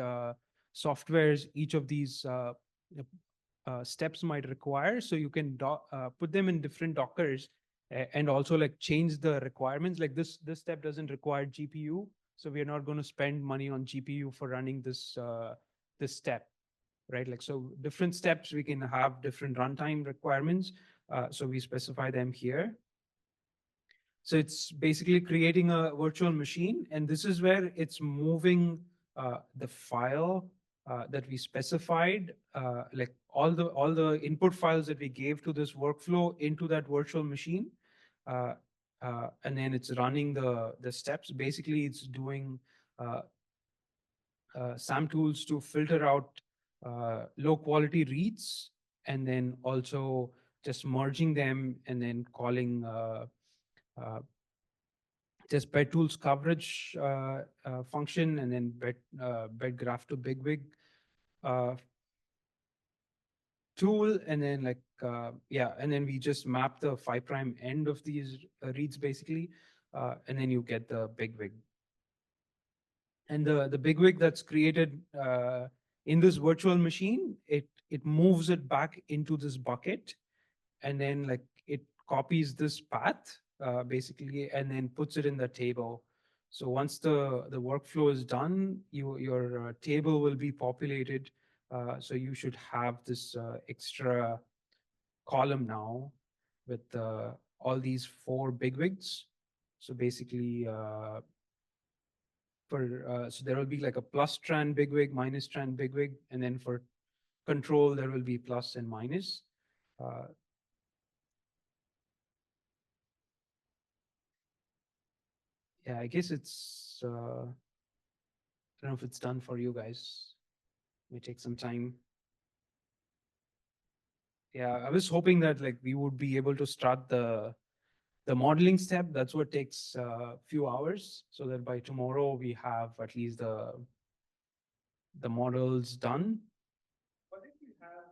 softwares. Each of these steps might require. So you can put them in different Dockers and also like change the requirements. Like this step doesn't require GPU. So we are not going to spend money on GPU for running this step, right? Like, so different steps, we can have different runtime requirements. So we specify them here. So it's basically creating a virtual machine, and this is where it's moving the file that we specified, like all the input files that we gave to this workflow into that virtual machine, and then it's running the steps. Basically, it's doing SAM tools to filter out low quality reads, and then also just merging them and then calling just bed tools coverage function, and then bed graph to bigwig tool, and then like and then we just map the 5' end of these reads basically, and then you get the bigwig. And the bigwig that's created in this virtual machine, it moves it back into this bucket, and then like it copies this path basically, and then puts it in the table. So once the workflow is done, your table will be populated. So you should have this extra column now with all these 4 bigwigs. So basically, so there will be like a plus strand bigwig, minus strand bigwig, and then for control there will be plus and minus. Yeah, I guess it's I don't know if it's done for you guys. May take some time. Yeah, I was hoping that like we would be able to start the modeling step. That's what takes a few hours, so that by tomorrow we have at least the models done. What if you have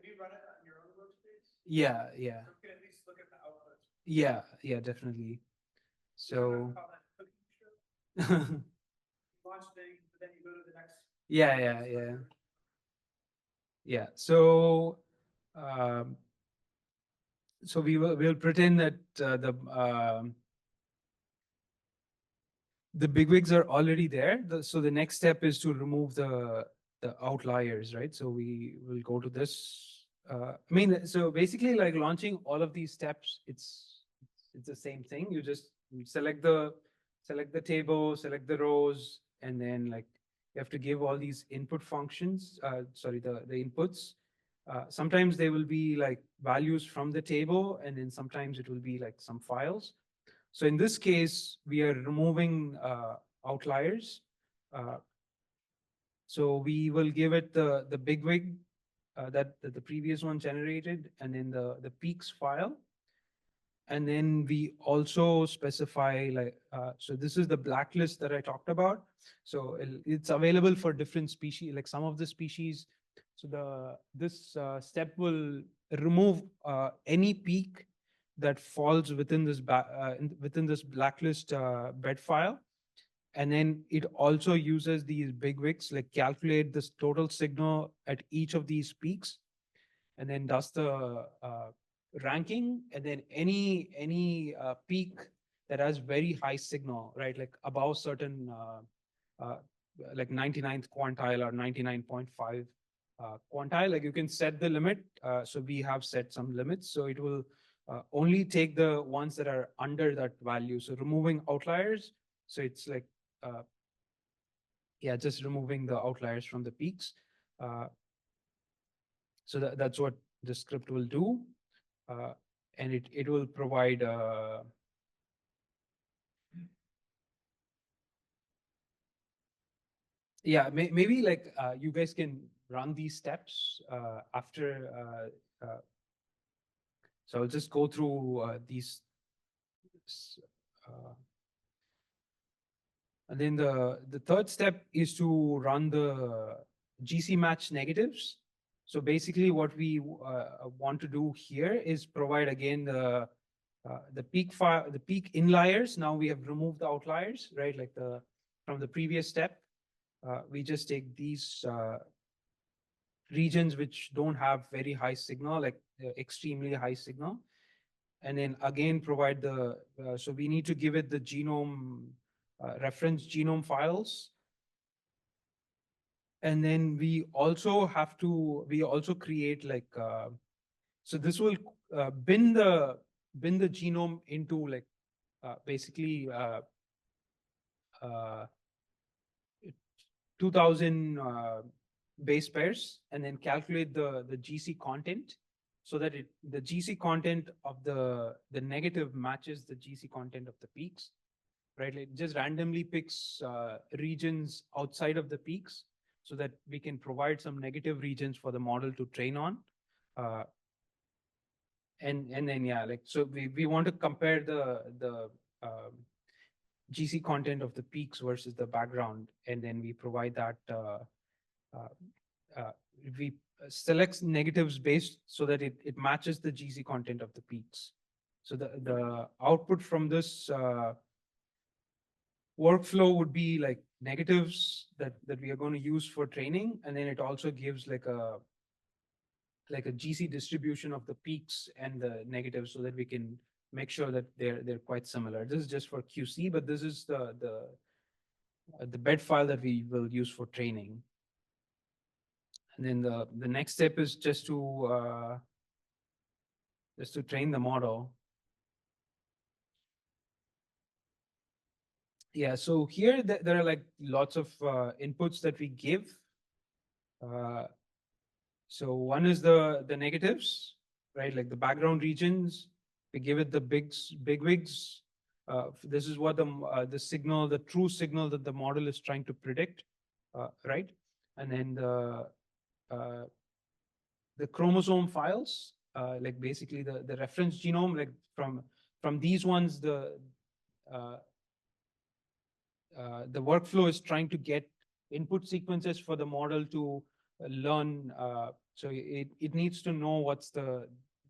you run it on your own workspace? Yeah. So we can at least look at the outputs. Yeah, definitely. So Launch things, but then you go to the next. Yeah. So so we'll pretend that the bigwigs are already there. So the next step is to remove the outliers, right? So we will go to this. I mean, so basically, like launching all of these steps, it's the same thing. You just select the table, select the rows, and then like you have to give all these input functions. Sorry, the inputs. Sometimes they will be like values from the table, and then sometimes it will be like some files. So in this case, we are removing outliers. So we will give it the bigwig that the previous one generated, and then the peaks file. And then we also specify like, so this is the blacklist that I talked about. So it's available for different species, like some of the species. So this step will remove any peak that falls within this blacklist bed file. And then it also uses these bigwigs, like calculate this total signal at each of these peaks, and then does the ranking, and then any peak that has very high signal, right? Like above certain, like 99th quantile or 99.5 quantile, like you can set the limit. So we have set some limits. So it will only take the ones that are under that value. So removing outliers. So it's like, just removing the outliers from the peaks. So that's what the script will do. And it will provide maybe like you guys can run these steps after. So I'll just go through these. And then the third step is to run the GC match negatives. So basically what we want to do here is provide again the peak file, the peak inliers. Now we have removed the outliers, right? Like from the previous step, we just take these regions which don't have very high signal, like extremely high signal. And then again, provide the, so we need to give it the genome, reference genome files. And then we also create like, so this will bin the genome into like basically 2000 base pairs, and then calculate the GC content so that the GC content of the negative matches the GC content of the peaks, right? Like just randomly picks regions outside of the peaks so that we can provide some negative regions for the model to train on. And then, yeah, like, so we want to compare the GC content of the peaks versus the background. And then we provide that, we select negatives based so that it matches the GC content of the peaks. So the output from this workflow would be like negatives that we are going to use for training. And then it also gives like a GC distribution of the peaks and the negatives so that we can make sure that they're quite similar. This is just for QC, but this is the bed file that we will use for training. And then the next step is just to train the model. Yeah, so here there are like lots of inputs that we give. So one is the negatives, right? Like the background regions, we give it the bigwigs. This is what the signal, the true signal that the model is trying to predict, right? And then the chromosome files, like basically the reference genome, like from these ones, the workflow is trying to get input sequences for the model to learn. So it needs to know what's the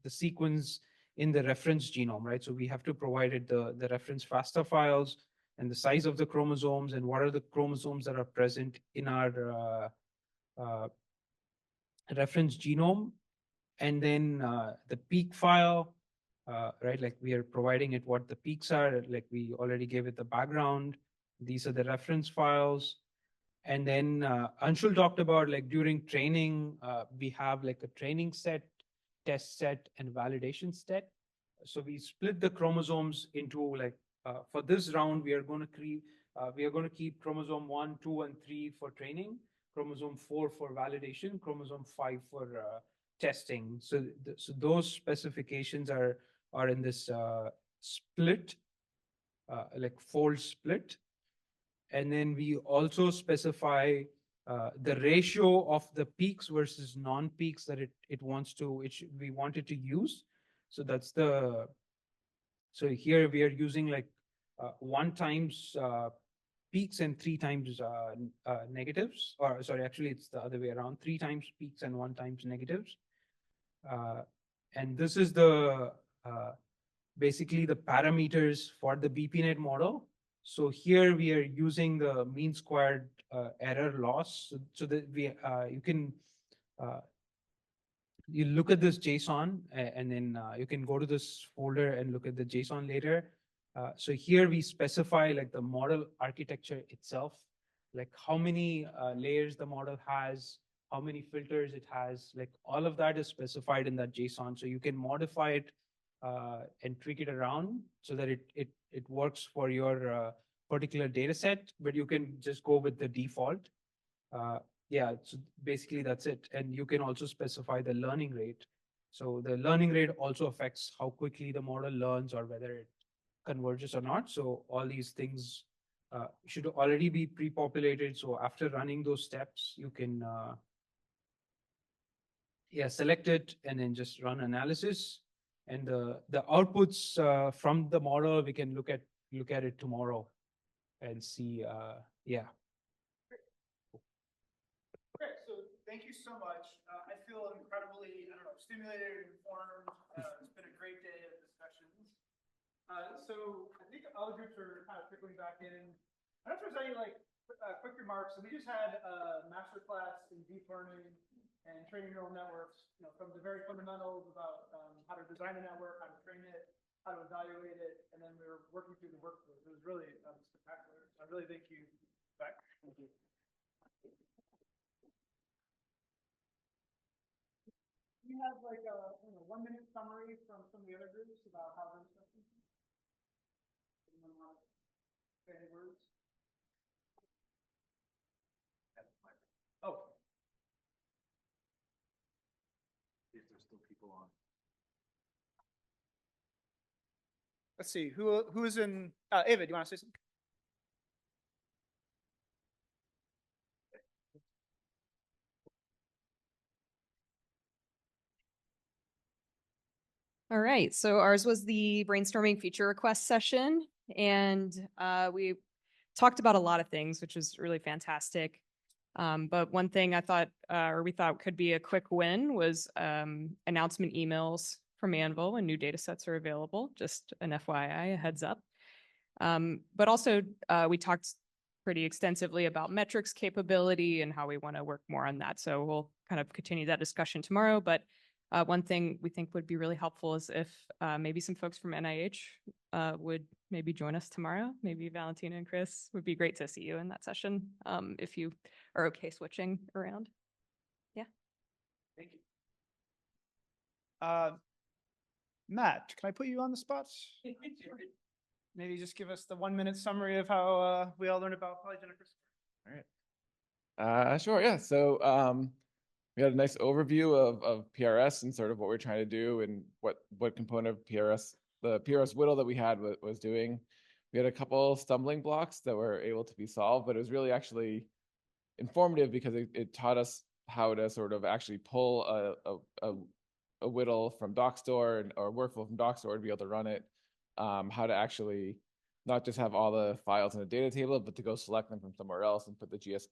sequence in the reference genome, right? So we have to provide it the reference FASTA files and the size of the chromosomes and what are the chromosomes that are present in our reference genome. And then the peak file, right? Like we are providing it what the peaks are, like we already gave it the background. These are the reference files. And then Anshul talked about like during training, we have like a training set, test set, and validation set. So we split the chromosomes into like, for this round, we are going to keep chromosome 1, 2, and 3 for training, chromosome 4 for validation, chromosome 5 for testing. So those specifications are in this split, like fold split. And then we also specify the ratio of the peaks versus non-peaks that we wanted to use. So that's so here we are using like 1 times peaks and 3 times negatives, or sorry, actually it's the other way around, 3 times peaks and 1 times negatives. And this is basically the parameters for the BPNet model. So here we are using the mean squared error loss, so that you look at this JSON and then you can go to this folder and look at the JSON later. So here we specify like the model architecture itself, like how many layers the model has, how many filters it has, like all of that is specified in that JSON. So you can modify it and tweak it around so that it works for your particular data set, but you can just go with the default. Yeah, so basically that's it. And you can also specify the learning rate. So the learning rate also affects how quickly the model learns or whether it converges or not. So all these things should already be pre-populated. So after running those steps, you can select it and then just run analysis. And the outputs from the model, we can look at it tomorrow and see. Yeah. Great. So thank you so much. I feel incredibly, stimulated and informed. It's been a great day of discussions. So I think Eldritch are kind of trickling back in. I don't know if there's any quick remarks. So we just had a masterclass in deep learning, and training neural networks, from the very fundamentals about how to design a network, how to train it, how to evaluate it, and then we were working through the workflows. It was really spectacular. So I really thank you. Back. Thank you. Do you have like a 1-minute summary from some of the other groups about how those stuff? Anyone want to say any words? Oh. If there's still people on. Let's see, who is in, Ava, do you want to say something? All right, so ours was the brainstorming feature request session, and we talked about a lot of things, which was really fantastic. But one thing I thought, or we thought could be a quick win was announcement emails from AnVIL when new data sets are available, just an FYI, a heads up. But also we talked pretty extensively about metrics capability and how we want to work more on that. So we'll kind of continue that discussion tomorrow, but one thing we think would be really helpful is if maybe some folks from NIH would maybe join us tomorrow. Maybe Valentina and Chris. Would be great to see you in that session if you are okay switching around. Yeah. Thank you. Matt, can I put you on the spot? Maybe just give us the 1-minute summary of how we all learned about polygenic. All right. Sure. Yeah. So we had a nice overview of PRS and sort of what we're trying to do and what component of PRS, the PRS whittle that we had was doing. We had a couple stumbling blocks that were able to be solved, but it was really actually informative because it taught us how to sort of actually pull a whittle from DocStore or workflow from DocStore to be able to run it. How to actually not just have all the files in a data table, but to go select them from somewhere else and put the GS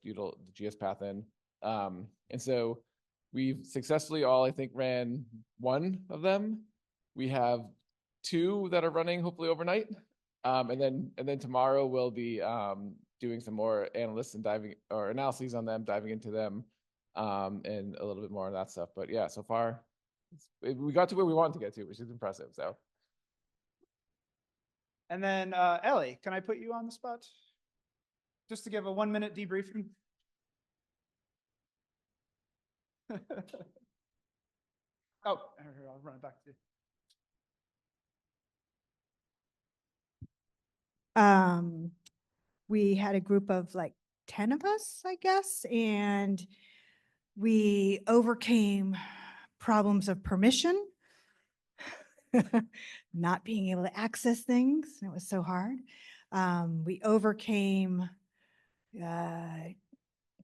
path in. And so we've successfully all, I think, ran one of them. We have 2 that are running hopefully overnight. And then tomorrow we'll be doing some more analysis and analyses on them, diving into them, and a little bit more of that stuff. But yeah, so far we got to where we wanted to get to, which is impressive. So. And then Ellie, can I put you on the spot? Just to give a 1-minute debriefing. Oh, here, I'll run it back to you. We had a group of like 10 of us, I guess, and we overcame problems of permission, not being able to access things. It was so hard. We overcame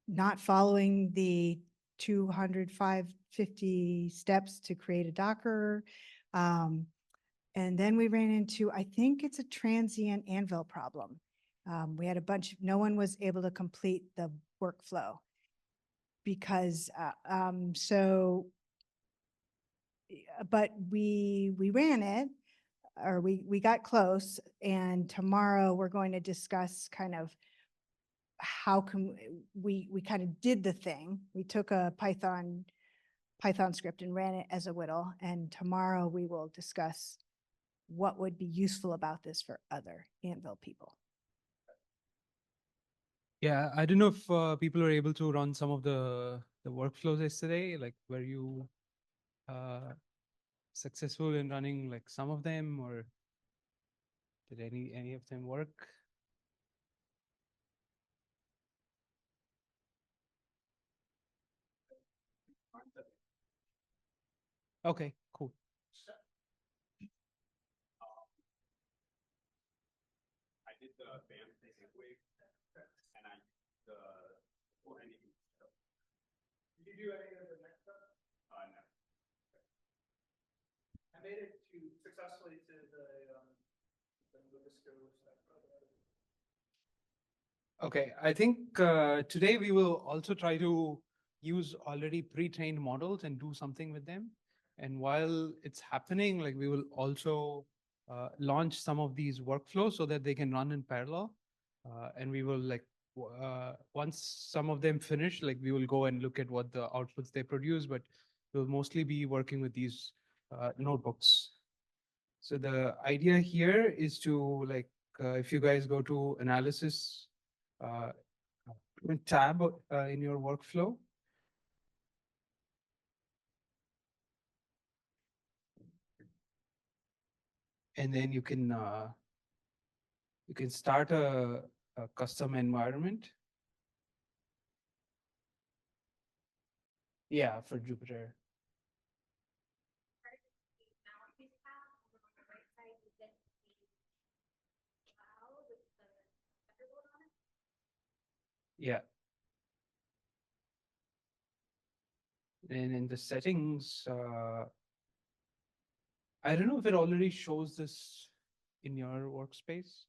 not following the 250 steps to create a Docker. And then we ran into, I think it's a transient AnVIL problem. We had no one was able to complete the workflow because, but we ran it, or we got close, and tomorrow we're going to discuss kind of how can we kind of did the thing. We took a Python script and ran it as a whittle, and tomorrow we will discuss what would be useful about this for other AnVIL people. Yeah, I don't know if people were able to run some of the workflows yesterday. Like, were you successful in running like some of them, or did any of them work? Okay, cool. I did the BAM wave, and I the ending. Did you do any of the next stuff? No. I made it successfully to the Nabisco stuff. Okay, I think today we will also try to use already pre-trained models and do something with them. And while it's happening, like we will also launch some of these workflows so that they can run in parallel. And we will like once some of them finish, like we will go and look at what the outputs they produce, but we'll mostly be working with these notebooks. So the idea here is to like, if you guys go to analysis tab in your workflow, and then you can start a custom environment. Yeah, for Jupyter. Yeah. And in the settings, I don't know if it already shows this in your workspace.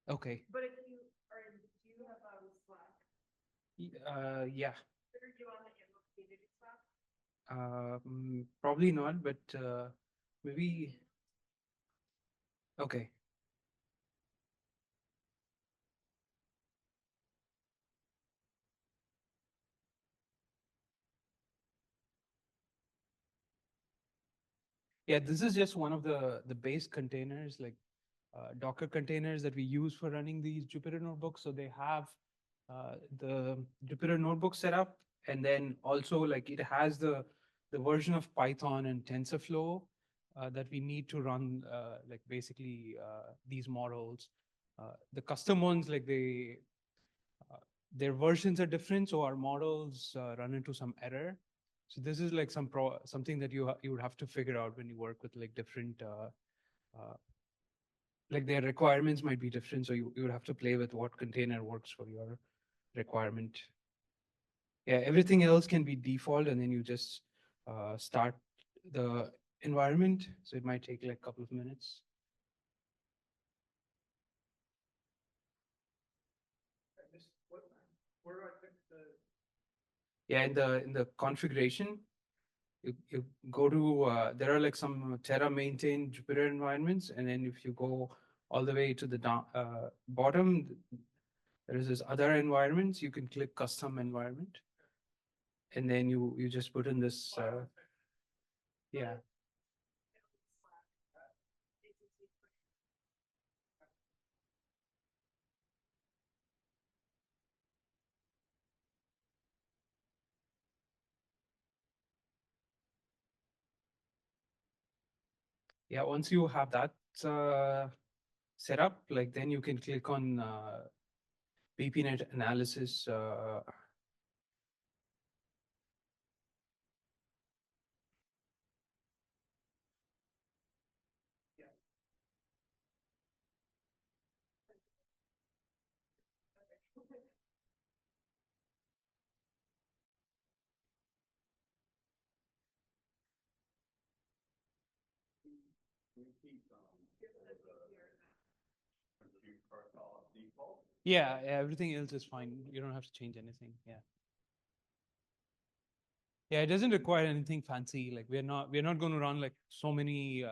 Okay. But if you are, do you have Slack? Yeah. Are you on the AnVIL Community Slack? Probably not, but maybe. Okay. Yeah, this is just one of the base containers, like Docker containers that we use for running these Jupyter notebooks. So they have the Jupyter notebook set up, and then also like it has the version of Python and TensorFlow that we need to run like basically these models. The custom ones, like their versions are different, so our models run into some error. So this is like something that you would have to figure out when you work with like different like their requirements might be different, so you would have to play with what container works for your requirement. Yeah, everything else can be default, and then you just start the environment. So it might take like a couple of minutes. Where do I click the? Yeah, in the configuration, you go to there are like some Terra maintained Jupyter environments, and then if you go all the way to the bottom, there is this other environments. You can click custom environment, and then you just put in this. Yeah. Yeah, once you have that set up, like then you can click on BPNet analysis. Yeah, everything else is fine. You don't have to change anything. Yeah. Yeah, it doesn't require anything fancy. Like we're not going to run like so many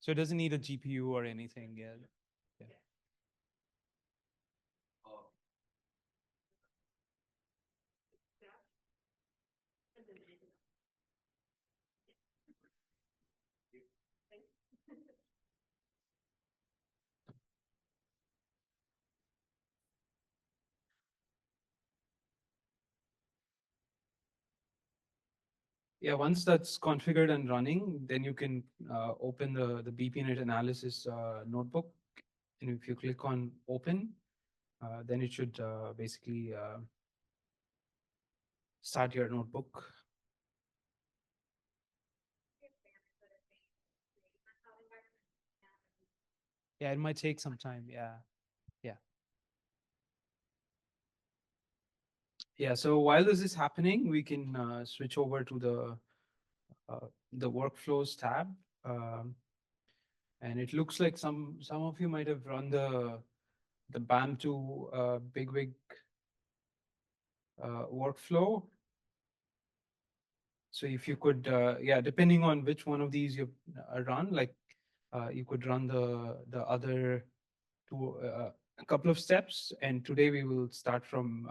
so it doesn't need a GPU or anything. Yeah. Yeah. Yeah, once that's configured and running, then you can open the BPNet analysis notebook. And if you click on open, then it should basically start your notebook. Yeah, it might take some time. Yeah. Yeah. Yeah, so while this is happening, we can switch over to the workflows tab. And it looks like some of you might have run the BAM2 Bigwig workflow. So if you could, yeah, depending on which one of these you run, like you could run the other two, a couple of steps. And today we will start from,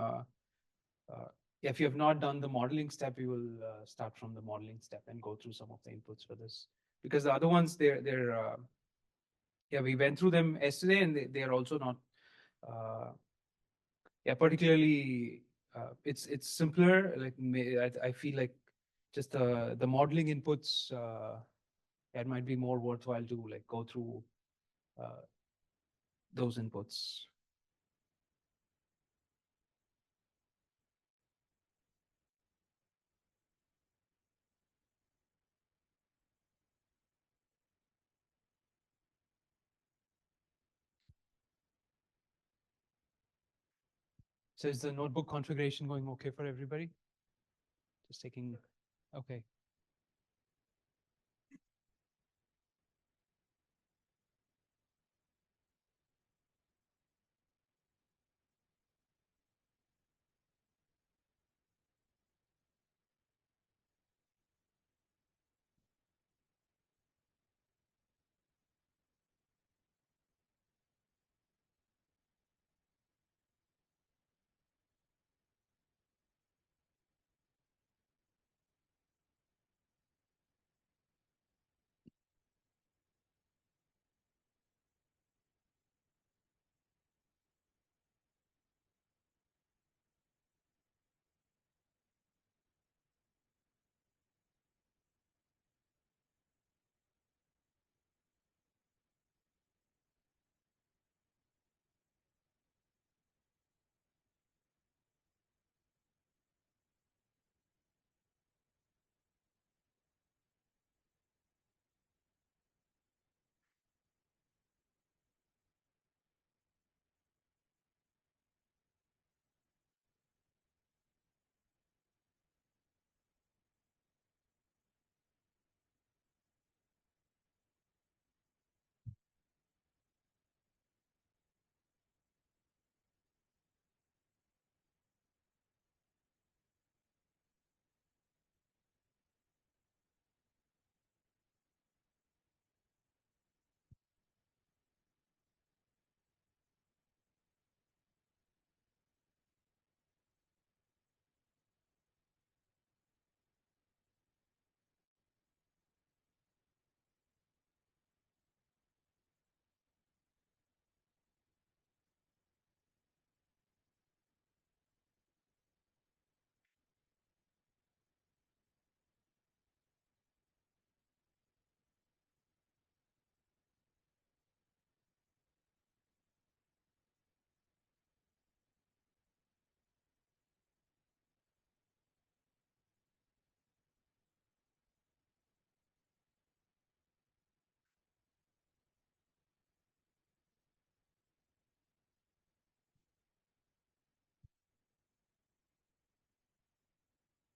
if you have not done the modeling step, we will start from the modeling step and go through some of the inputs for this. Because the other ones, yeah, we went through them yesterday, and they're also not, yeah, particularly, it's simpler. Like I feel like just the modeling inputs, it might be more worthwhile to like go through those inputs. So is the notebook configuration going okay for everybody? Just taking, okay.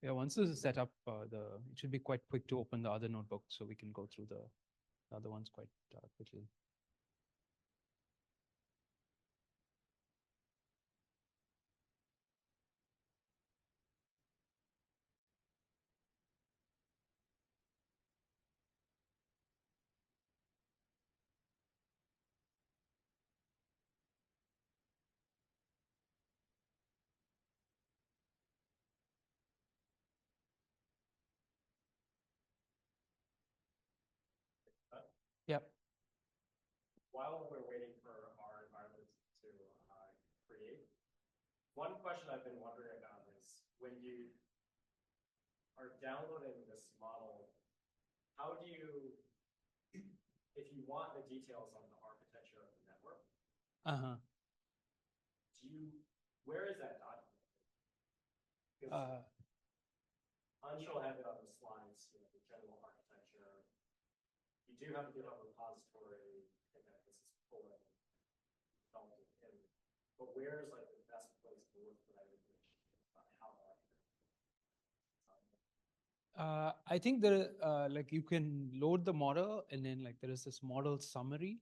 Yeah, once this is set up, it should be quite quick to open the other notebook, so we can go through the other ones quite quickly. Yep. While we're waiting for our environment to create, one question I've been wondering about is when you are downloading this model, how do you, if you want the details on the architecture of the network, where is that document? Because Anshul had it on the slides, you know, the general architecture. You do have a GitHub repository, and that this is pulling from in. But where is like the best place to look for that information about how the architecture? I think there, like you can load the model, and then like there is this model summary.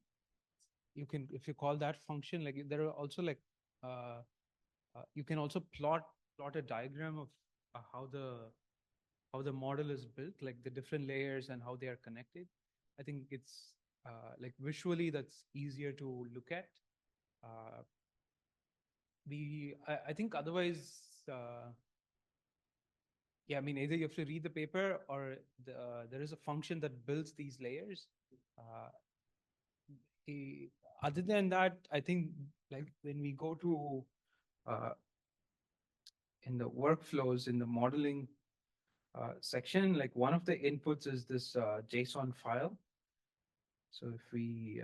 You can, if you call that function, like there are also like, you can also plot a diagram of how the how the model is built, like the different layers and how they are connected. I think it's like visually that's easier to look at. I think otherwise, yeah, I mean, either you have to read the paper or there is a function that builds these layers. Other than that, I think like when we go to in the workflows in the modeling section, like one of the inputs is this JSON file. So if we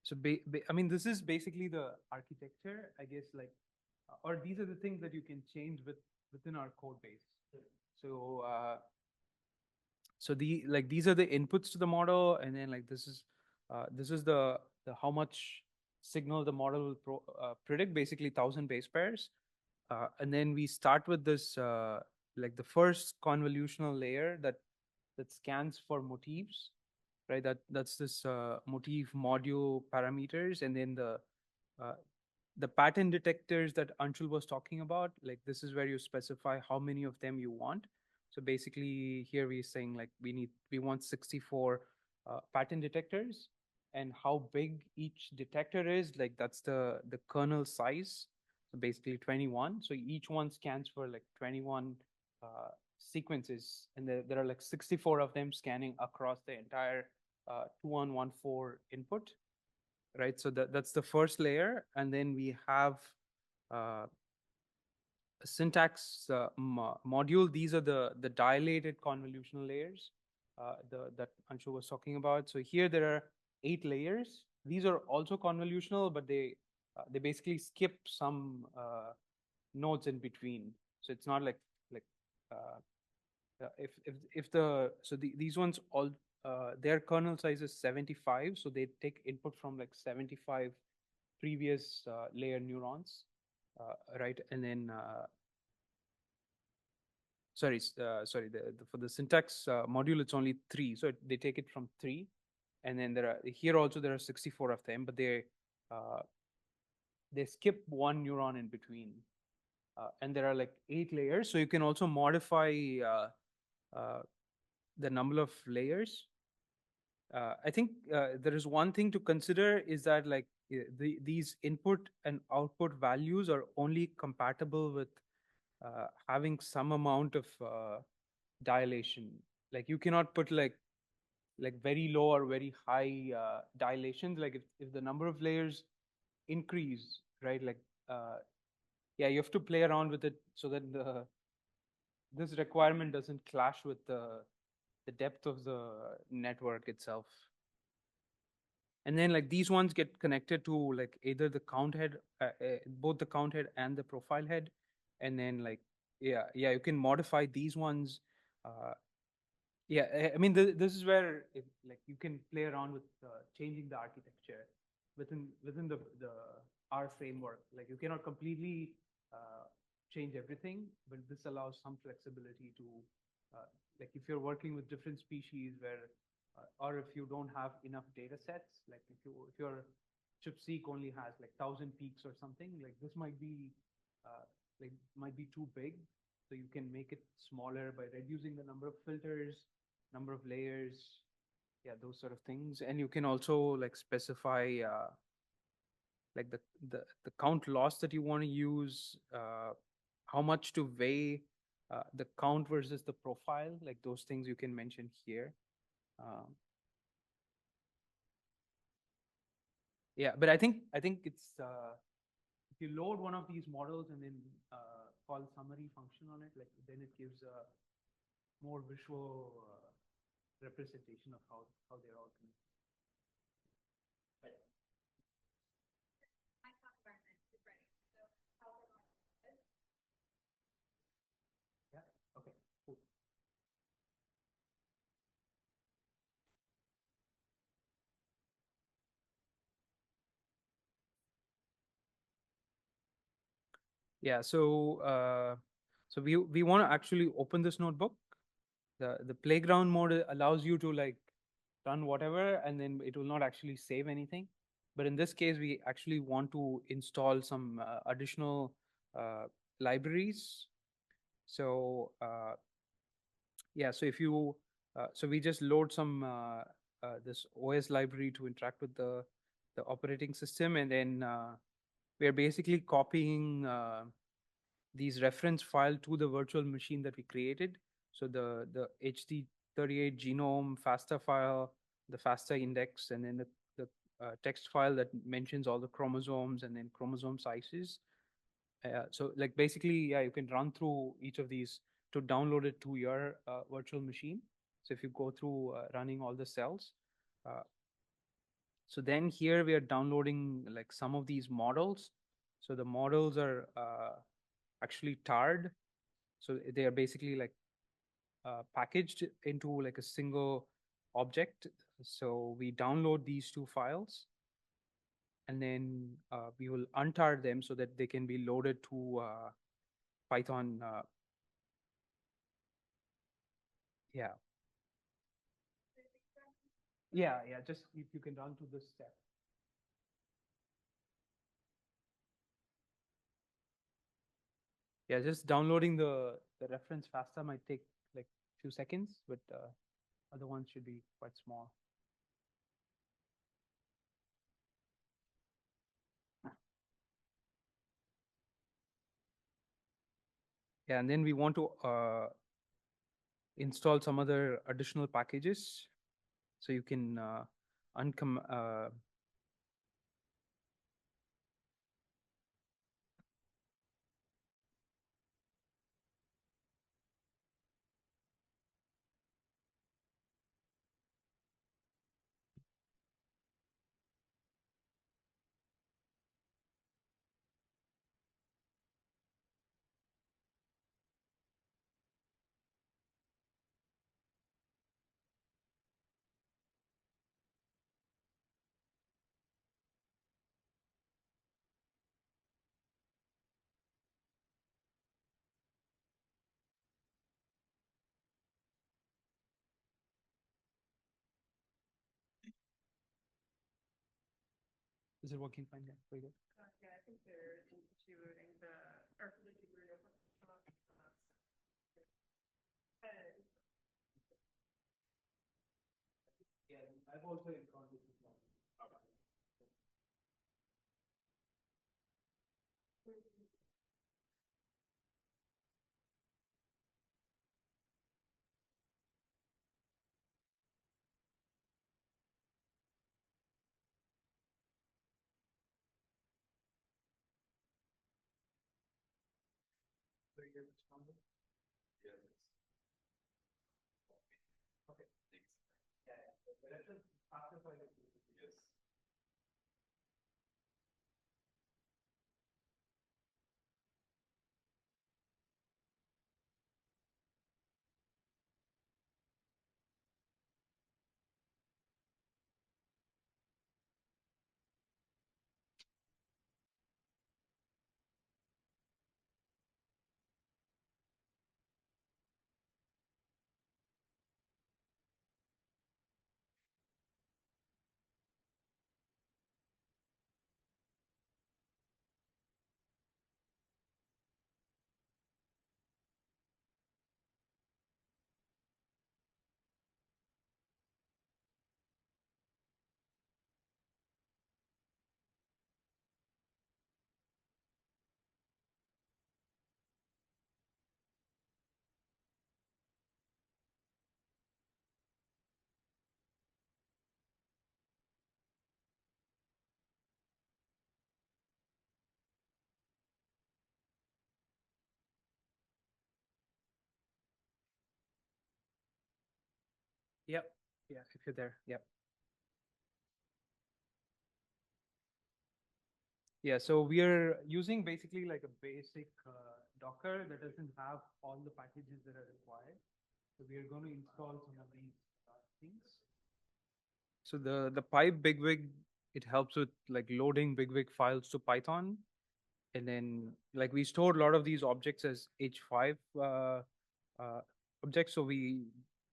so I mean, this is basically the architecture, I guess, like, or these are the things that you can change within our code base. So, so these are the inputs to the model, and then like this is the how much signal the model will predict, basically 1,000 base pairs, and then we start with this like the first convolutional layer that scans for motifs, right? That's this motif module parameters, and then the pattern detectors that Anshul was talking about. Like this is where you specify how many of them you want. So basically here we're saying like we want 64 pattern detectors, and how big each detector is, like that's the kernel size. So basically 21. So each one scans for like 21 sequences, and there are like 64 of them scanning across the entire 2114 input, right? So that's the first layer, and then we have a syntax module. These are the dilated convolutional layers that Anshul was talking about. So here there are 8 layers. These are also convolutional, but they basically skip some nodes in between. So it's not like these ones all their kernel size is 75, so they take input from like 75 previous layer neurons, right? And then sorry, for the syntax module it's only 3, so they take it from 3, and then there are 64 of them, but they skip 1 neuron in between, and there are like 8 layers, so you can also modify the number of layers. I think there is one thing to consider is that like these input and output values are only compatible with having some amount of dilation. Like you cannot put like very low or very high dilations. Like if the number of layers increase, right? Like yeah, you have to play around with it so that this requirement doesn't clash with the depth of the network itself. And then like these ones get connected to like either the count head, both the count head and the profile head. And then like, yeah, you can modify these ones. Yeah, I mean, this is where like you can play around with changing the architecture within the R framework. Like you cannot completely change everything, but this allows some flexibility to like if you're working with different species where or if you don't have enough data sets, like if your ChIP-seq only has like 1,000 peaks or something, like this might be too big. So you can make it smaller by reducing the number of filters, number of layers, yeah, those sort of things. And you can also like specify like the count loss that you want to use, how much to weigh the count versus the profile, like those things you can mention here. Yeah, but I think it's if you load one of these models and then call summary function on it, like then it gives a more visual representation of how they're all connected. Yeah, so we want to actually open this notebook. The playground mode allows you to like run whatever, and then it will not actually save anything. But in this case, we actually want to install some additional libraries. So yeah, so if you so we just load some this OS library to interact with the operating system, and then we are basically copying these reference file to the virtual machine that we created. So the HD38 genome FASTA file, the FASTA index, and then the text file that mentions all the chromosomes and then chromosome sizes. So like basically, yeah, you can run through each of these to download it to your virtual machine. So if you go through running all the cells, so then here we are downloading like some of these models. So the models are actually tarred. So they are basically like packaged into like a single object. So we download these two files, and then we will untar them so that they can be loaded to Python. Yeah. Yeah, just if you can run through this step. Yeah, just downloading the reference FASTA might take like a few seconds, but other ones should be quite small. Yeah, and then we want to install some other additional packages. So you can Is it working fine? Yeah, very good. Yeah, I think they're instituting the, or Yeah, I've also encountered this problem. So you responded? Yes. Okay. Thanks. Yeah. The reference FASTA file is Yes. Yep. Yeah, if you're there. Yep. Yeah, so we are using basically like a basic Docker that doesn't have all the packages that are required. So we are going to install some of these things. So the pipe bigwig, it helps with like loading bigwig files to Python. And then like we stored a lot of these objects as H5 objects. So we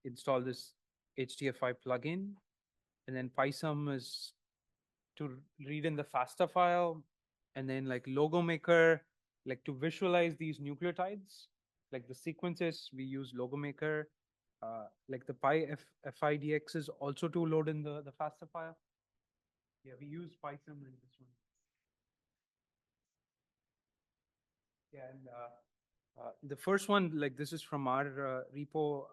install this HDF5 plugin, and then PySum is to read in the FASTA file, and then like logo maker, like to visualize these nucleotides, like the sequences, we use logo maker. Like the FIDX is also to load in the FASTA file. Yeah, we use PySum in this one. Yeah, and the first one, like this is from our repo.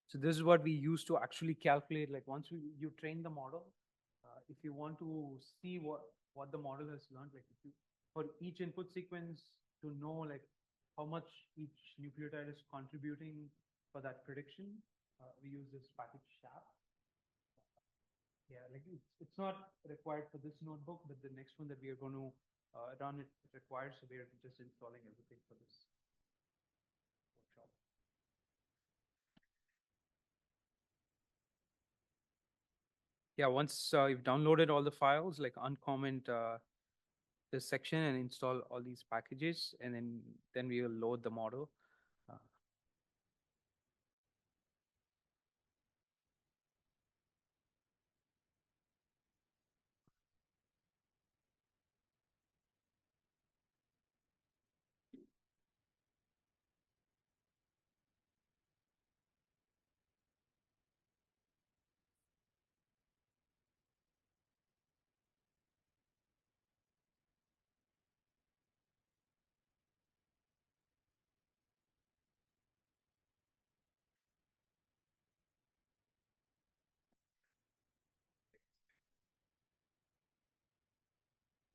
So this is what we use to actually calculate, like once you train the model, if you want to see what the model has learned, like if you, for each input sequence to know like how much each nucleotide is contributing for that prediction, we use this package SHAP. Yeah, like it's not required for this notebook, but the next one that we are going to run, it requires, so we are just installing everything for this workshop. Yeah, once you've downloaded all the files, like uncomment this section and install all these packages, and then we will load the model.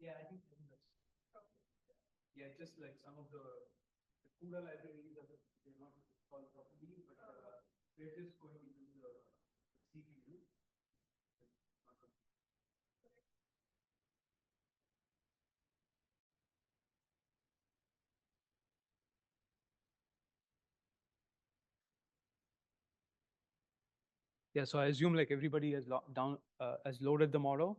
Yeah, I think that's yeah, just like some of the CUDA libraries they're not called properly, but they're just going into the CPU. Yeah, so I assume like everybody has has loaded the model,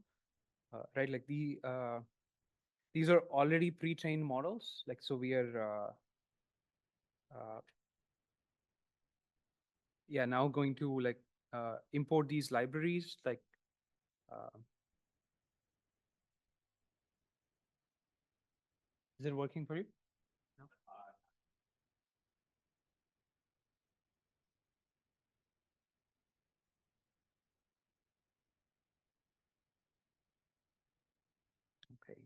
right? Like these are already pre-trained models. Like so, we are yeah now going to like import these libraries. Like is it working for you? No? Okay.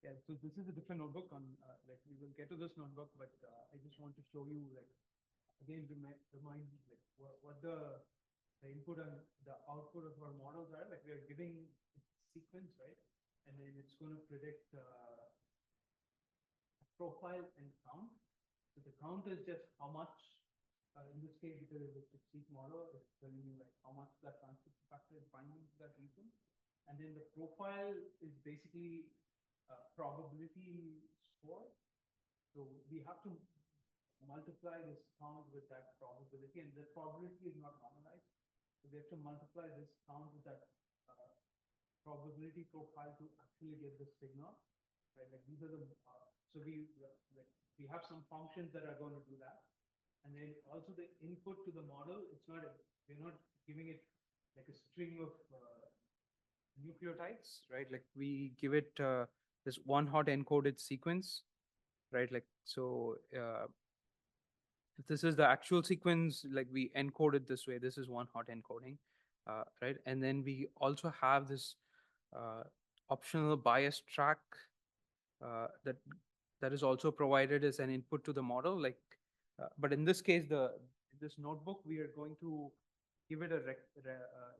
Yeah, so this is a different notebook on, like we will get to this notebook, but I just want to show you like, again, remind like what the input and the output of our models are. Like we are giving sequence, right? And then it's going to predict profile and count. So the count is just how much, in this case, because it's a seq model, it's telling you like how much that transcript factor is finding that region. And then the profile is basically probability score. So we have to multiply this count with that probability, and the probability is not normalized. So we have to multiply this count with that probability profile to actually get the signal, right? Like these are the, so we have some functions that are going to do that. And then also the input to the model, it's not, we're not giving it like a string of nucleotides, right? Like we give it this one hot encoded sequence, right? Like, so if this is the actual sequence, like we encode it this way, this is one hot encoding, right? And then we also have this optional bias track that is also provided as an input to the model. Like, but in this case, this notebook, we are going to give it a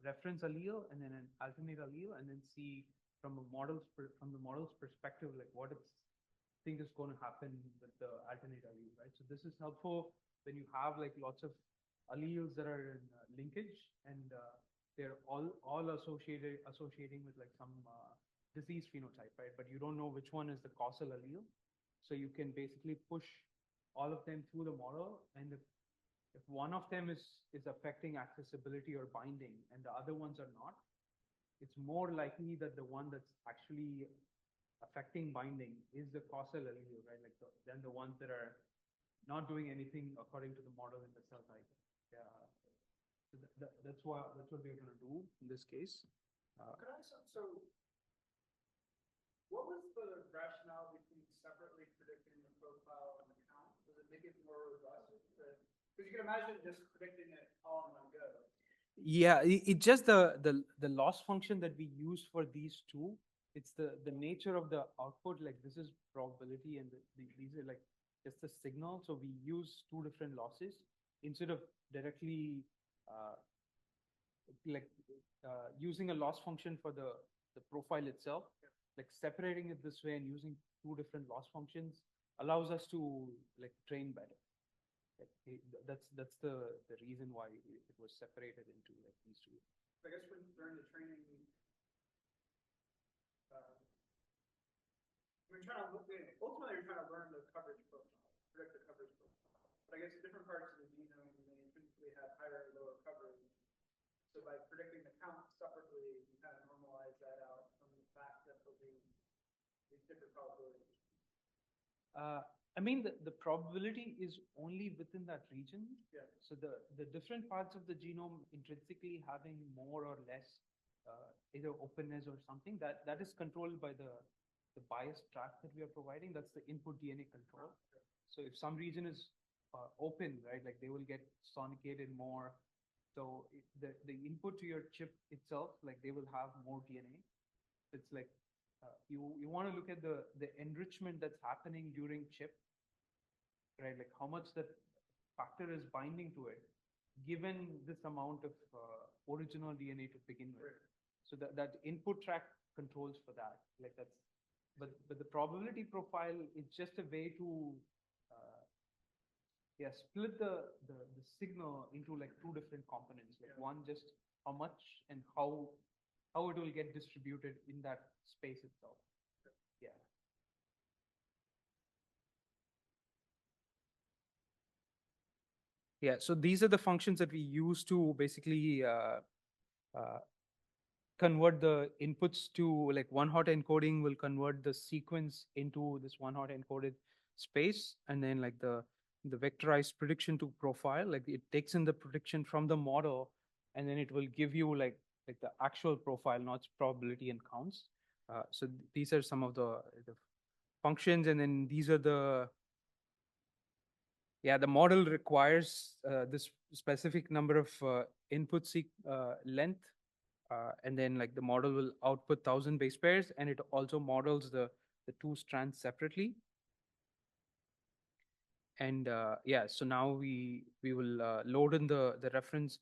reference allele and then an alternate allele, and then see from the model's perspective, like what it's think is going to happen with the alternate allele, right? So this is helpful when you have like lots of alleles that are in linkage, and they're all associating with like some disease phenotype, right? But you don't know which one is the causal allele. So you can basically push all of them through the model, and if one of them is affecting accessibility or binding and the other ones are not, it's more likely that the one that's actually affecting binding is the causal allele, right? Like than the ones that are not doing anything according to the model in the cell type. Yeah. So that's what we're going to do in this case. Could I ask, so what was the rationale between separately predicting the profile and the count? Does it make it more robust? Because you can imagine just predicting it all in one go. Yeah, it just the loss function that we use for these two. It's the nature of the output. Like this is probability, and these are like just the signal. So we use two different losses instead of directly using a loss function for the profile itself. Like separating it this way and using two different loss functions allows us to like train better. That's the reason why it was separated into like these two. I guess when during the training, we're trying to ultimately you're trying to learn the coverage profile, predict the coverage profile. But I guess different parts of the genome may intrinsically have higher or lower coverage. So by predicting the count separately, you kind of normalize that out from the fact that there'll be these different probabilities. I mean, the probability is only within that region. Yeah. So the different parts of the genome intrinsically having more or less either openness or something that is controlled by the bias track that we are providing. That's the input DNA control. So if some region is open, right, like they will get sonicated more. So the input to your chip itself, like they will have more DNA. It's like you want to look at the enrichment that's happening during chip, right? Like how much that factor is binding to it, given this amount of original DNA to begin with. So that input track controls for that. Like that's, but the probability profile is just a way to split the signal into like two different components. Like one just how much and how it will get distributed in that space itself. Yeah. Yeah, so these are the functions that we use to basically convert the inputs to like one hot encoding will convert the sequence into this one hot encoded space, and then like the vectorized prediction to profile, like it takes in the prediction from the model, and then it will give you like the actual profile, not probability and counts. So these are some of the functions, and then these are the model requires this specific number of input length, and then like the model will output 1,000 base pairs, and it also models the two strands separately. And so now we will load in the reference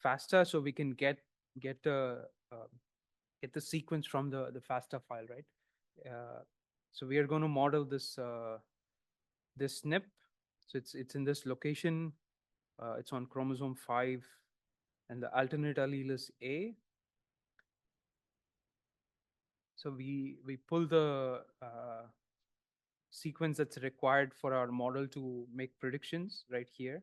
FASTA, so we can get the sequence from the FASTA file, right? So we are going to model this this SNP. So it's in this location. It's on chromosome 5, and the alternate allele is A. So we pull the sequence that's required for our model to make predictions right here.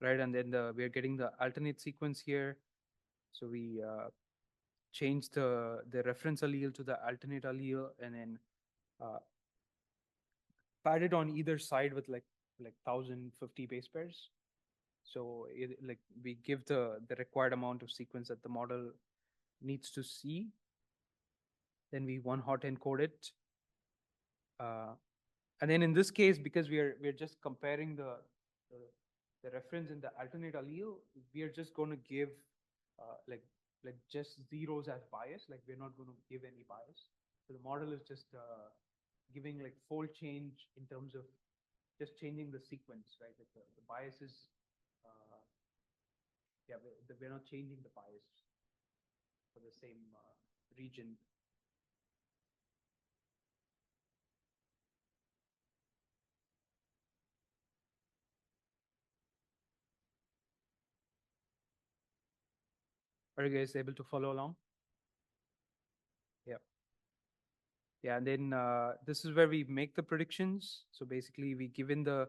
Right, and then we are getting the alternate sequence here. So we change the reference allele to the alternate allele, and then pad it on either side with like 1,050 base pairs. So like we give the required amount of sequence that the model needs to see. Then we one hot encode it. And then in this case, because we're just comparing the the reference in the alternate allele, we are just going to give like just zeros as bias. Like we're not going to give any bias. So the model is just giving like fold change in terms of just changing the sequence, right? Like the bias is, yeah, we're not changing the bias for the same region. Are you guys able to follow along? Yeah. Yeah, and then this is where we make the predictions. So basically, we give in the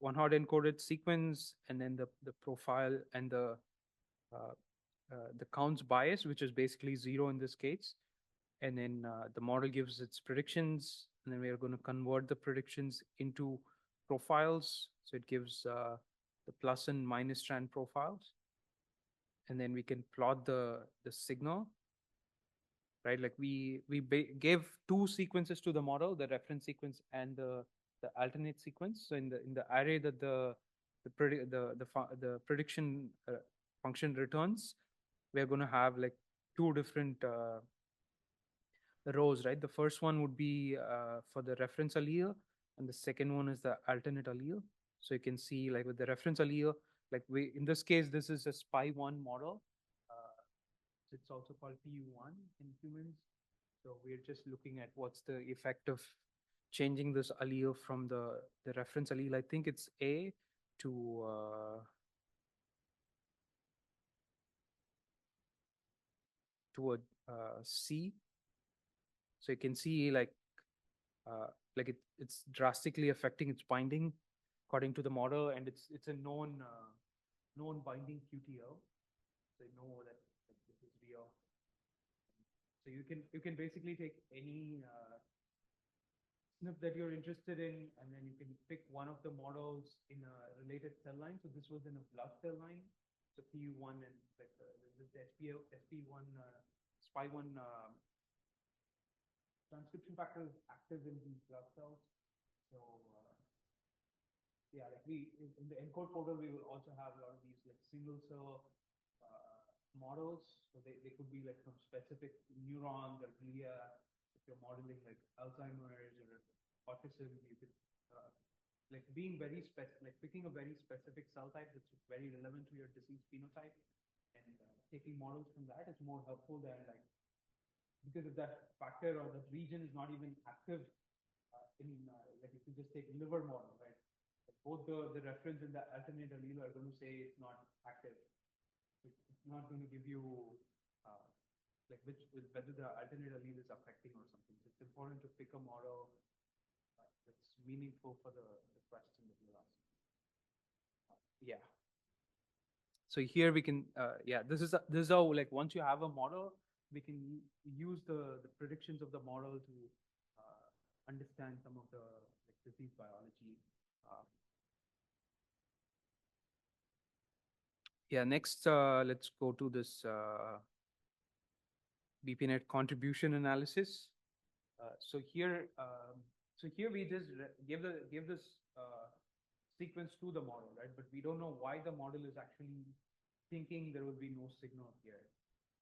one hot encoded sequence, and then the profile and the counts bias, which is basically 0 in this case. And then the model gives its predictions, and then we are going to convert the predictions into profiles. So it gives the plus and minus strand profiles. And then we can plot the signal, right? Like we gave two sequences to the model, the reference sequence and the alternate sequence. So in the array that the prediction function returns, we are going to have like two different rows, right? The first one would be for the reference allele, and the second one is the alternate allele. So you can see like with the reference allele, like in this case, this is a SPY1 model. It's also called PU1 in humans. So we're just looking at what's the effect of changing this allele from the reference allele. I think it's A to a C. So you can see like it's drastically affecting its binding according to the model, and it's a known binding QTL. So you know that this is real. So you can basically take any SNP that you're interested in, and then you can pick one of the models in a related cell line. So this was in a blood cell line. So PU1 and like the SP1 SPY1 transcription factor is active in these blood cells. So yeah, like in the ENCODE portal, we will also have a lot of these like single cell models. So they could be like from specific neurons or glia. If you're modeling like Alzheimer's or autism, you could like being very specific, like picking a very specific cell type that's very relevant to your disease phenotype, and taking models from that is more helpful than like, because if that factor or that region is not even active like if you just take liver model, right? Like both the reference and the alternate allele are going to say it's not active. It's not going to give you like whether the alternate allele is affecting or something. So it's important to pick a model that's meaningful for the question that you're asking. Yeah. So here we can, yeah, this is how like once you have a model, we can use the predictions of the model to understand some of the like, disease biology. Yeah, next let's go to this BPNet contribution analysis. So here we just give this sequence to the model, right? But we don't know why the model is actually thinking there will be no signal here.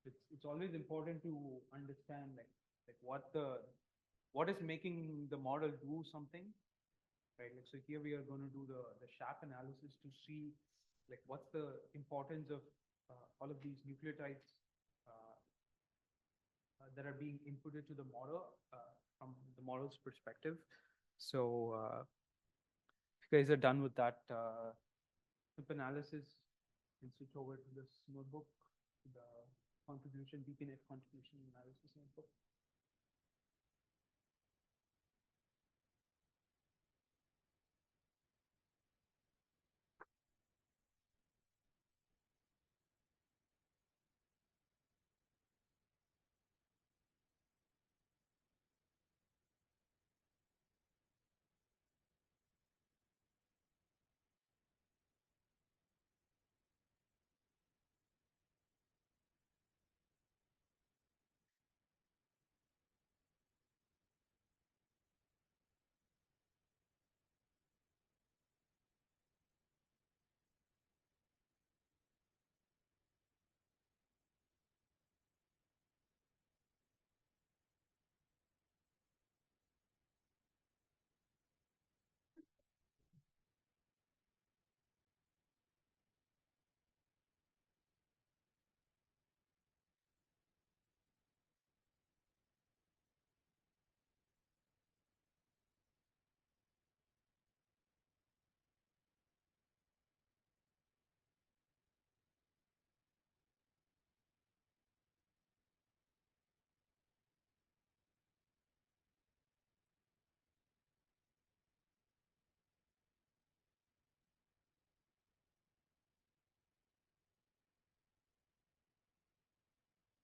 It's always important to understand like what is making the model do something, right? Like so here we are going to do the SHAP analysis to see like what's the importance of all of these nucleotides that are being inputted to the model from the model's perspective. So if you guys are done with that SNP analysis, you can switch over to this notebook, the BPNet contribution analysis notebook.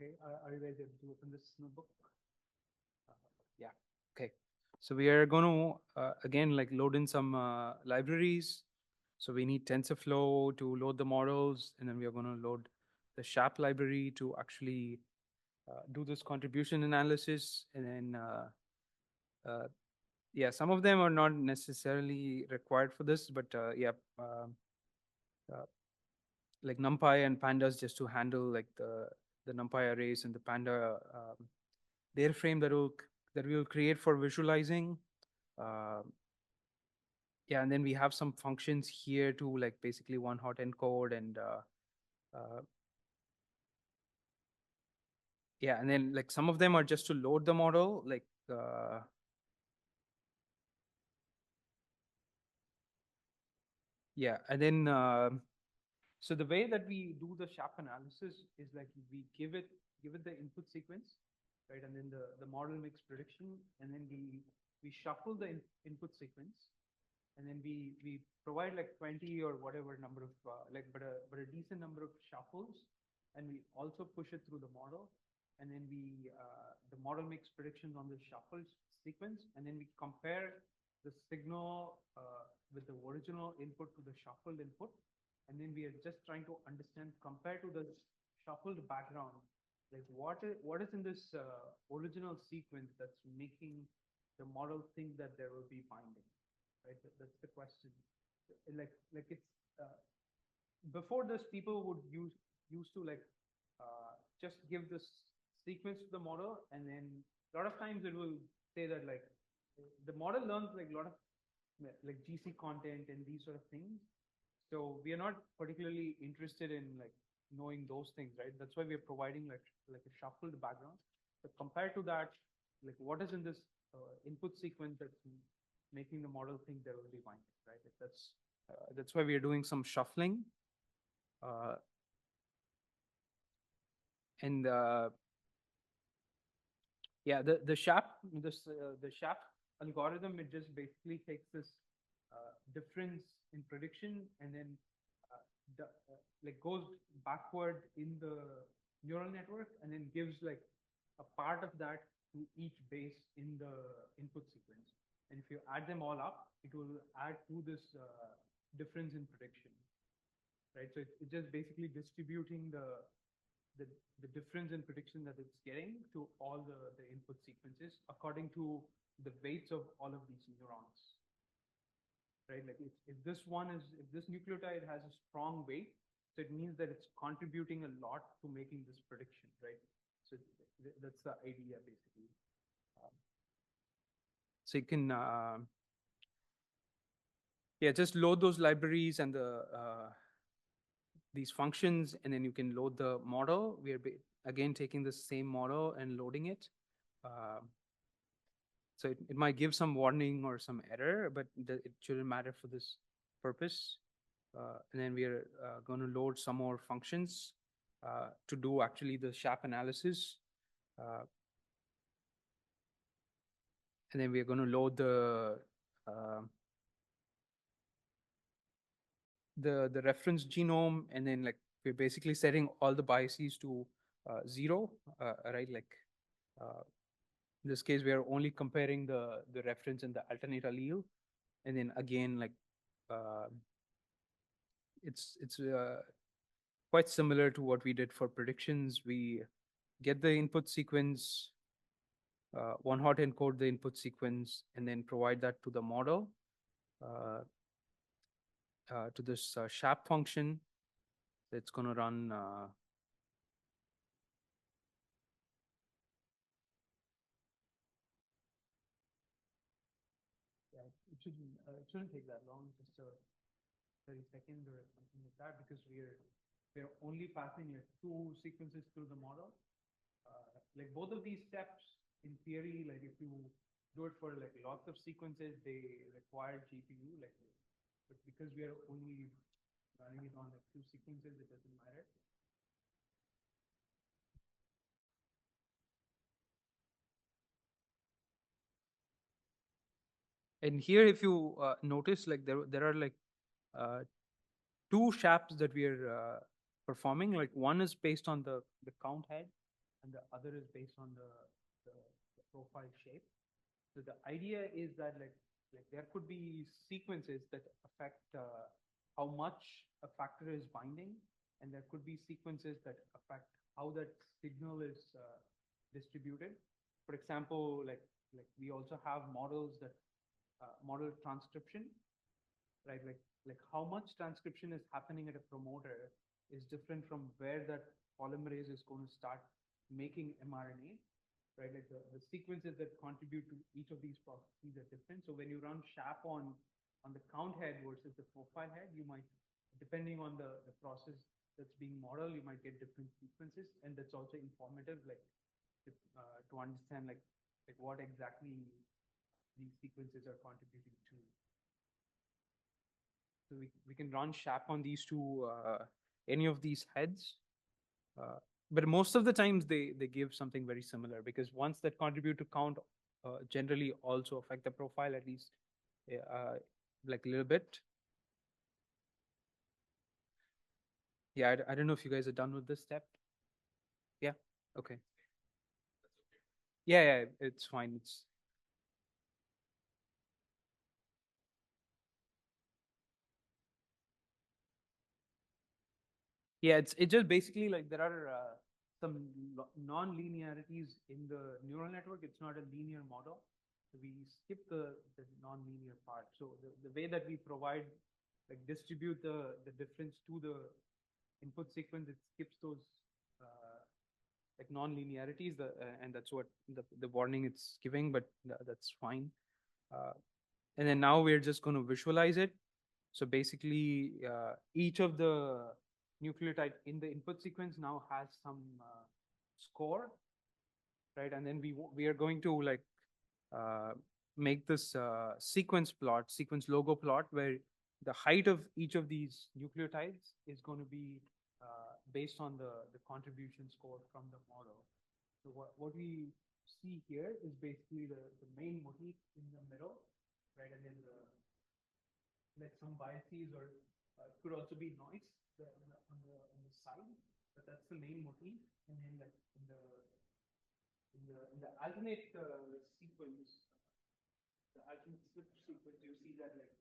Okay, are you guys able to open this notebook? Yeah, okay. So we are going to, again, like load in some libraries. So we need TensorFlow to load the models, and then we are going to load the SHAP library to actually do this contribution analysis. And then, yeah, some of them are not necessarily required for this, but yeah, like NumPy and Pandas just to handle like the NumPy arrays and the Panda data frame that we will create for visualizing. Yeah, and then we have some functions here to like basically one hot encode and yeah, and then like some of them are just to load the model, like yeah, and then so the way that we do the SHAP analysis is like we give it the input sequence, right, and then the model makes prediction, and then we shuffle the input sequence, and then we provide like 20 or whatever number of like but a decent number of shuffles, and we also push it through the model, and then the model makes predictions on the shuffled sequence, and then we compare the signal with the original input to the shuffled input, and then we are just trying to understand compared to the shuffled background, like what is in this original sequence that's making the model think that there will be binding, right? That's the question. Like it's before this, people would used to like just give this sequence to the model, and then a lot of times it will say that like the model learns like a lot of like GC content and these sort of things. So we are not particularly interested in like knowing those things, right? That's why we are providing like a shuffled background. But compared to that, like what is in this input sequence that's making the model think there will be binding, right? Like that's why we are doing some shuffling. And yeah, the SHAP algorithm, it just basically takes this difference in prediction and then like goes backward in the neural network and then gives like a part of that to each base in the input sequence. And if you add them all up, it will add to this difference in prediction, right? So it's just basically distributing the difference in prediction that it's getting to all the input sequences according to the weights of all of these neurons, right? Like if this nucleotide has a strong weight, so it means that it's contributing a lot to making this prediction, right? So that's the idea basically. So you can yeah, just load those libraries and these functions, and then you can load the model. We are again taking the same model and loading it. So it might give some warning or some error, but it shouldn't matter for this purpose. And then we are going to load some more functions to do actually the SHAP analysis. And then we are going to load the reference genome, and then like we're basically setting all the biases to 0, right? Like in this case, we are only comparing the reference and the alternate allele, and then again, like it's quite similar to what we did for predictions. We get the input sequence, one hot encode the input sequence, and then provide that to the model, to this SHAP function that's going to run yeah, it shouldn't take that long, just 30 seconds or something like that, because we're only passing 2 sequences through the model. Like both of these steps, in theory, like if you do it for like lots of sequences, they require GPU, like, but because we are only running it on like 2 sequences, it doesn't matter. And here, if you notice, like there are like 2 SHAPs that we are performing. Like one is based on the count head, and the other is based on the profile shape. So the idea is that like there could be sequences that affect how much a factor is binding, and there could be sequences that affect how that signal is distributed. For example, like we also have models that model transcription, right? Like how much transcription is happening at a promoter is different from where that polymerase is going to start making mRNA, right? Like the sequences that contribute to each of these processes are different. So when you run SHAP on the count head versus the profile head, you might, depending on the process that's being modeled, you might get different sequences, and that's also informative, like to understand like what exactly these sequences are contributing to. So we can run SHAP on these two, any of these heads. But most of the times they give something very similar, because ones that contribute to count generally also affect the profile, at least like a little bit. Yeah, I don't know if you guys are done with this step. Yeah, okay. Yeah, it's fine. It's yeah, it's just basically like there are some non-linearities in the neural network. It's not a linear model. We skip the non-linear part. So the way that we provide, like distribute the difference to the input sequence, it skips those like non-linearities, and that's what the warning it's giving, but that's fine. And then now we're just going to visualize it. So basically, each of the nucleotide in the input sequence now has some score, right? And then we are going to like make this sequence logo plot, where the height of each of these nucleotides is going to be based on the contribution score from the model. So what we see here is basically the main motif in the middle, right? And then like some biases, or it could also be noise on the side, but that's the main motif. And then like in the alternate sequence, the alternate switch sequence, you see that like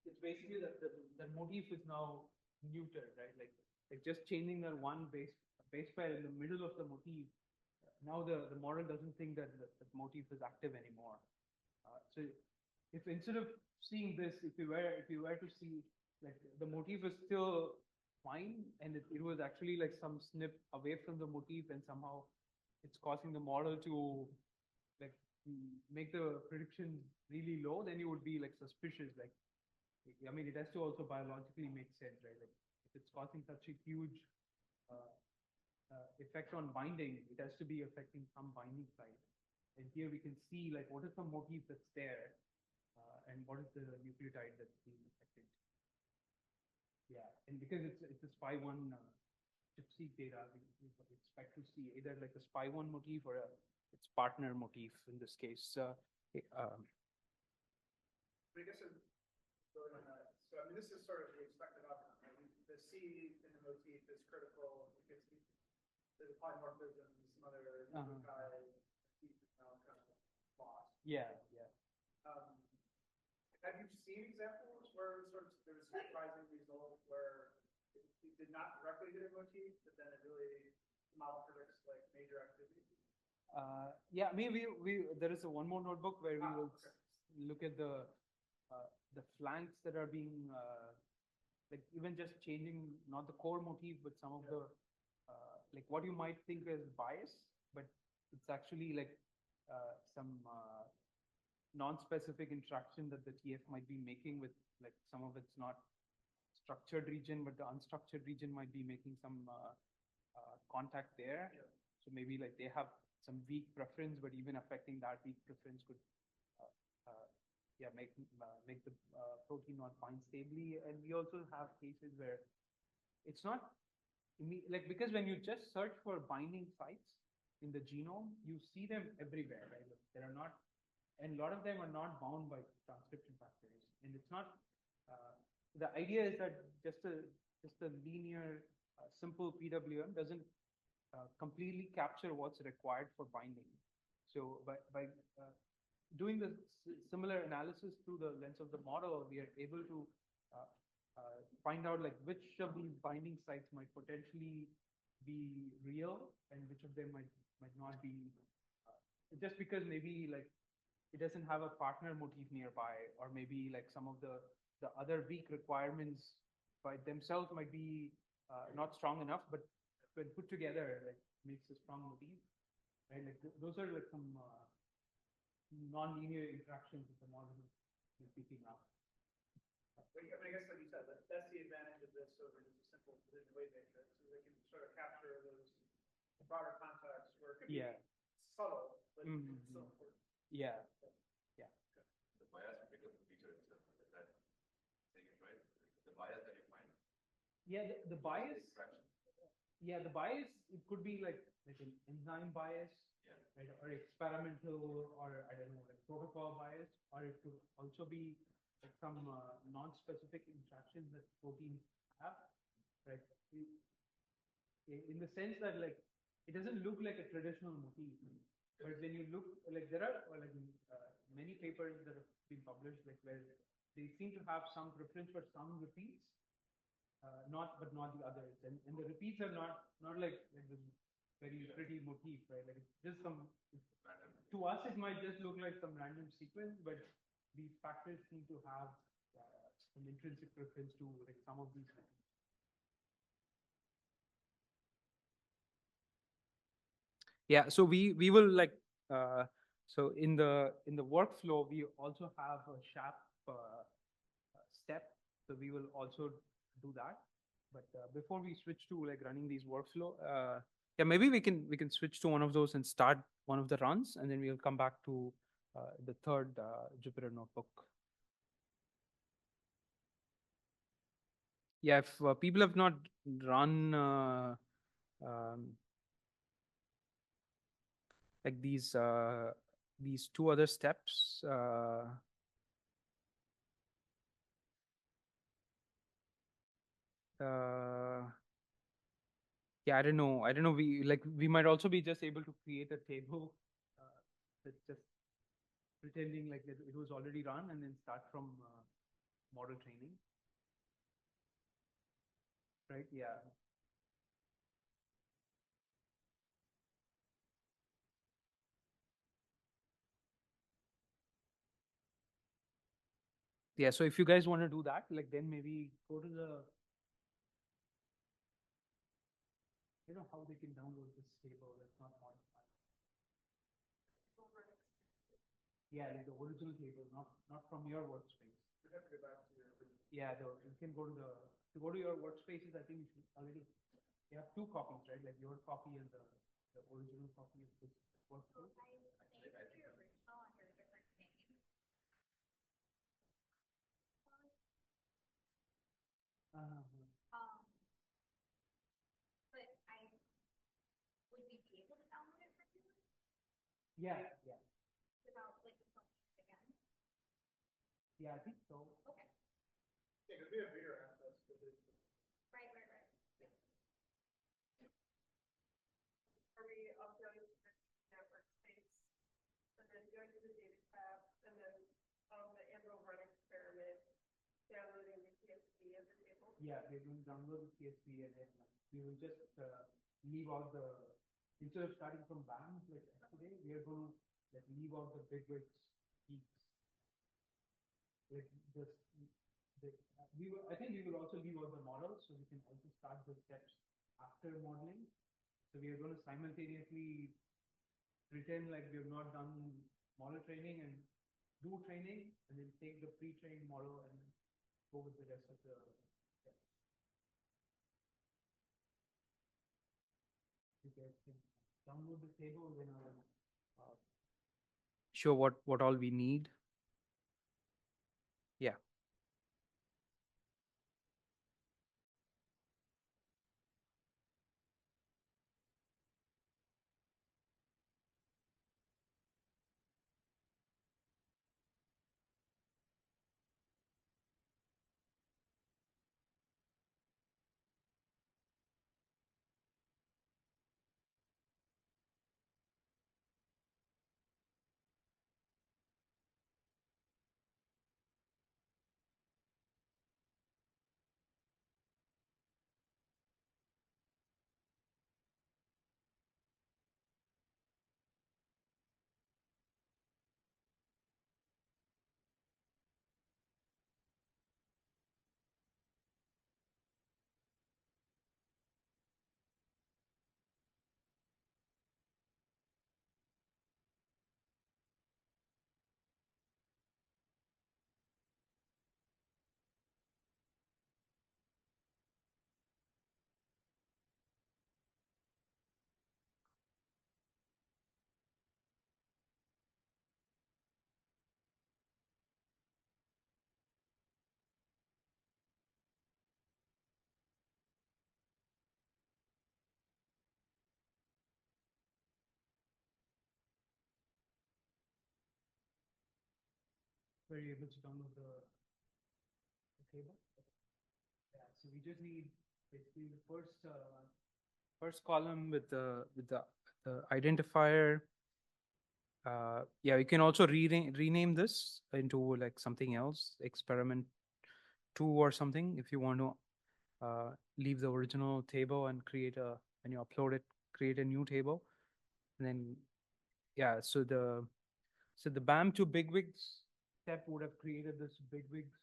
it's basically that the motif is now neutered, right? Like just changing that one base pair in the middle of the motif. Now the model doesn't think that the motif is active anymore. So if instead of seeing this, if you were to see like the motif is still fine, and it was actually like some snip away from the motif, and somehow it's causing the model to like make the prediction really low, then you would be like suspicious. Like, I mean, it has to also biologically make sense, right? Like if it's causing such a huge effect on binding, it has to be affecting some binding site. And here we can see like what is the motif that's there, and what is the nucleotide that's being affected. Yeah, and because it's a SPY1 ChIP-seq data, we expect to see either like a SPY1 motif or its partner motif in this case. I guess building on that, so I mean, this is sort of the expected outcome, right? The C in the motif is critical because there's polymorphism, some other nucleotide is now kind of lost. Yeah. Have you seen examples where sort of there was a surprising result where it did not directly hit a motif, but then it really model predicts like major activity? Yeah, I mean, there is one more notebook where we will look at the flanks that are being like even just changing not the core motif, but some of the like what you might think is bias, but it's actually like some non-specific interaction that the TF might be making with like some of it's not structured region, but the unstructured region might be making some contact there. Yeah. So maybe like they have some weak preference, but even affecting that weak preference could make the protein not bind stably. And we also have cases where it's not like, because when you just search for binding sites in the genome, you see them everywhere, right? Like, there are not, and a lot of them are not bound by transcription factors. And it's not, the idea is that just a linear, simple PWM doesn't completely capture what's required for binding. So by doing the similar analysis through the lens of the model, we are able to find out like which of these binding sites might potentially be real and which of them might not be, just because maybe like it doesn't have a partner motif nearby, or maybe like some of the other weak requirements by themselves might be not strong enough, but when put together, like makes a strong motif, right? Like those are like some non-linear interactions that the model is picking up. But I guess like you said, that's the advantage of this over just a simple position weight matrix, is they can sort of capture those broader contexts where it could be subtle, but it's still important. Yeah. The bias will become the feature itself. Is that saying it right? The bias that you find. Yeah, the bias. Extraction. Yeah, the bias, it could be like an enzyme bias, right, or experimental, or I don't know, like protocol bias, or it could also be like some non-specific interactions that proteins have, right? In the sense that like it doesn't look like a traditional motif, but when you look, like there are like many papers that have been published, like where they seem to have some preference for some repeats, but not the others, and the repeats are not like this very pretty motif, right? Like it's just some. To us, it might just look like some random sequence, but these factors seem to have some intrinsic preference to like some of these things. Yeah, so we will like so in the workflow we also have a SHAP step, so we will also do that. But before we switch to like running these workflow, yeah, maybe we can switch to one of those and start one of the runs, and then we'll come back to the third Jupyter notebook. Yeah, if people have not run like these two other steps, yeah, I don't know. We might also be just able to create a table that just pretending like it was already run and then start from model training. Right? Yeah. Yeah, so if you guys want to do that, like then maybe go to the, how they can download this table that's not modified. Yeah, like the original table, not from your workspace. You have to go back to your. Yeah, you can go to your workspaces. I think you should already. You have two copies, right? Like your copy and the original copy of this workspace. Would we be able to download it from you? Yeah. Without like the function again? Yeah, I think so. Okay. Yeah, because we have reader access to this. Right. Are we uploading to the network space and then going to the data tab and then the AnVIL run experiment, downloading the CSV of the table? Yeah, we're going to download the CSV and then we will just leave out instead of starting from bands like today, we are going to like leave out the big weights peaks. Like I think we will also leave out the models, so we can also start the steps after modeling. So we are going to simultaneously pretend like we have not done model training and do training, and then take the pre-trained model and go with the rest of the steps. You guys can download the table, then I'll show what all we need. Yeah. were you able to download the table? Yeah, so we just need basically the First column with the identifier. Yeah, you can also rename this into like something else, experiment 2 or something, if you want to leave the original table and when you upload it, create a new table. And then, yeah, so the BAM to bigwigs step would have created this bigwigs,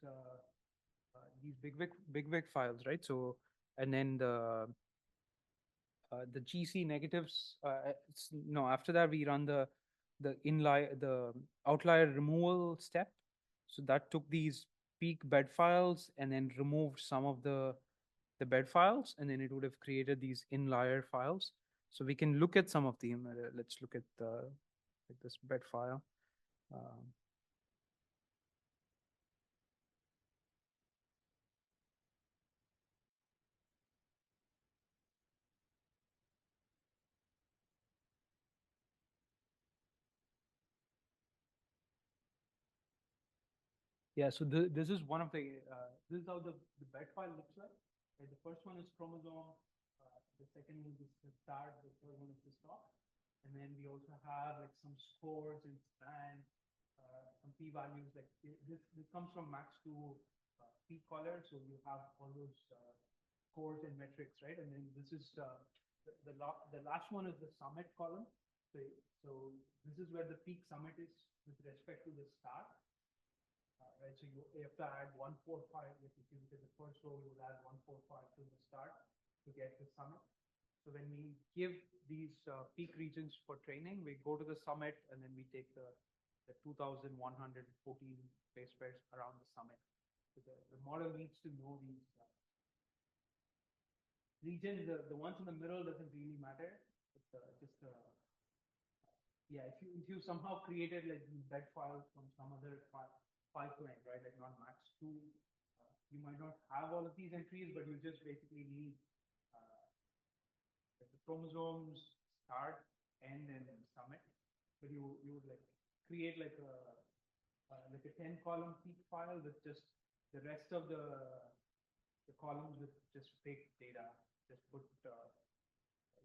these bigwig files, right? So, and then the GC negatives, no, after that we run the outlier removal step. So that took these peak bed files and then removed some of the bed files, and then it would have created these inlier files. So we can look at some of them. Let's look at like this bed file. Yeah, so this is one of this is how the bed file looks like. Right, the first one is chromosome, the second one is the start, the third one is the stop. And then we also have like some scores and span, some p-values. Like this comes from max to peak color, so you have all those scores and metrics, right? And then this is the last one is the summit column. So this is where the peak summit is with respect to the start. Right, so you have to add 145. If you look at the first row, you will add 145 to the start to get the summit. So when we give these peak regions for training, we go to the summit and then we take the 2,114 base pairs around the summit. So the model needs to know these regions. The ones in the middle doesn't really matter. It's just yeah, if you somehow created like these bed files from some other pipeline, right, like not max 2, you might not have all of these entries, but you just basically need like the chromosomes, start, end, and then summit. But you would like create like a 10-column peak file with just the rest of the columns with just fake data. Just put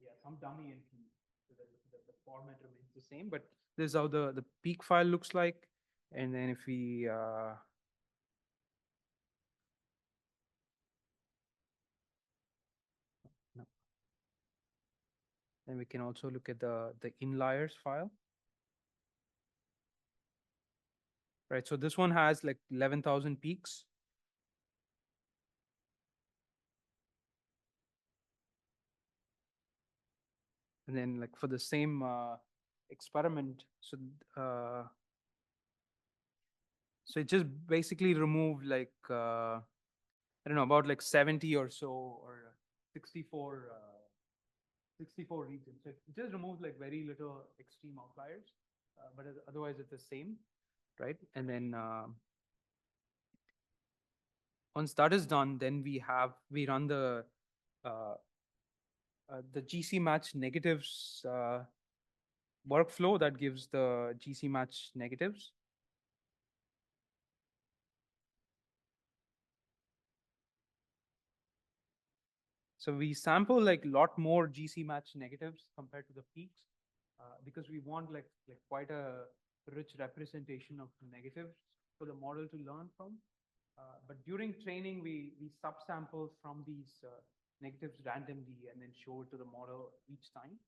yeah, some dummy entries so that the format remains the same. But this is how the peak file looks like. And then if we no. Then we can also look at the inliers file. Right, so this one has like 11,000 peaks. And then like for the same experiment, so it just basically removed like I don't know, about like 70 or so, or 64 regions. So it just removes like very little extreme outliers, but otherwise it's the same, right? And then once that is done, then we run the GC match negatives workflow that gives the GC match negatives. So we sample like a lot more GC match negatives compared to the peaks because we want like quite a rich representation of negatives for the model to learn from. But during training, we subsample from these negatives randomly and then show it to the model each time.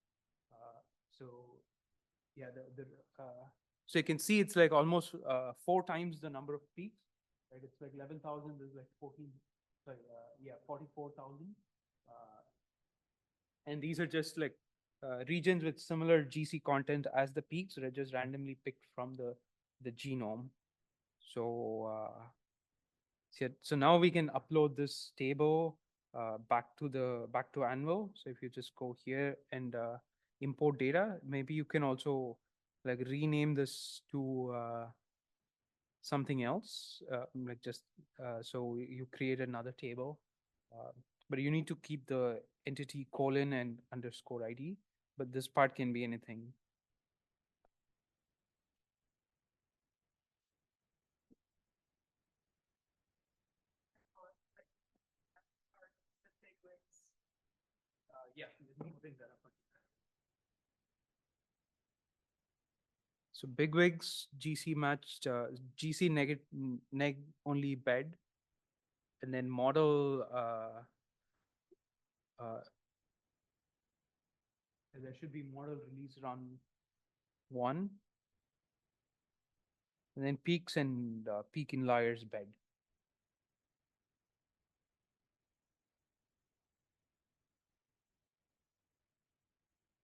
So yeah, so you can see it's like almost 4 times the number of peaks, right? It's like 11,000 is like 44,000. And these are just like regions with similar GC content as the peaks that are just randomly picked from the genome. So so now we can upload this table back to AnVIL. So if you just go here and import data, maybe you can also like rename this to something else, like just so you create another table, but you need to keep the entity colon and underscore ID, but this part can be anything. So bigwigs, GC matched, GC neg only bed, and then model, there should be model release run 1, and then peaks and peak inliers bed.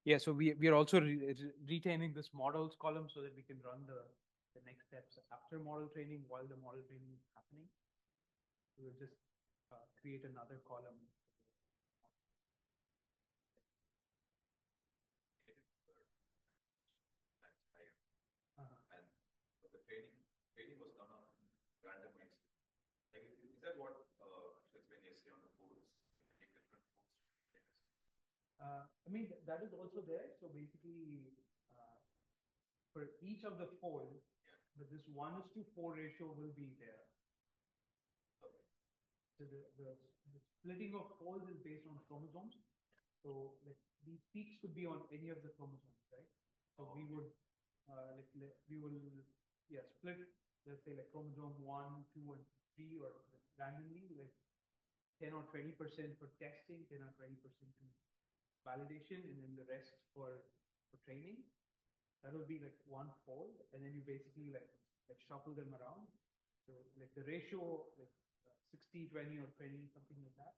Yeah, so we are also retaining this models column so that we can run the next steps after model training while the model training is happening. We'll just create another column. And the training was done on random mix. Like, is that what when you see on the polls, take different polls? I mean, that is also there. So basically, for each of the fold, this 1:4 ratio will be there. Okay. So the splitting of folds is based on chromosomes. So like these peaks could be on any of the chromosomes, right? So we would we will split, let's say like chromosome 1, 2, and 3, or randomly like 10 or 20% for testing, 10 or 20% to validation, and then the rest for training. That will be like one fold, and then you basically like shuffle them around. So like the ratio like 60, 20, or 20, something like that.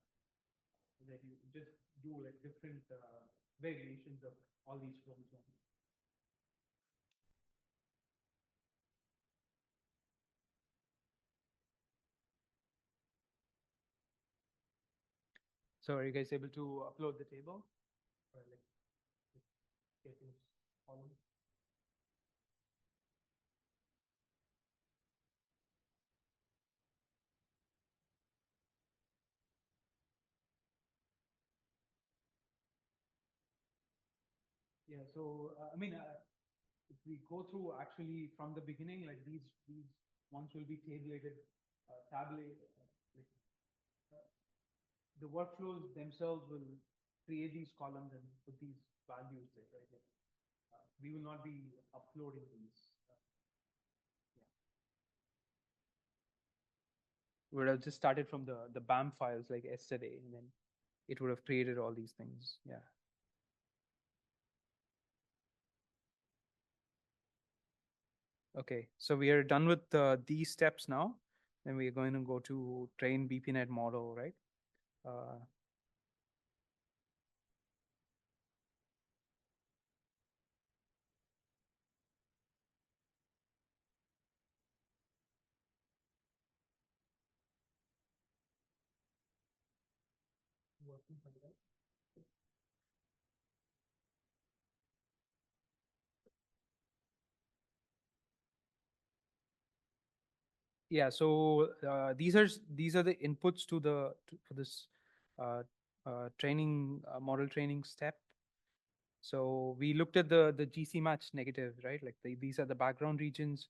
And then you just do like different variations of all these chromosomes. So are you guys able to upload the table? Or like get this column? Yeah, so I mean, if we go through actually from the beginning, like these ones will be tabulated, the workflows themselves will create these columns and put these values there, right? We will not be uploading these. We would have just started from the BAM files like yesterday, and then it would have created all these things. Yeah. Okay, so we are done with these steps now. Then we are going to go to train BPNet model, right? Working for that. Yeah, so these are the inputs to for this training model training step. So we looked at the GC match negative, right? Like these are the background regions,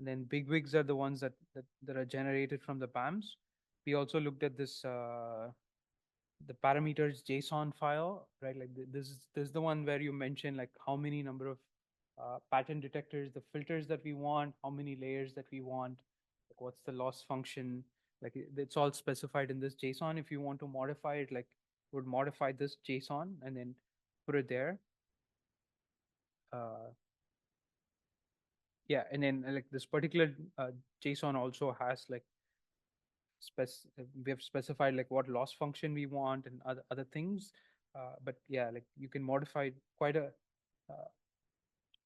and then bigwigs are the ones that are generated from the BAMs. We also looked at this the parameters JSON file, right? Like this is the one where you mention like how many number of pattern detectors, the filters that we want, how many layers that we want, like what's the loss function, like it's all specified in this JSON. If you want to modify it, like would modify this JSON and then put it there. Yeah, and then like this particular JSON also has like we have specified like what loss function we want and other things. But yeah, like you can modify quite a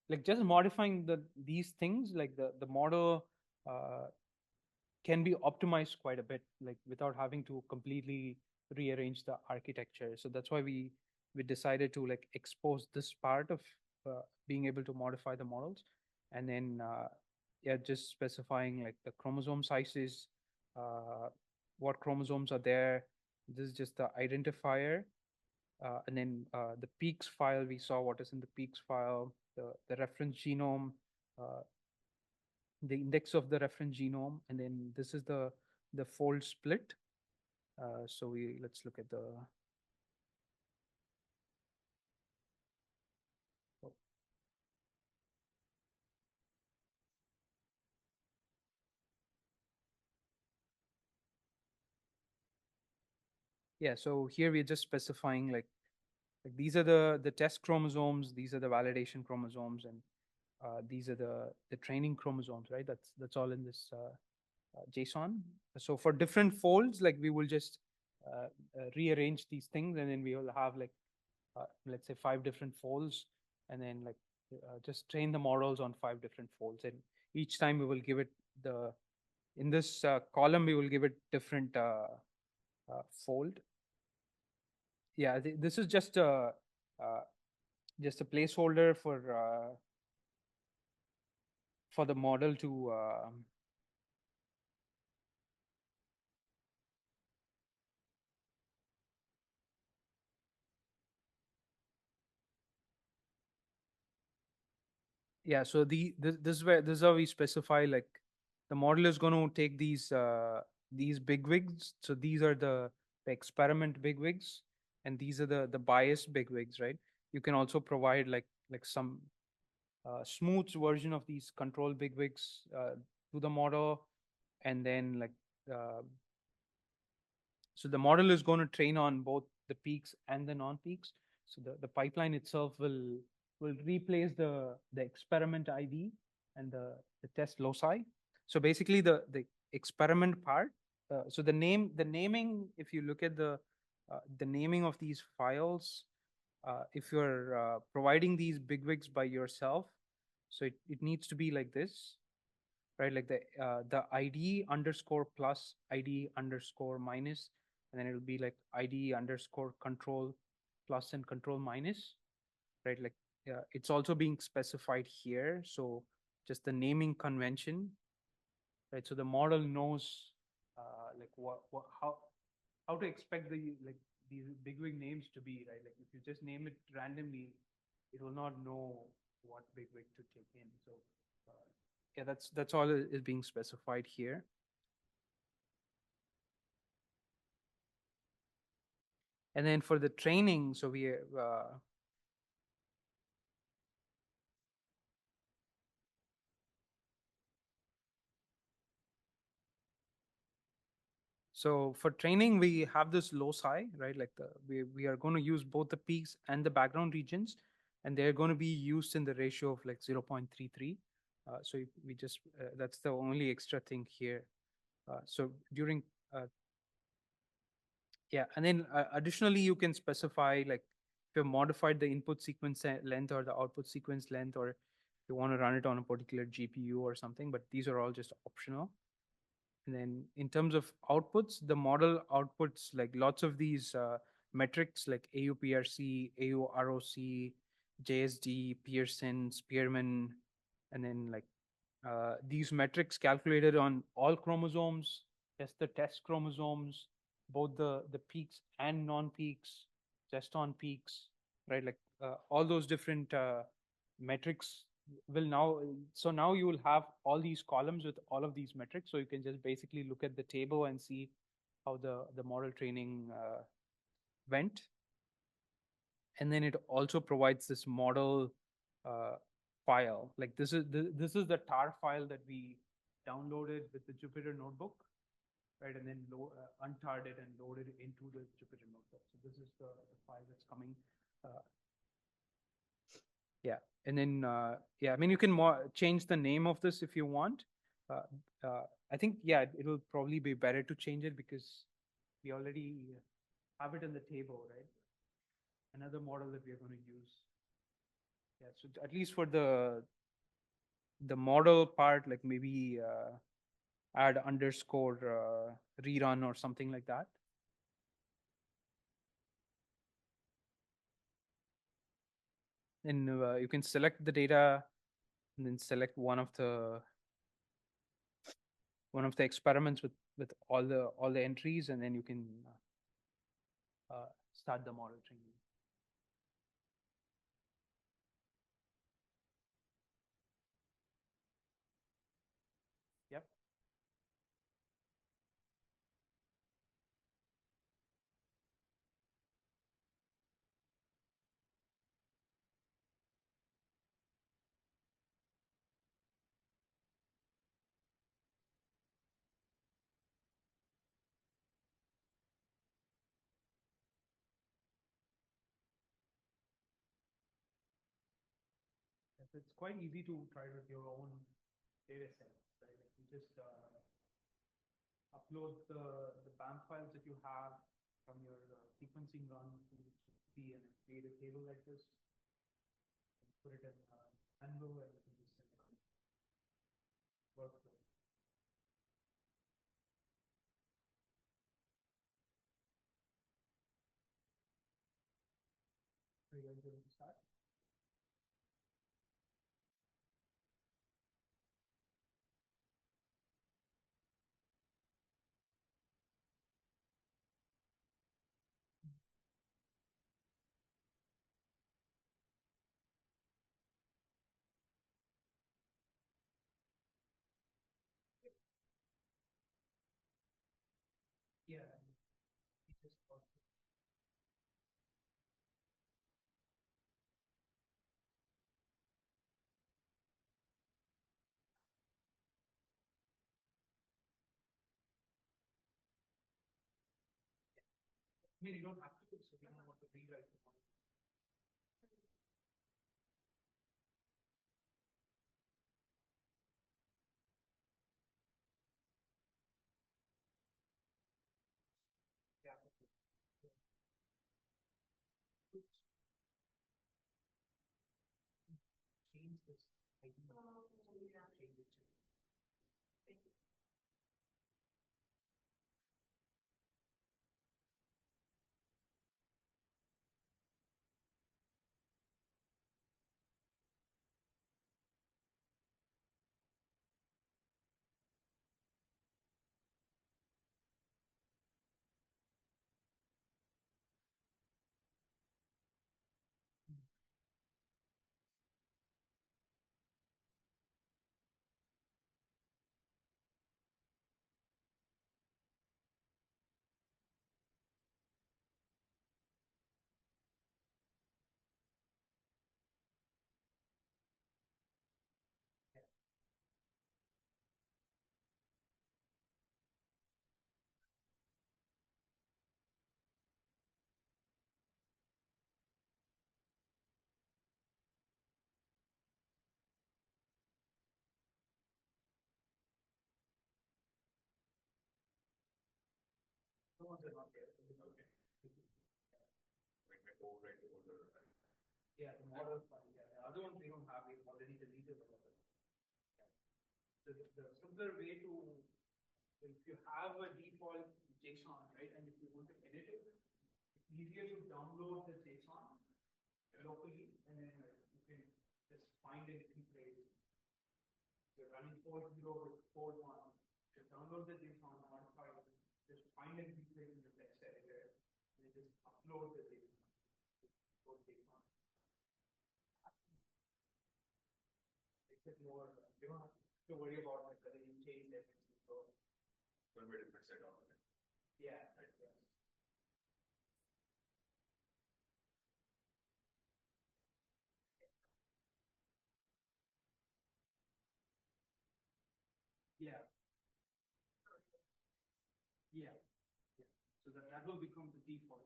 like just modifying these things, like the model can be optimized quite a bit, like without having to completely rearrange the architecture. So that's why we decided to like expose this part of being able to modify the models, and then yeah, just specifying like the chromosome sizes, what chromosomes are there. This is just the identifier. And then the peaks file, we saw what is in the peaks file, the reference genome, the index of the reference genome, and then this is the fold split. So let's look at the. Yeah, so here we're just specifying like these are the test chromosomes, these are the validation chromosomes, and these are the training chromosomes, right? That's all in this JSON. So for different folds, like we will just rearrange these things, and then we will have like let's say 5 different folds, and then like just train the models on 5 different folds, and each time we will give it in this column we will give it different fold. Yeah, this is just a placeholder for the model to yeah, so this is how we specify like the model is going to take these bigwigs. So these are the experiment bigwigs, and these are the biased bigwigs, right? You can also provide like some smooth version of these control bigwigs to the model, and then like so the model is going to train on both the peaks and the non-peaks. So the pipeline itself will replace the experiment ID and the test loci. So basically the experiment part. So the naming, if you look at the naming of these files, if you're providing these bigwigs by yourself, so it needs to be like this, right? Like the ID underscore plus ID underscore minus, and then it'll be like ID underscore control plus and control minus, right? Like it's also being specified here. So just the naming convention, right? So the model knows like how to expect like these bigwig names to be, right? Like if you just name it randomly, it will not know what bigwig to take in. So yeah, that's all is being specified here. And then for the training, so we so for training, we have this loci, right? Like we are going to use both the peaks and the background regions, and they're going to be used in the ratio of like 0.33. So we just that's the only extra thing here. So during yeah, and then additionally, you can specify like if you modified the input sequence length or the output sequence length, or you want to run it on a particular GPU or something, but these are all just optional. And then in terms of outputs, the model outputs like lots of these metrics like AUPRC, AUROC, JSD, Pearson, Spearman, and then like these metrics calculated on all chromosomes, just the test chromosomes, both the peaks and non-peaks, just on peaks, right? Like all those different metrics will now, so now you will have all these columns with all of these metrics. So you can just basically look at the table and see how the model training went. And then it also provides this model file. Like this is the tar file that we downloaded with the Jupyter notebook, right? And then untarred it and loaded it into the Jupyter notebook. So this is the file that's coming. Yeah, and then yeah, I mean you can change the name of this if you want. I think yeah, it'll probably be better to change it because we already have it in the table, right? Another model that we are going to use. Yeah, so at least for the model part, like maybe add underscore rerun or something like that. And you can select the data and then select one of the experiments with all the entries, and then you can start the model training. Yep. It's quite easy to try with your own data sets, right? Like you just upload the BAM files that you have from your sequencing run to be and create a table like this, and put it in AnVIL, and you can just send it out. Workflow. Are you guys ready to start? Yeah. You just I mean, you don't have to, so you don't want to rewrite the model. Yeah. Oops. Change this ID. Change it to. The ones that are not there. Okay. Overwrite the older. Yeah, the model file. Yeah, the other ones we don't have. We've already deleted all of them. Yeah. The simpler way to, if you have a default JSON, right, and if you want to edit it, it's easier to download the JSON locally, and then you can just find it in place. You're running 4.0 with 4.1. Just download the JSON, modify it, just find it in place in the text editor, and then just upload the JSON. Makes it more, you don't have to worry about like whether you change everything. So One way to fix it on it. yeah, Right. yes. Yeah. Yeah. Yeah. So that will become the default.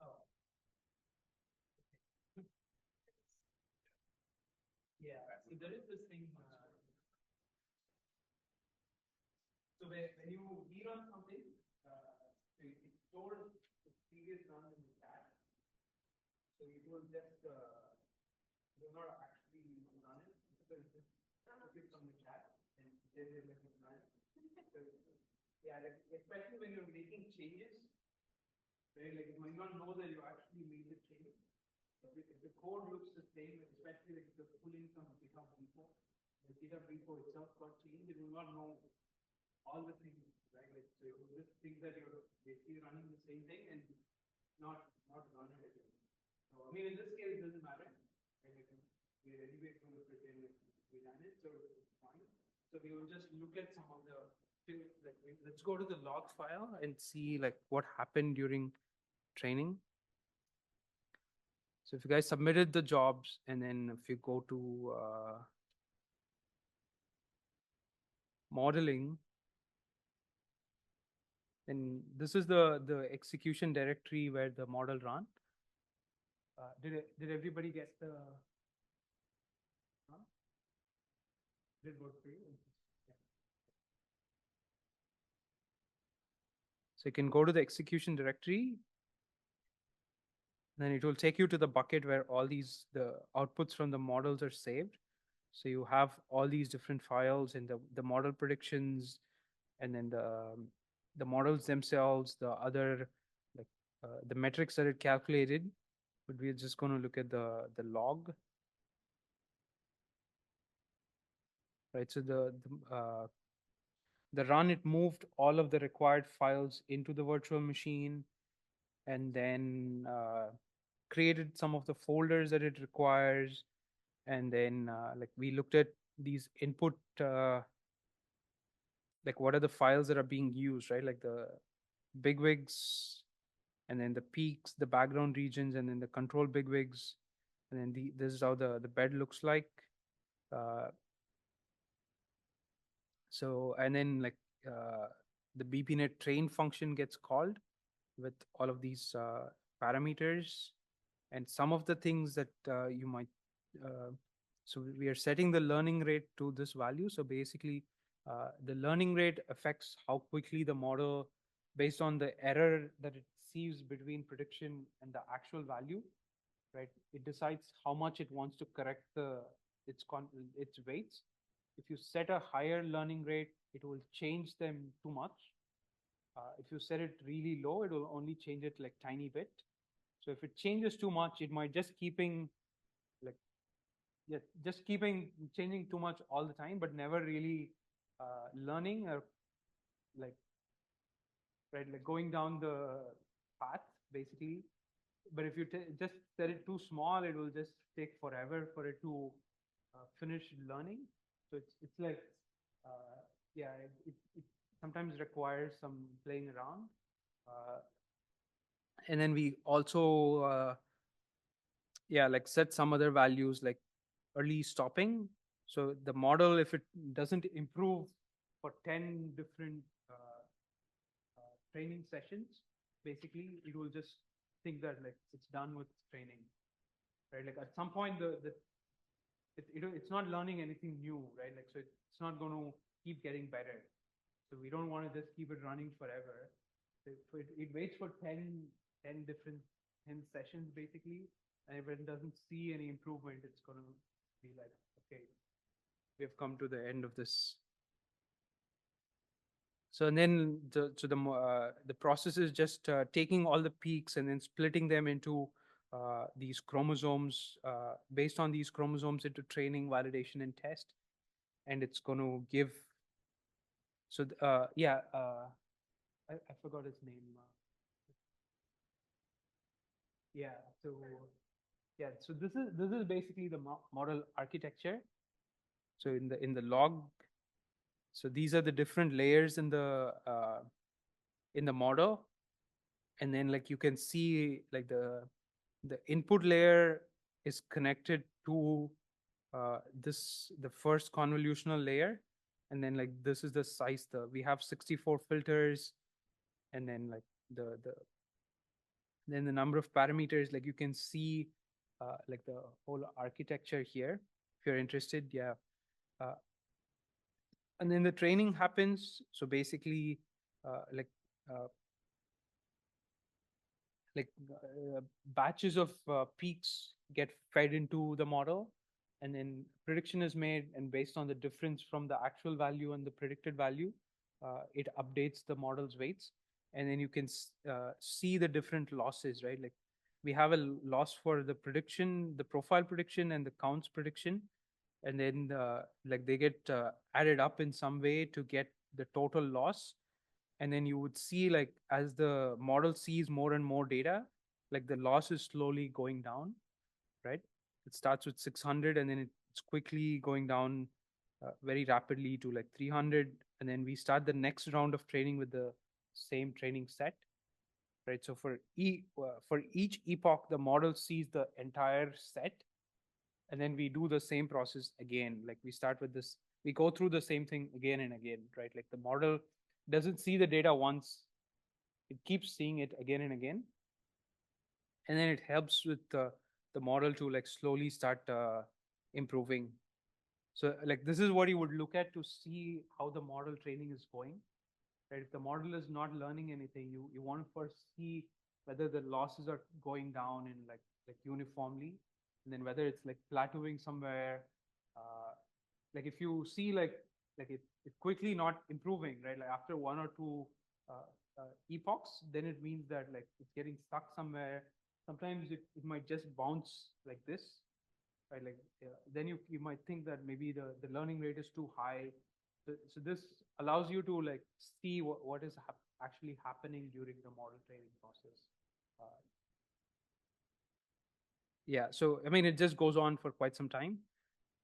Oh. Yeah, so there is this thing. So when you rerun something, so it stores the previous run in the cache. So it will just will not actually run it because it just took it from the cache and then they let it run. So Yeah, like, especially when you're making changes, right? Like you might not know that you actually made the change. But if the code looks the same, especially like if you're pulling from GitHub repo, the GitHub repo itself got changed, it will not know all the things, right? Like so it will just think that you're basically running the same thing and not running it. So I mean in this case it doesn't matter. Right? Like, we're anyway going to pretend like we ran it, so it's fine. So we will just look at some of the things like Let's go to the log file and see like what happened during training. So if you guys submitted the jobs and then if you go to modeling, then this is the execution directory where the model run. Did everybody get the? Huh? Did it work for you? Yeah. So you can go to the execution directory. Then it will take you to the bucket where all these the outputs from the models are saved. So you have all these different files and the model predictions, and then the models themselves, the other like the metrics that it calculated. But we're just going to look at the log. Right. So the run, it moved all of the required files into the virtual machine, and then created some of the folders that it requires. And then like we looked at these input, like what are the files that are being used, right? Like the bigwigs, and then the peaks, the background regions, and then the control bigwigs. And then this is how the bed looks like. So, and then like the BPNet train function gets called with all of these parameters, and some of the things that you might, so we are setting the learning rate to this value. So basically the learning rate affects how quickly the model, based on the error that it sees between prediction and the actual value, right? It decides how much it wants to correct its weights. If you set a higher learning rate, it will change them too much. If you set it really low, it will only change it like tiny bit. So if it changes too much, it might just keeping like, yeah, just keeping changing too much all the time, but never really learning or like, right, like going down the path basically. But if you just set it too small, it will just take forever for it to finish learning. So it's like, yeah, it sometimes requires some playing around. And then we also, yeah, like set some other values like early stopping. So the model, if it doesn't improve for 10 different training sessions, basically it will just think that like it's done with training, right? Like at some point it's not learning anything new, right? Like so it's not going to keep getting better. So we don't want to just keep it running forever. So it waits for 10 different 10 sessions basically, and if it doesn't see any improvement, it's going to be like, okay, we have come to the end of this. So and then the process is just taking all the peaks and then splitting them into these chromosomes, based on these chromosomes, into training, validation, and test. And it's going to give. So yeah, I forgot his name. Yeah. So yeah. So this is basically the model architecture. So in the log, so these are the different layers in the model, and then like you can see like the input layer is connected to the first convolutional layer, and then like this is the size. We have 64 filters, and then like then the number of parameters. Like you can see like the whole architecture here if you're interested. Yeah. And then the training happens. So basically like batches of peaks get fed into the model, and then prediction is made, and based on the difference from the actual value and the predicted value, it updates the model's weights, and then you can see the different losses, right? Like we have a loss for the prediction, the profile prediction, and the counts prediction, and then like they get added up in some way to get the total loss. And then you would see, like, as the model sees more and more data, like the loss is slowly going down, right? It starts with 600 and then it's quickly going down very rapidly to like 300. And then we start the next round of training with the same training set, right? So for each epoch, the model sees the entire set, and then we do the same process again. Like we start with this, we go through the same thing again and again, right? Like the model doesn't see the data once, it keeps seeing it again and again. And then it helps with the model to like slowly start improving. So like this is what you would look at to see how the model training is going, right? If the model is not learning anything, you want to first see whether the losses are going down in like uniformly, and then whether it's like plateauing somewhere. Like if you see like it quickly not improving, right? Like after one or two epochs, then it means that like it's getting stuck somewhere. Sometimes it might just bounce like this, right? Like then you might think that maybe the learning rate is too high. So this allows you to like see what is actually happening during the model training process. Yeah, so I mean, it just goes on for quite some time,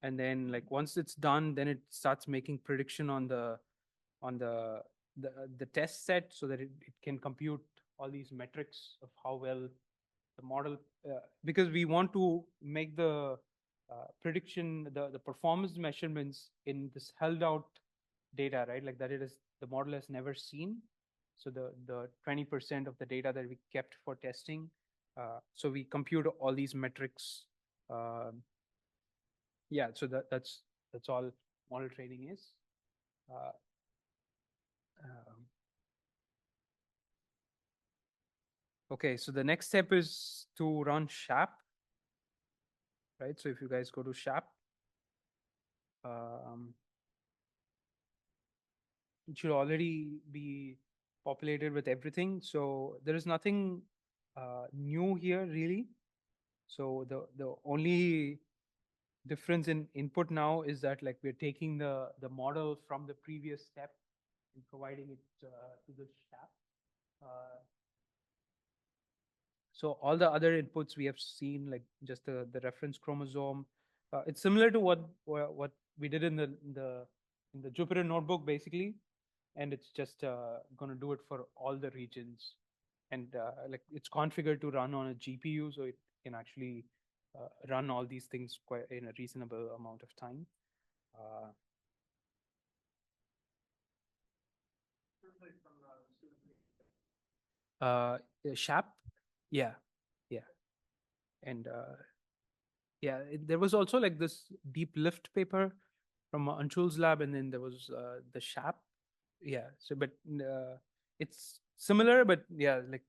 and then like once it's done, then it starts making prediction on the test set, so that it can compute all these metrics of how well the model, because we want to make the prediction, the performance measurements in this held out data, right? Like that it is the model has never seen. So the 20% of the data that we kept for testing. So we compute all these metrics. Yeah, so that's all model training is. Okay, so the next step is to run SHAP, right? So if you guys go to SHAP, it should already be populated with everything. So there is nothing new here really. So the only difference in input now is that like we're taking the model from the previous step and providing it to the SHAP. So all the other inputs we have seen, like just the reference chromosome, it's similar to what we did in the Jupyter notebook basically, and it's just going to do it for all the regions, and like it's configured to run on a GPU, so it can actually run all these things quite in a reasonable amount of time. SHAP, yeah, and yeah, there was also like this deep lift paper from Anshul's lab, and then there was the SHAP. Yeah, so but it's similar, but yeah, like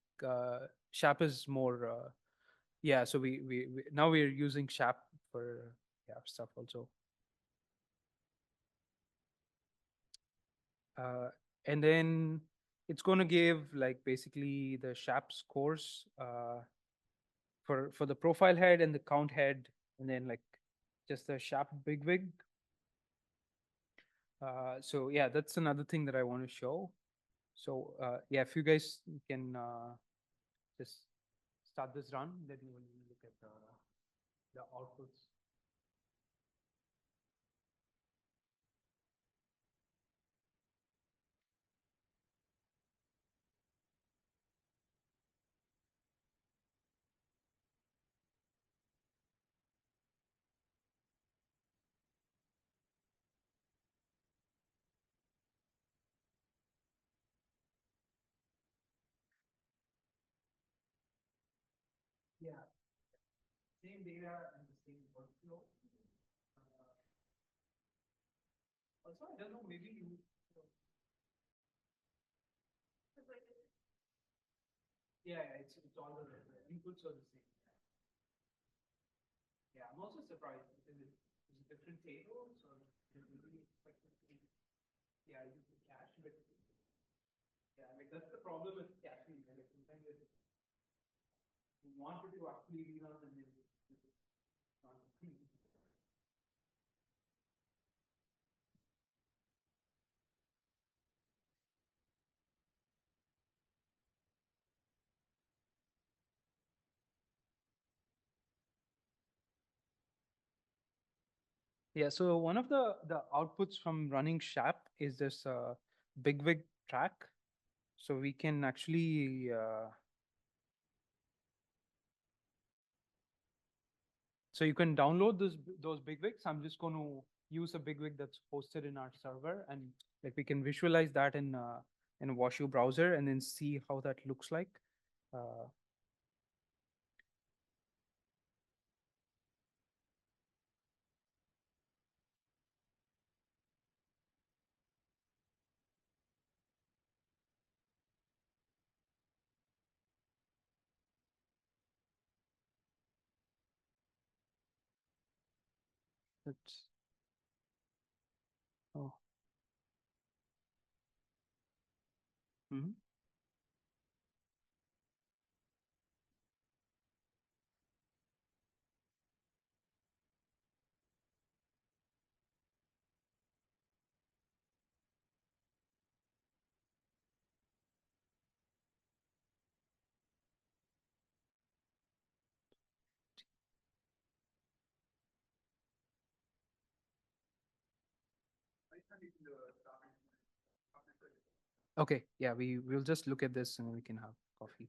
SHAP is more. Yeah, so we now we're using SHAP for stuff also. And then it's going to give like basically the SHAP scores for the profile head and the count head, and then like just the SHAP bigwig. So yeah, that's another thing that I want to show. So yeah, if you guys can just start this run, then we will look at the outputs. Yeah, same data and the same workflow. Also, I don't know, maybe you. Yeah, it's all the inputs are the same. Yeah, I'm also surprised because it's a different table, so really expected to. Yeah, you can cache, but that's the problem with caching, like sometimes you want it to actually rerun and then it's not clean. Yeah, so one of the outputs from running SHAP is this bigwig track. So we can actually so you can download those bigwigs. I'm just going to use a bigwig that's hosted in our server, and like we can visualize that in a WashU browser and then see how that looks like. Let's oh. Mhm. Okay, yeah, we'll just look at this and then we can have coffee.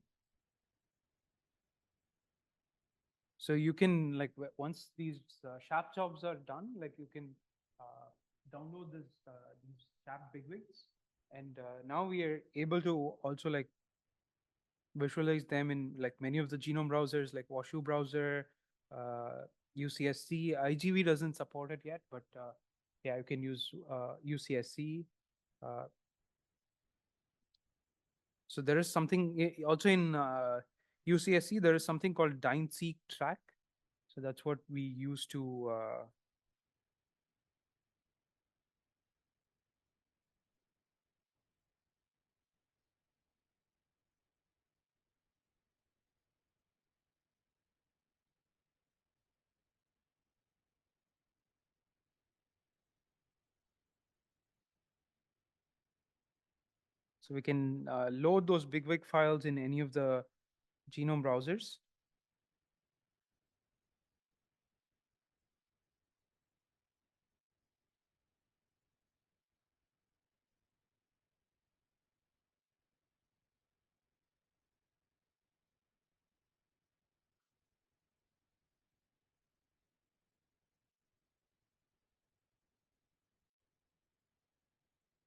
So you can like once these SHAP jobs are done, like you can download these SHAP bigwigs, and now we are able to also like visualize them in like many of the genome browsers, like WashU browser, UCSC. IGV doesn't support it yet, but yeah, you can use UCSC. So there is something also in UCSC. There is something called DynSeq track. So that's what we use to so we can load those bigwig files in any of the genome browsers.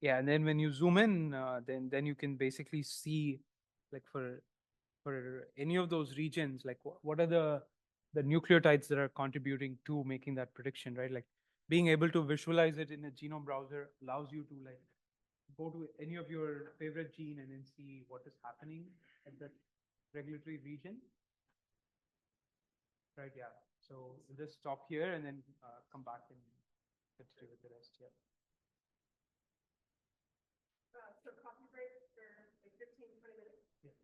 Yeah, and then when you zoom in, then you can basically see, like for any of those regions, like what are the nucleotides that are contributing to making that prediction, right? Like being able to visualize it in a genome browser allows you to like go to any of your favorite gene and then see what is happening at that regulatory region. Right, yeah. So we'll just stop here and then come back and continue with the rest. Yeah. So coffee break for like 15, 20 minutes. Yeah.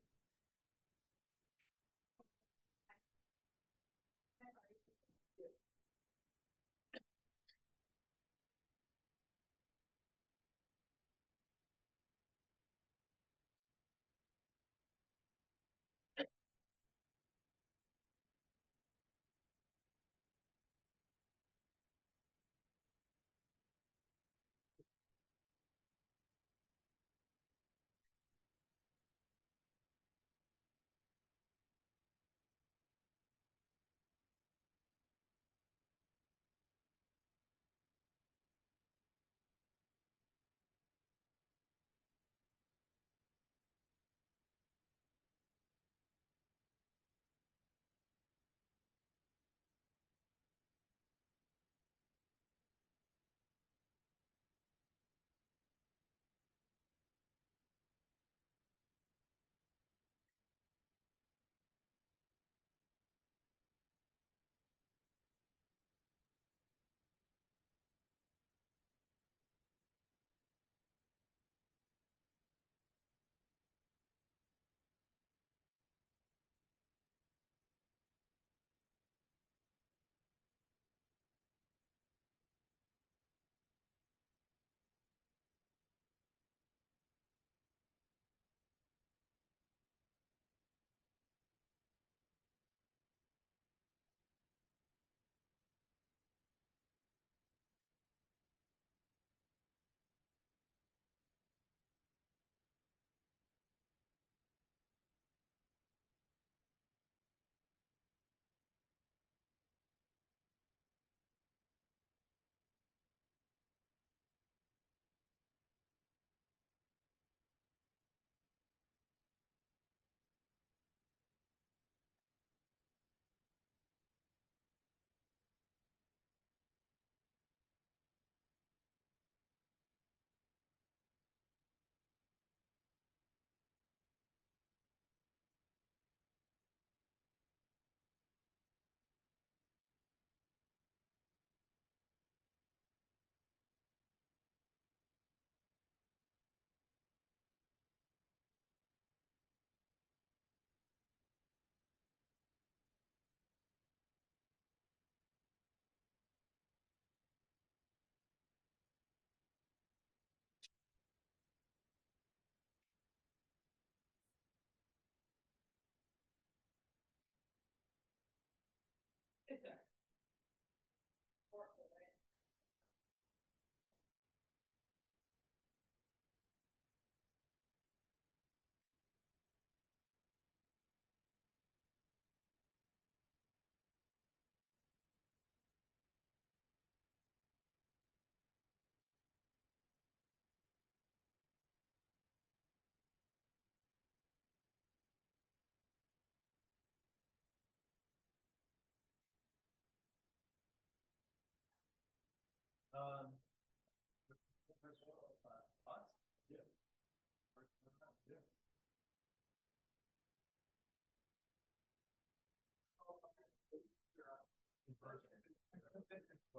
I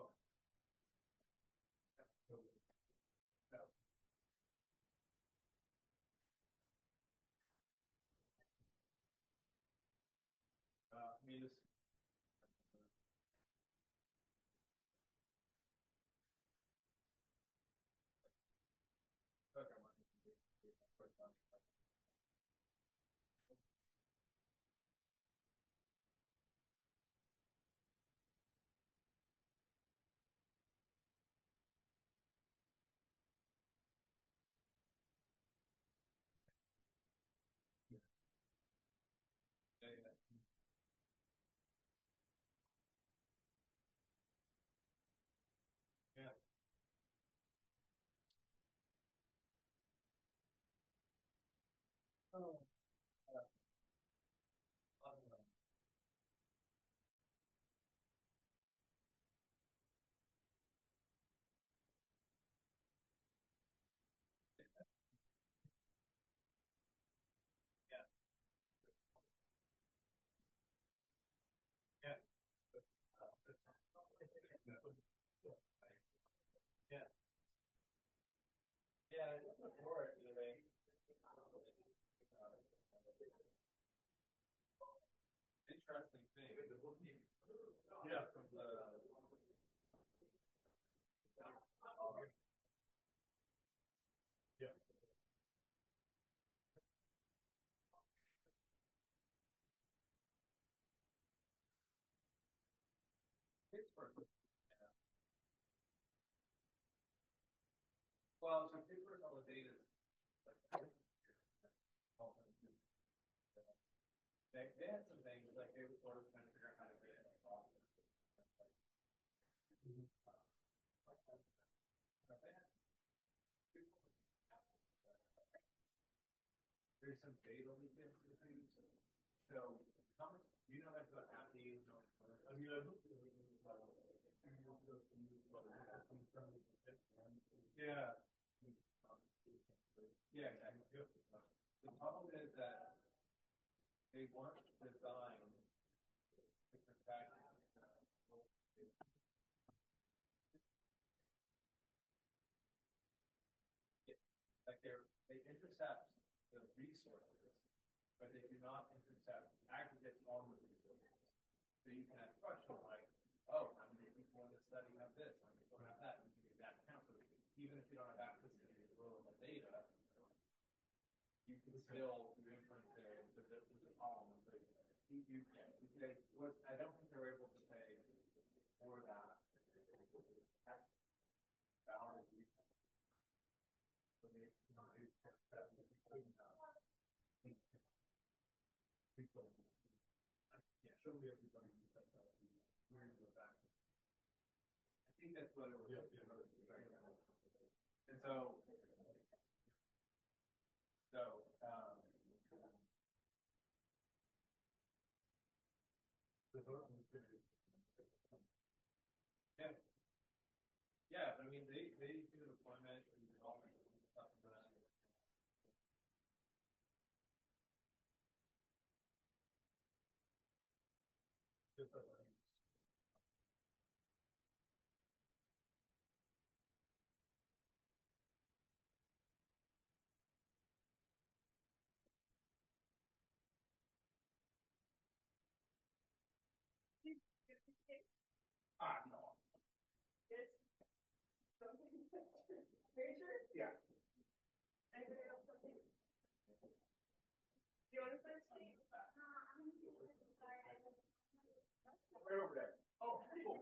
mean, this. Yeah. Oh. Yeah. Yeah. Yeah, it's before it, you know, interesting thing. Yeah, from the. Yeah. Pittsburgh. Yeah. Well, so Pittsburgh, all the data. They had some things like they were sort of trying to figure out how to get it. There's some data leakage to things. So, how much, do you know that's about attendees? I mean, I looked at it. Yeah. Yeah, exactly. The problem is that they weren't designed to protect. Like they intercept the resources, but they do not intercept aggregate on the resources. So you can ask questions like, oh, how many people in this study have this, how many people have that, and you can get that count. So even if you don't have access to the available data, you can still do inference there. So there's a problem. So you say, I don't think they're able to say for that. Yeah, show me everybody. We're gonna go back. I think that's what it was. Yeah. And so, yeah. Yeah, but I mean, they do deployment and development and stuff like that. No. Yeah. Right over there. Oh, cool.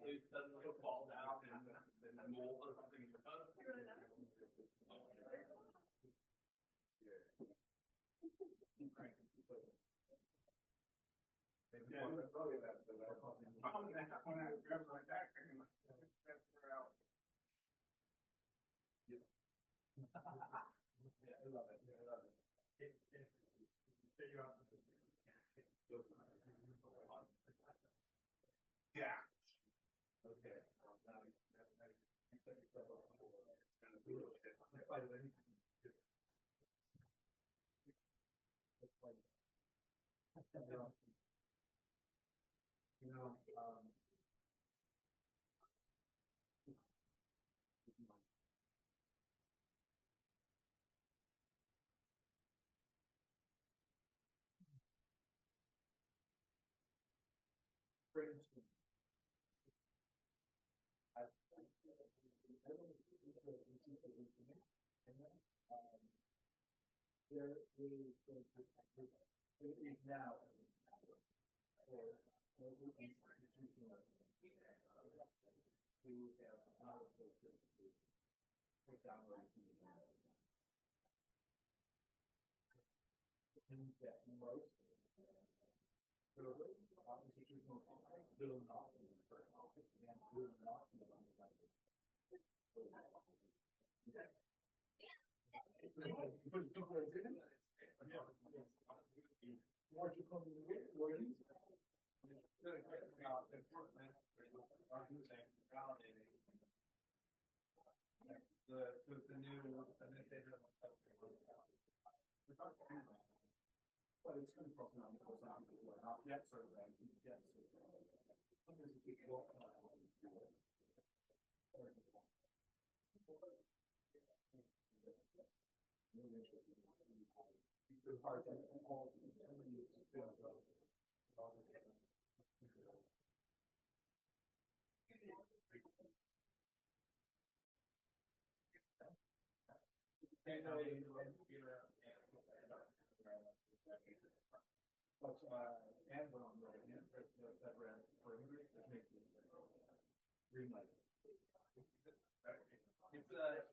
It doesn't fall down and then mold or something. Yeah, I'm gonna tell you that. When I grab my back, I can transfer out. Yeah, I love it. I love it. Yeah. Okay. know,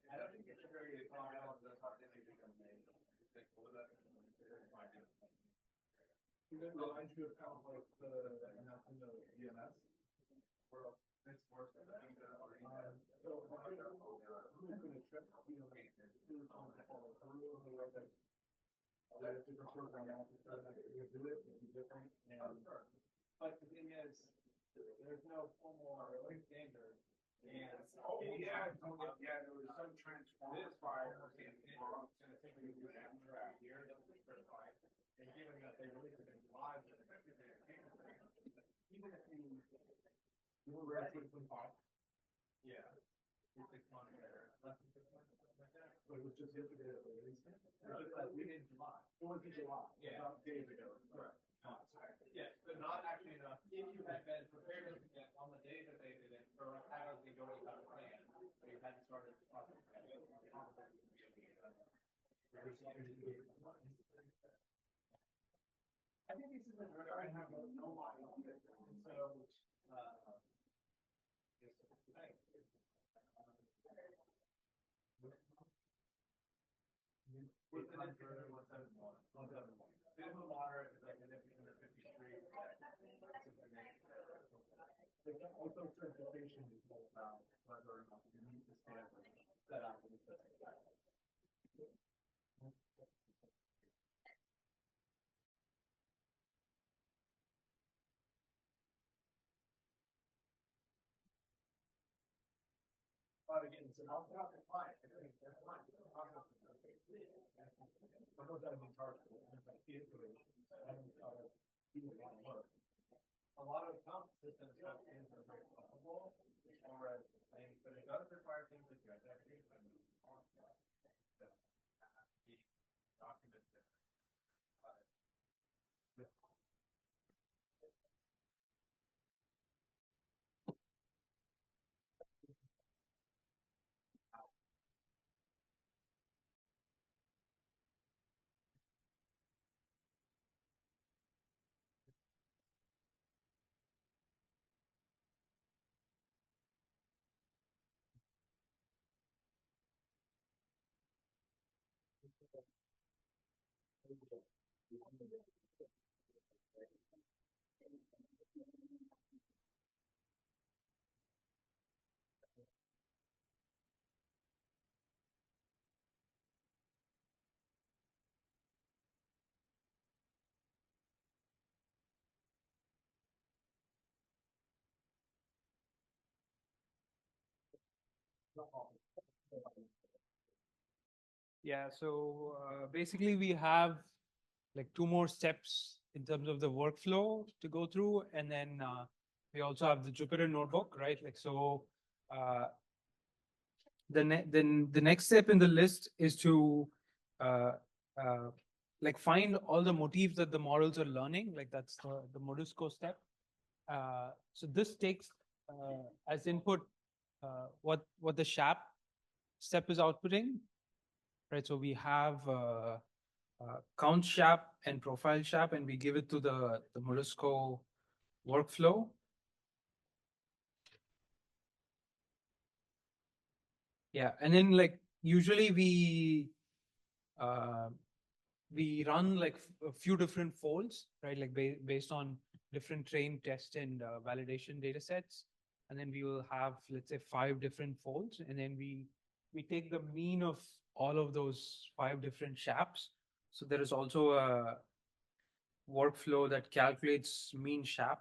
I don't think it's a very common element of how they make them. Even though I should have like the EMS. It's worse than that. So who's gonna check, you know, who's on the follow through the way that a different program out there that you do it, it'd be different. And but the thing is, there's no formal standard. And yeah, there was some transform this fire and gonna take you to an abstract here that was certified. And given that they released it in July, even if you were actually 25. Yeah. 6 months later, less than 6 months, something like that. But it was just yesterday that they released it. It was like in July. It was in July. Yeah. About days ago. Correct. Yes, but not actually enough. If you had been prepared on the day that they did it, or had a going about plan, so you hadn't started the process. I think this is I have no mind on it, and so, with the under 171, 171. Minimum moderate is like an under 53. Also, certification is more about whether or not you meet the standard set out in the system. But again, it's an outbound client. I think that's fine. I'm not that in charge of it. A lot of comp systems have things that are very flexible, or things, but it does require things like your identity and documented. Yeah, so basically we have like 2 more steps in terms of the workflow to go through, and then We also have the Jupyter notebook, right? Like, so, then the next step in the list is to, uh, uh, like find all the motifs that the models are learning, like that's the Modisco step. So this takes, as input, what the SHAP step is outputting, right? So we have, count SHAP and profile SHAP, and we give it to the Modisco workflow. Yeah, and then like usually we run like a few different folds, right? Like based on different train, test, and validation data sets. And then we will have, let's say, 5 different folds. And then we take the mean of all of those 5 different SHAPs. So there is also a workflow that calculates mean SHAP.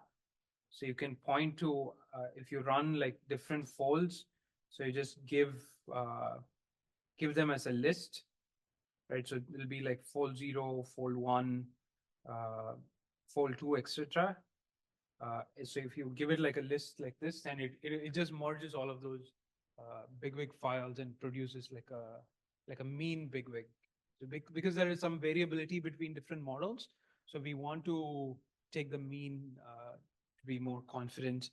So you can point to, if you run like different folds, so you just give them as a list, right? So it'll be like fold 0, fold 1, fold 2, etc. So if you give it like a list like this, then it just merges all of those bigwig files and produces like a mean bigwig. So because there is some variability between different models, so we want to take the mean to be more confident.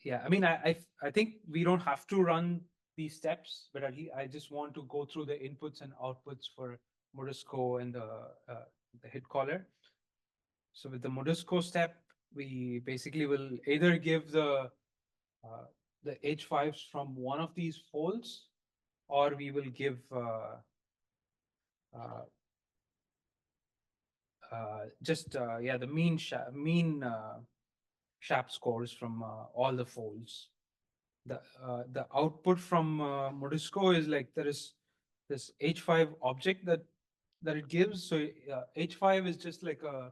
Yeah, I mean, I think we don't have to run these steps, but at least I just want to go through the inputs and outputs for Modisco and the hit caller. So with the Modisco step, we basically will either give the H5s from one of these folds, or we will give just the mean SHAP scores from all the folds. The output from Modisco is like there is this H5 object that it gives. So H5 is just like a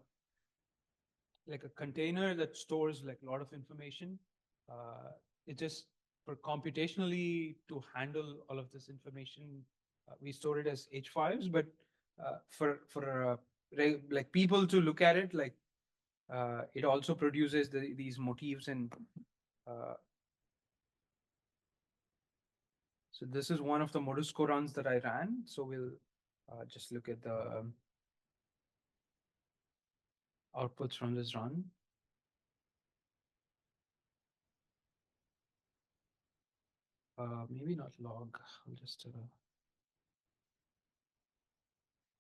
container that stores like a lot of information. It just for computationally to handle all of this information, we store it as H5s. But for like people to look at it, like it also produces these motifs and. So this is one of the Modisco runs that I ran. So we'll just look at the outputs from this run. Maybe not log, I'll just.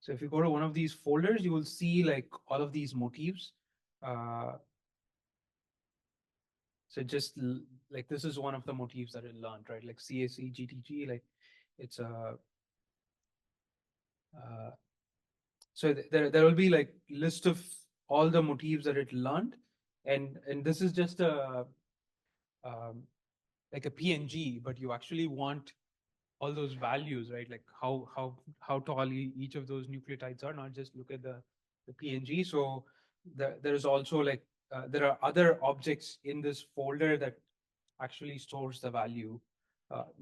So if you go to one of these folders, you will see like all of these motifs. So just like this is one of the motifs that it learned, right? Like CAC, GTG, like it's a. So there will be like list of all the motifs that it learned, and this is just a like a PNG, but you actually want all those values, right? Like how tall each of those nucleotides are, not just look at the PNG. So there is also like there are other objects in this folder that actually stores the value,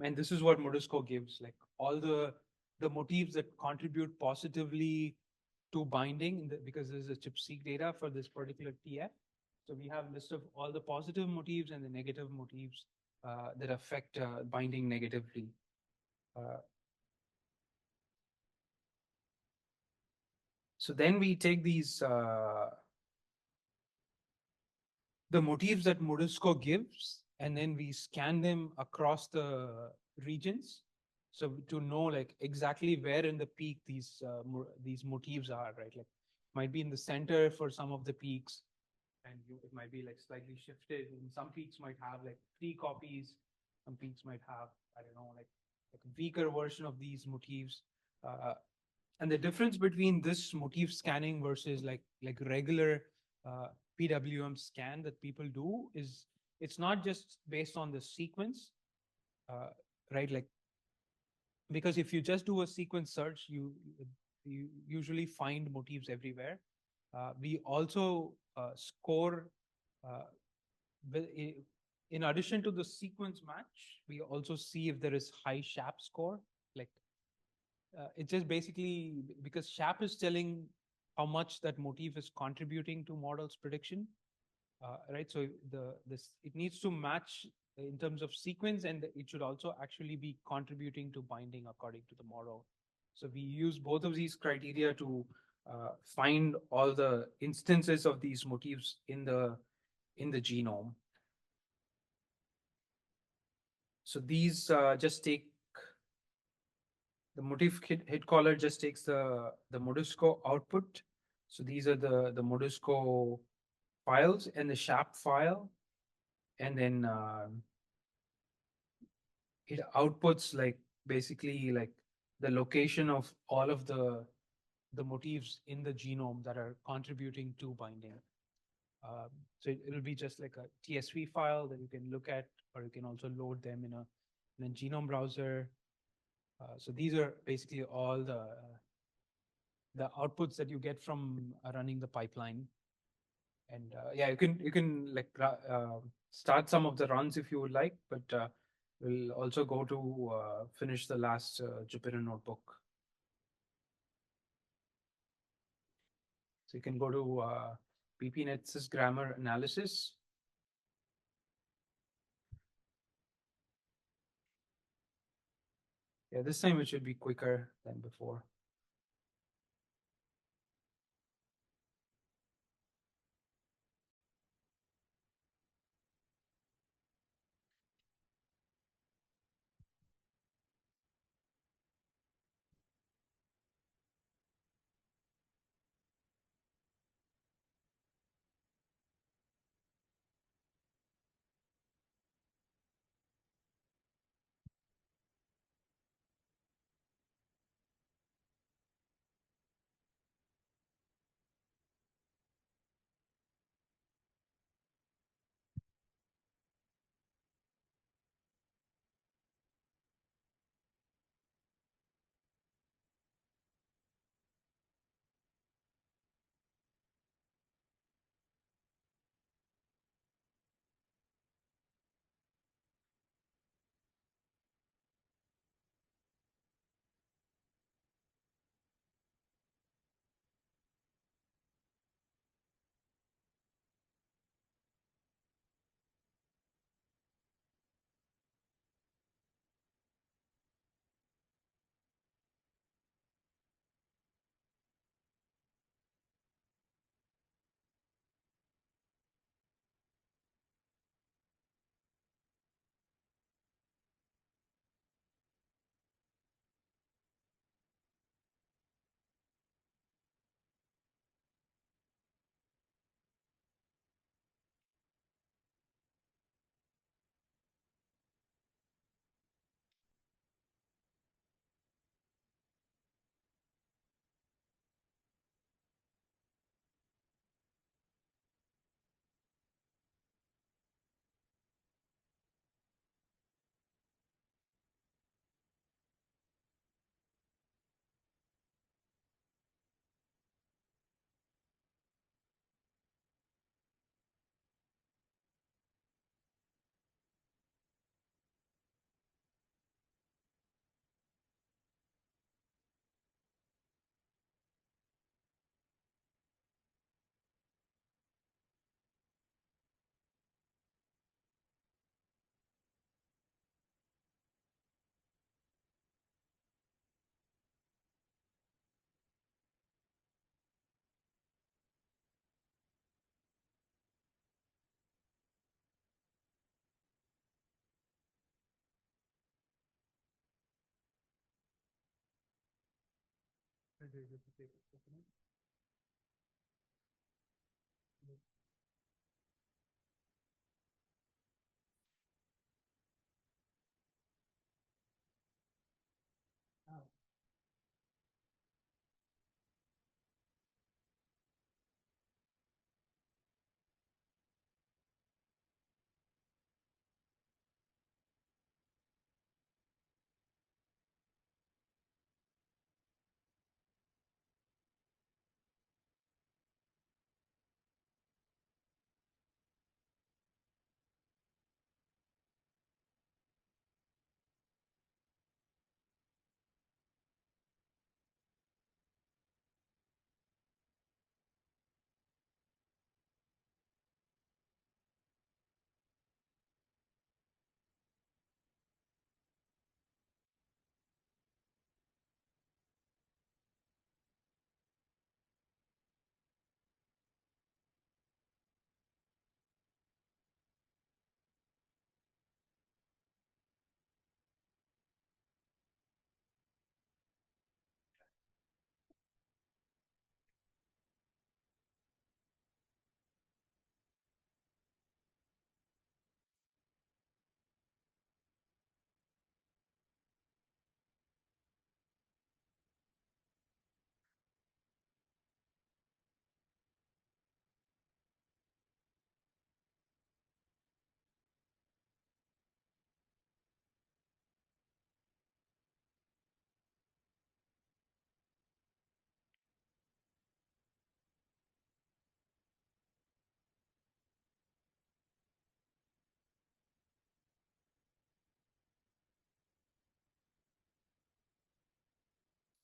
and this is what Modisco gives, like all the motifs that contribute positively to binding because there's a ChIP-seq data for this particular TF. So we have a list of all the positive motifs and the negative motifs that affect binding negatively. So then we take these the motifs that Modisco gives, and then we scan them across the regions. So to know like exactly where in the peak these motifs are, right? Like might be in the center for some of the peaks, and it might be like slightly shifted. And some peaks might have like 3 copies. Some peaks might have, I don't know, like a weaker version of these motifs. And the difference between this motif scanning versus like regular PWM scan that people do is it's not just based on the sequence, right? Like because if you just do a sequence search, you usually find motifs everywhere. We also score in addition to the sequence match, we also see if there is high SHAP score. Like it's just basically because SHAP is telling how much that motif is contributing to model's prediction. right? So it needs to match in terms of sequence, and it should also actually be contributing to binding according to the model. So we use both of these criteria to find all the instances of these motifs in the genome. So these just take the motif hit caller just takes the Modisco output. So these are the Modisco files and the SHAP file, and then it outputs like basically like the location of all of the motifs in the genome that are contributing to binding. So it'll be just like a TSV file that you can look at, or you can also load them in a genome browser. So these are basically all the outputs that you get from running the pipeline. And yeah, you can like start some of the runs if you would like, but we'll also go to finish the last Jupyter notebook. So you can go to PPNetSys grammar analysis. Yeah, this time it should be quicker than before.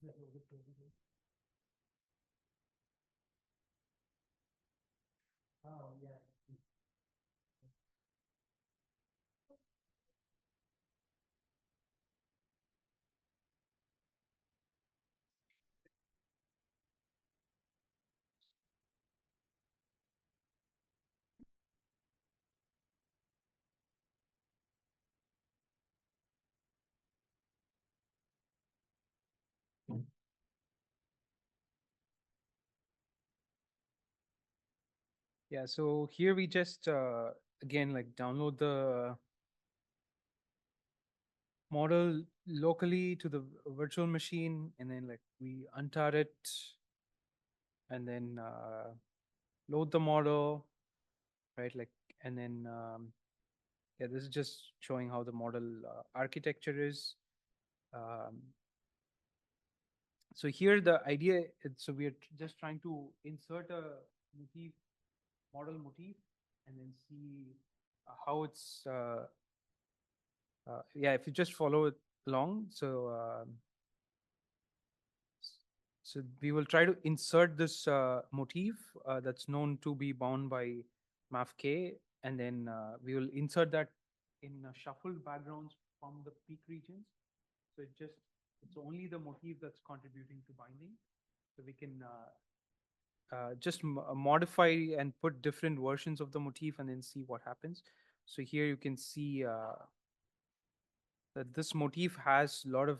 Oh, yeah. Yeah, so here we just again like download the model locally to the virtual machine, and then like we untar it and then load the model, right? Like, and then yeah, this is just showing how the model architecture is. Um, so here the idea is, so we are just trying to insert a motif, model motif, and then see how it's yeah, if you just follow it along. So we will try to insert this motif that's known to be bound by MAFK, and then we will insert that in shuffled backgrounds from the peak regions. So it's only the motif that's contributing to binding. So we can just modify and put different versions of the motif and then see what happens. So here you can see that this motif has a lot of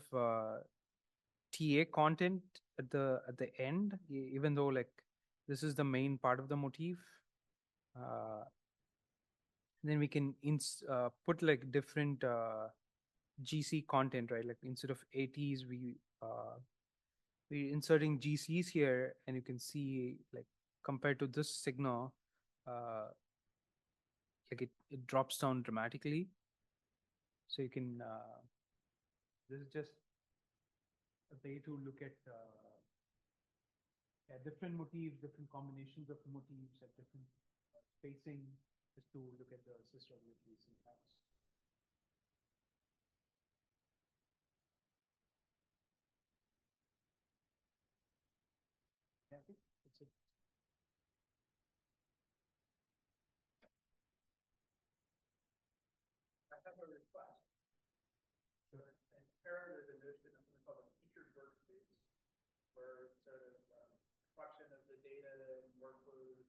TA content at the end, even though like this is the main part of the motif. Then we can put like different GC content, right? Like instead of ATs, we're inserting GCs here, and you can see like compared to this signal, like it drops down dramatically. So you can this is just a way to look at yeah, different motifs, different combinations of motifs at different spacing, just to look at the systemicity syntax. Yeah, I think that's it. I have a request. Sure. And Karen is a notion of something called a featured workspace, where sort of collection of the data and workflows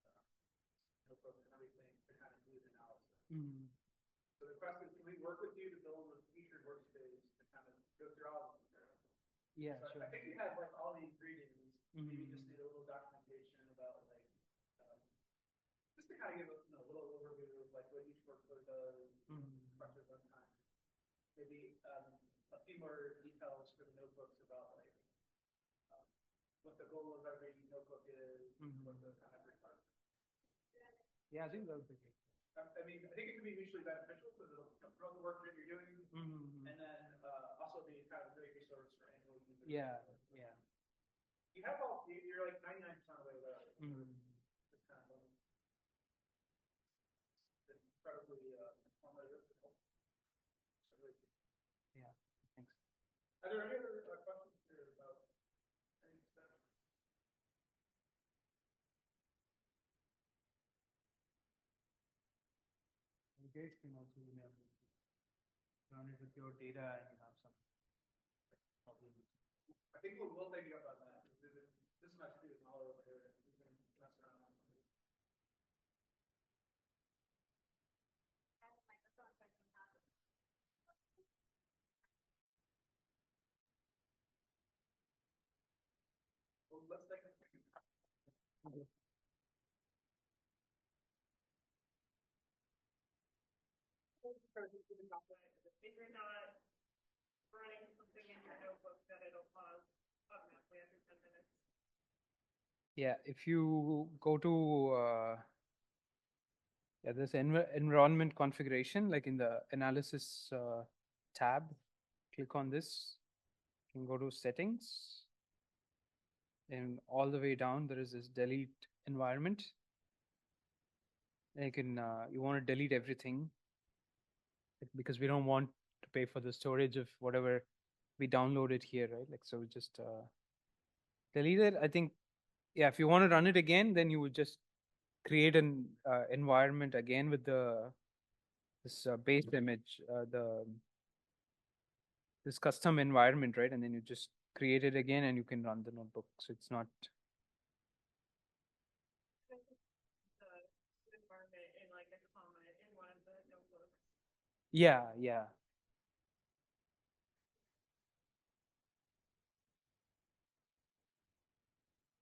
and notebooks and everything to kind of do the analysis. Mm. So the question is, can we work with you to build a featured workspace to kind of go through all of them? Yeah, So sure. I think we have like all the ingredients. Maybe just Mm. need a little documentation about like, just to kind of give a little overview of like what each workflow does, structure runtime. Maybe a few more details for the notebooks about like what the goal of every notebook is, what the kind of requirements. Yeah, I think that would be great. I mean, I think it can be mutually beneficial because it'll promote the work that you're doing, and then also be kind of a great resource for anyone who's Yeah, yeah. You have all, you're like 99% of the way there. It's kind of incredibly informative. Yeah, thanks. Are there any other questions here about any stuff? You guys can also run it with your data and you have some problems. I think we'll take you up on that. This much is all over here. We can mess around on it. Well, let's take a If you're not running something in your notebook, then it'll pause automatically after 10 minutes. Yeah, if you go to yeah, this environment configuration, like in the analysis tab, click on this, you can go to settings, and all the way down there is this delete environment. And you can you want to delete everything because we don't want to pay for the storage of whatever we download it here, right? Like, so we just delete it. I think, yeah, if you want to run it again, then you would just create an environment again with this base image, this custom environment, right? And then you just create it again and you can run the notebook. So it's not. Environment in like a comment in one of the notebooks. Yeah, yeah.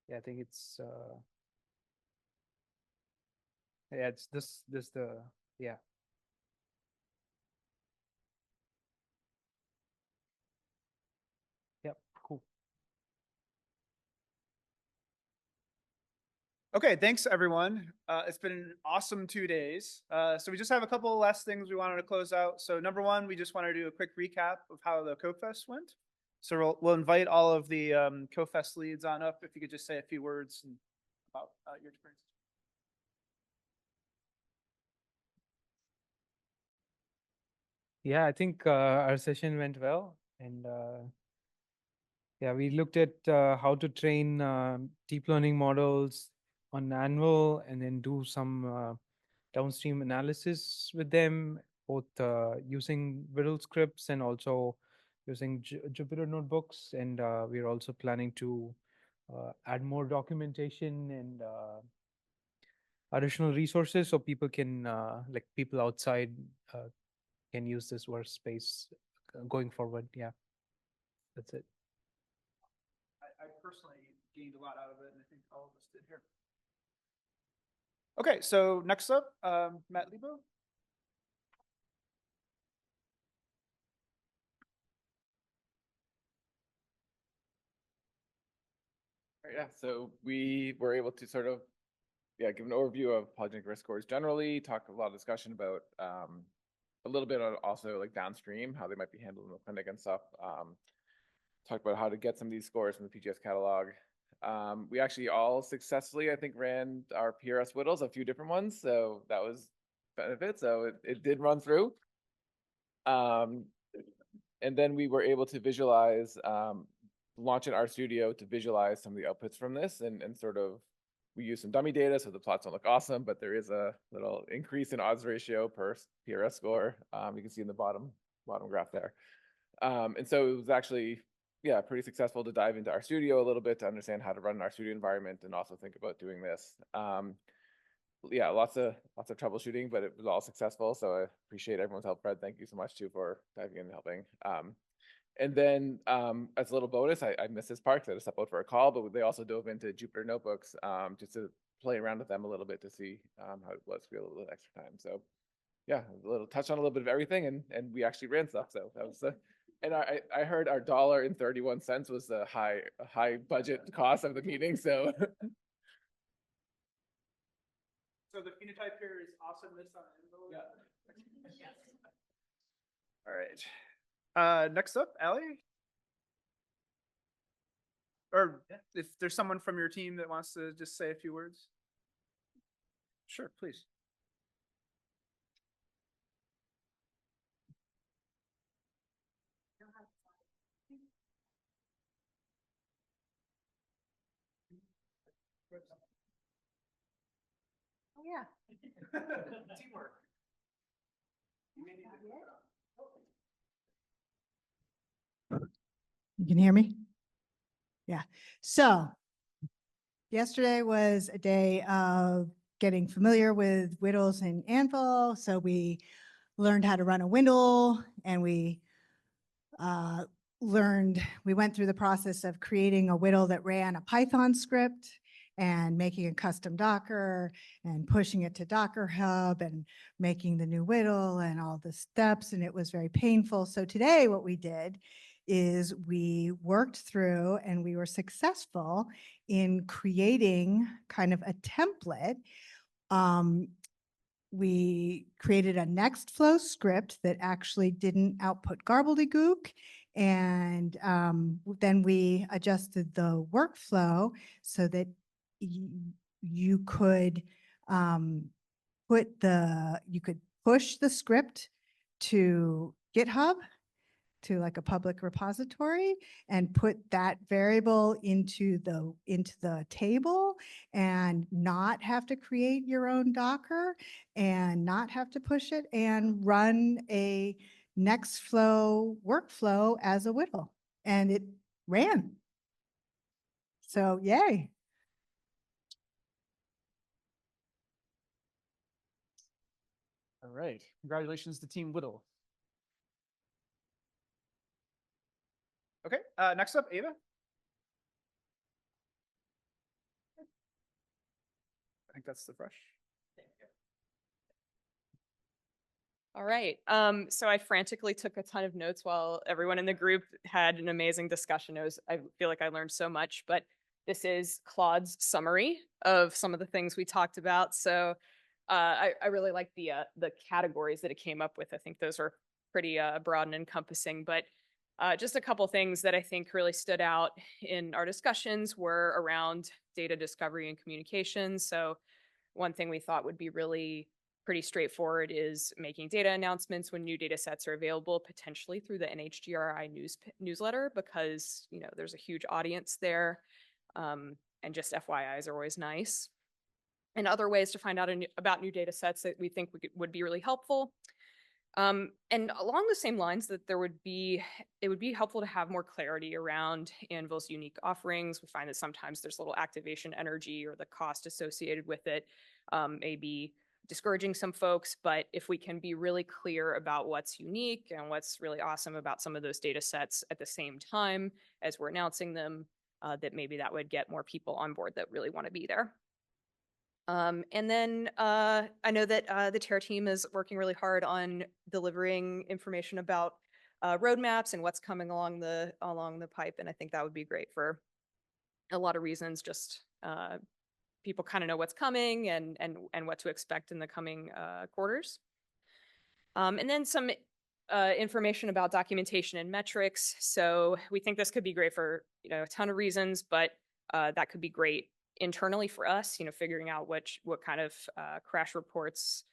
Yeah, I think it's yeah, it's this yeah. Yep, cool. Okay, thanks everyone. It's been an awesome 2 days. So we just have a couple of last things we wanted to close out. So number one, we just want to do a quick recap of how the CoFest went. So we'll invite all of the CoFest leads on up. If you could just say a few words about your experience. Yeah, I think our session went well, and yeah, we looked at how to train deep learning models on AnVIL and then do some downstream analysis with them, both using Viral scripts and also using Jupyter notebooks. And we're also planning to add more documentation and additional resources so people can, like people outside can use this workspace going forward. Yeah, that's it. I personally gained a lot out of it, and I think all of us did here. Okay, so next up, Matt Lebo. Yeah, so we were able to sort of, give an overview of polygenic risk scores generally, talk a lot of discussion about a little bit on also like downstream, how they might be handled in the clinic and stuff. Talk about how to get some of these scores from the PGS catalog. We actually all successfully, I think, ran our PRS whittles, a few different ones, so that was benefit. So it did run through. And then we were able to visualize, launch in RStudio to visualize some of the outputs from this, and sort of, we use some dummy data, so the plots don't look awesome, but there is a little increase in odds ratio per PRS score. You can see in the bottom graph there. And so it was actually, pretty successful to dive into RStudio a little bit to understand how to run an RStudio environment and also think about doing this. Lots of troubleshooting, but it was all successful. So I appreciate everyone's help. Fred, thank you so much too for diving in and helping. And then as a little bonus, I missed this part because I had to step out for a call, but they also dove into Jupyter notebooks just to play around with them a little bit to see how it was for a little bit extra time. So yeah, a little touch on a little bit of everything, and we actually ran stuff. So that was and I heard our $1.31 was the high budget cost of the meeting. So So the phenotype here is awesomeness on AnVIL. Yeah. All right. Next up, Allie. Or if there's someone from your team that wants to just say a few words. Sure, please. Oh, yeah. Teamwork. You can hear me? Yeah. So yesterday was a day of getting familiar with whittles and AnVIL. So we learned how to run a whittle, and we went through the process of creating a whittle that ran a Python script and making a custom Docker and pushing it to Docker Hub and making the new whittle and all the steps. And it was very painful. So today what we did is we worked through, and we were successful in creating kind of a template. We created a Nextflow script that actually didn't output gobbledygook. And then we adjusted the workflow so that you could push the script to GitHub to like a public repository and put that variable into the table and not have to create your own Docker and not have to push it and run a Nextflow workflow as a WDL. And it ran. So yay. All right. Congratulations to Team Whittle. Okay, next up, Ava. I think that's the fresh. All right. So I frantically took a ton of notes while everyone in the group had an amazing discussion. I feel like I learned so much, but this is Claude's summary of some of the things we talked about. So I really like the categories that it came up with. I think those are pretty broad and encompassing, but just a couple things that I think really stood out in our discussions were around data discovery and communication. So one thing we thought would be really pretty straightforward is making data announcements when new data sets are available, potentially through the NHGRI newsletter, because there's a huge audience there, and just FYIs are always nice. And other ways to find out about new data sets that we think would be really helpful. And along the same lines that it would be helpful to have more clarity around AnVIL's unique offerings. We find that sometimes there's little activation energy or the cost associated with it may be discouraging some folks, but if we can be really clear about what's unique and what's really awesome about some of those data sets at the same time as we're announcing them, that maybe that would get more people on board that really want to be there. And then I know that the Terra team is working really hard on delivering information about roadmaps and what's coming along the pipe, and I think that would be great for a lot of reasons. Just people kind of know what's coming and what to expect in the coming quarters. And then some information about documentation and metrics. So we think this could be great for a ton of reasons, but that could be great internally for us, figuring out what kind of crash reports,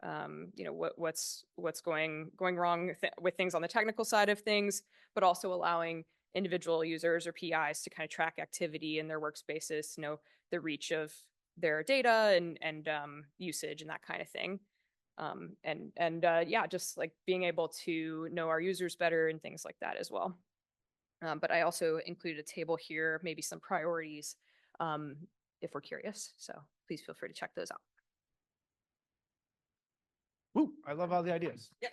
what's going wrong with things on the technical side of things, but also allowing individual users or PIs to kind of track activity in their workspaces, to know the reach of their data and usage and that kind of thing. Yeah, just like being able to know our users better and things like that as well. But I also included a table here, maybe some priorities, if we're curious. So please feel free to check those out. Woo, I love all the ideas. Yeah.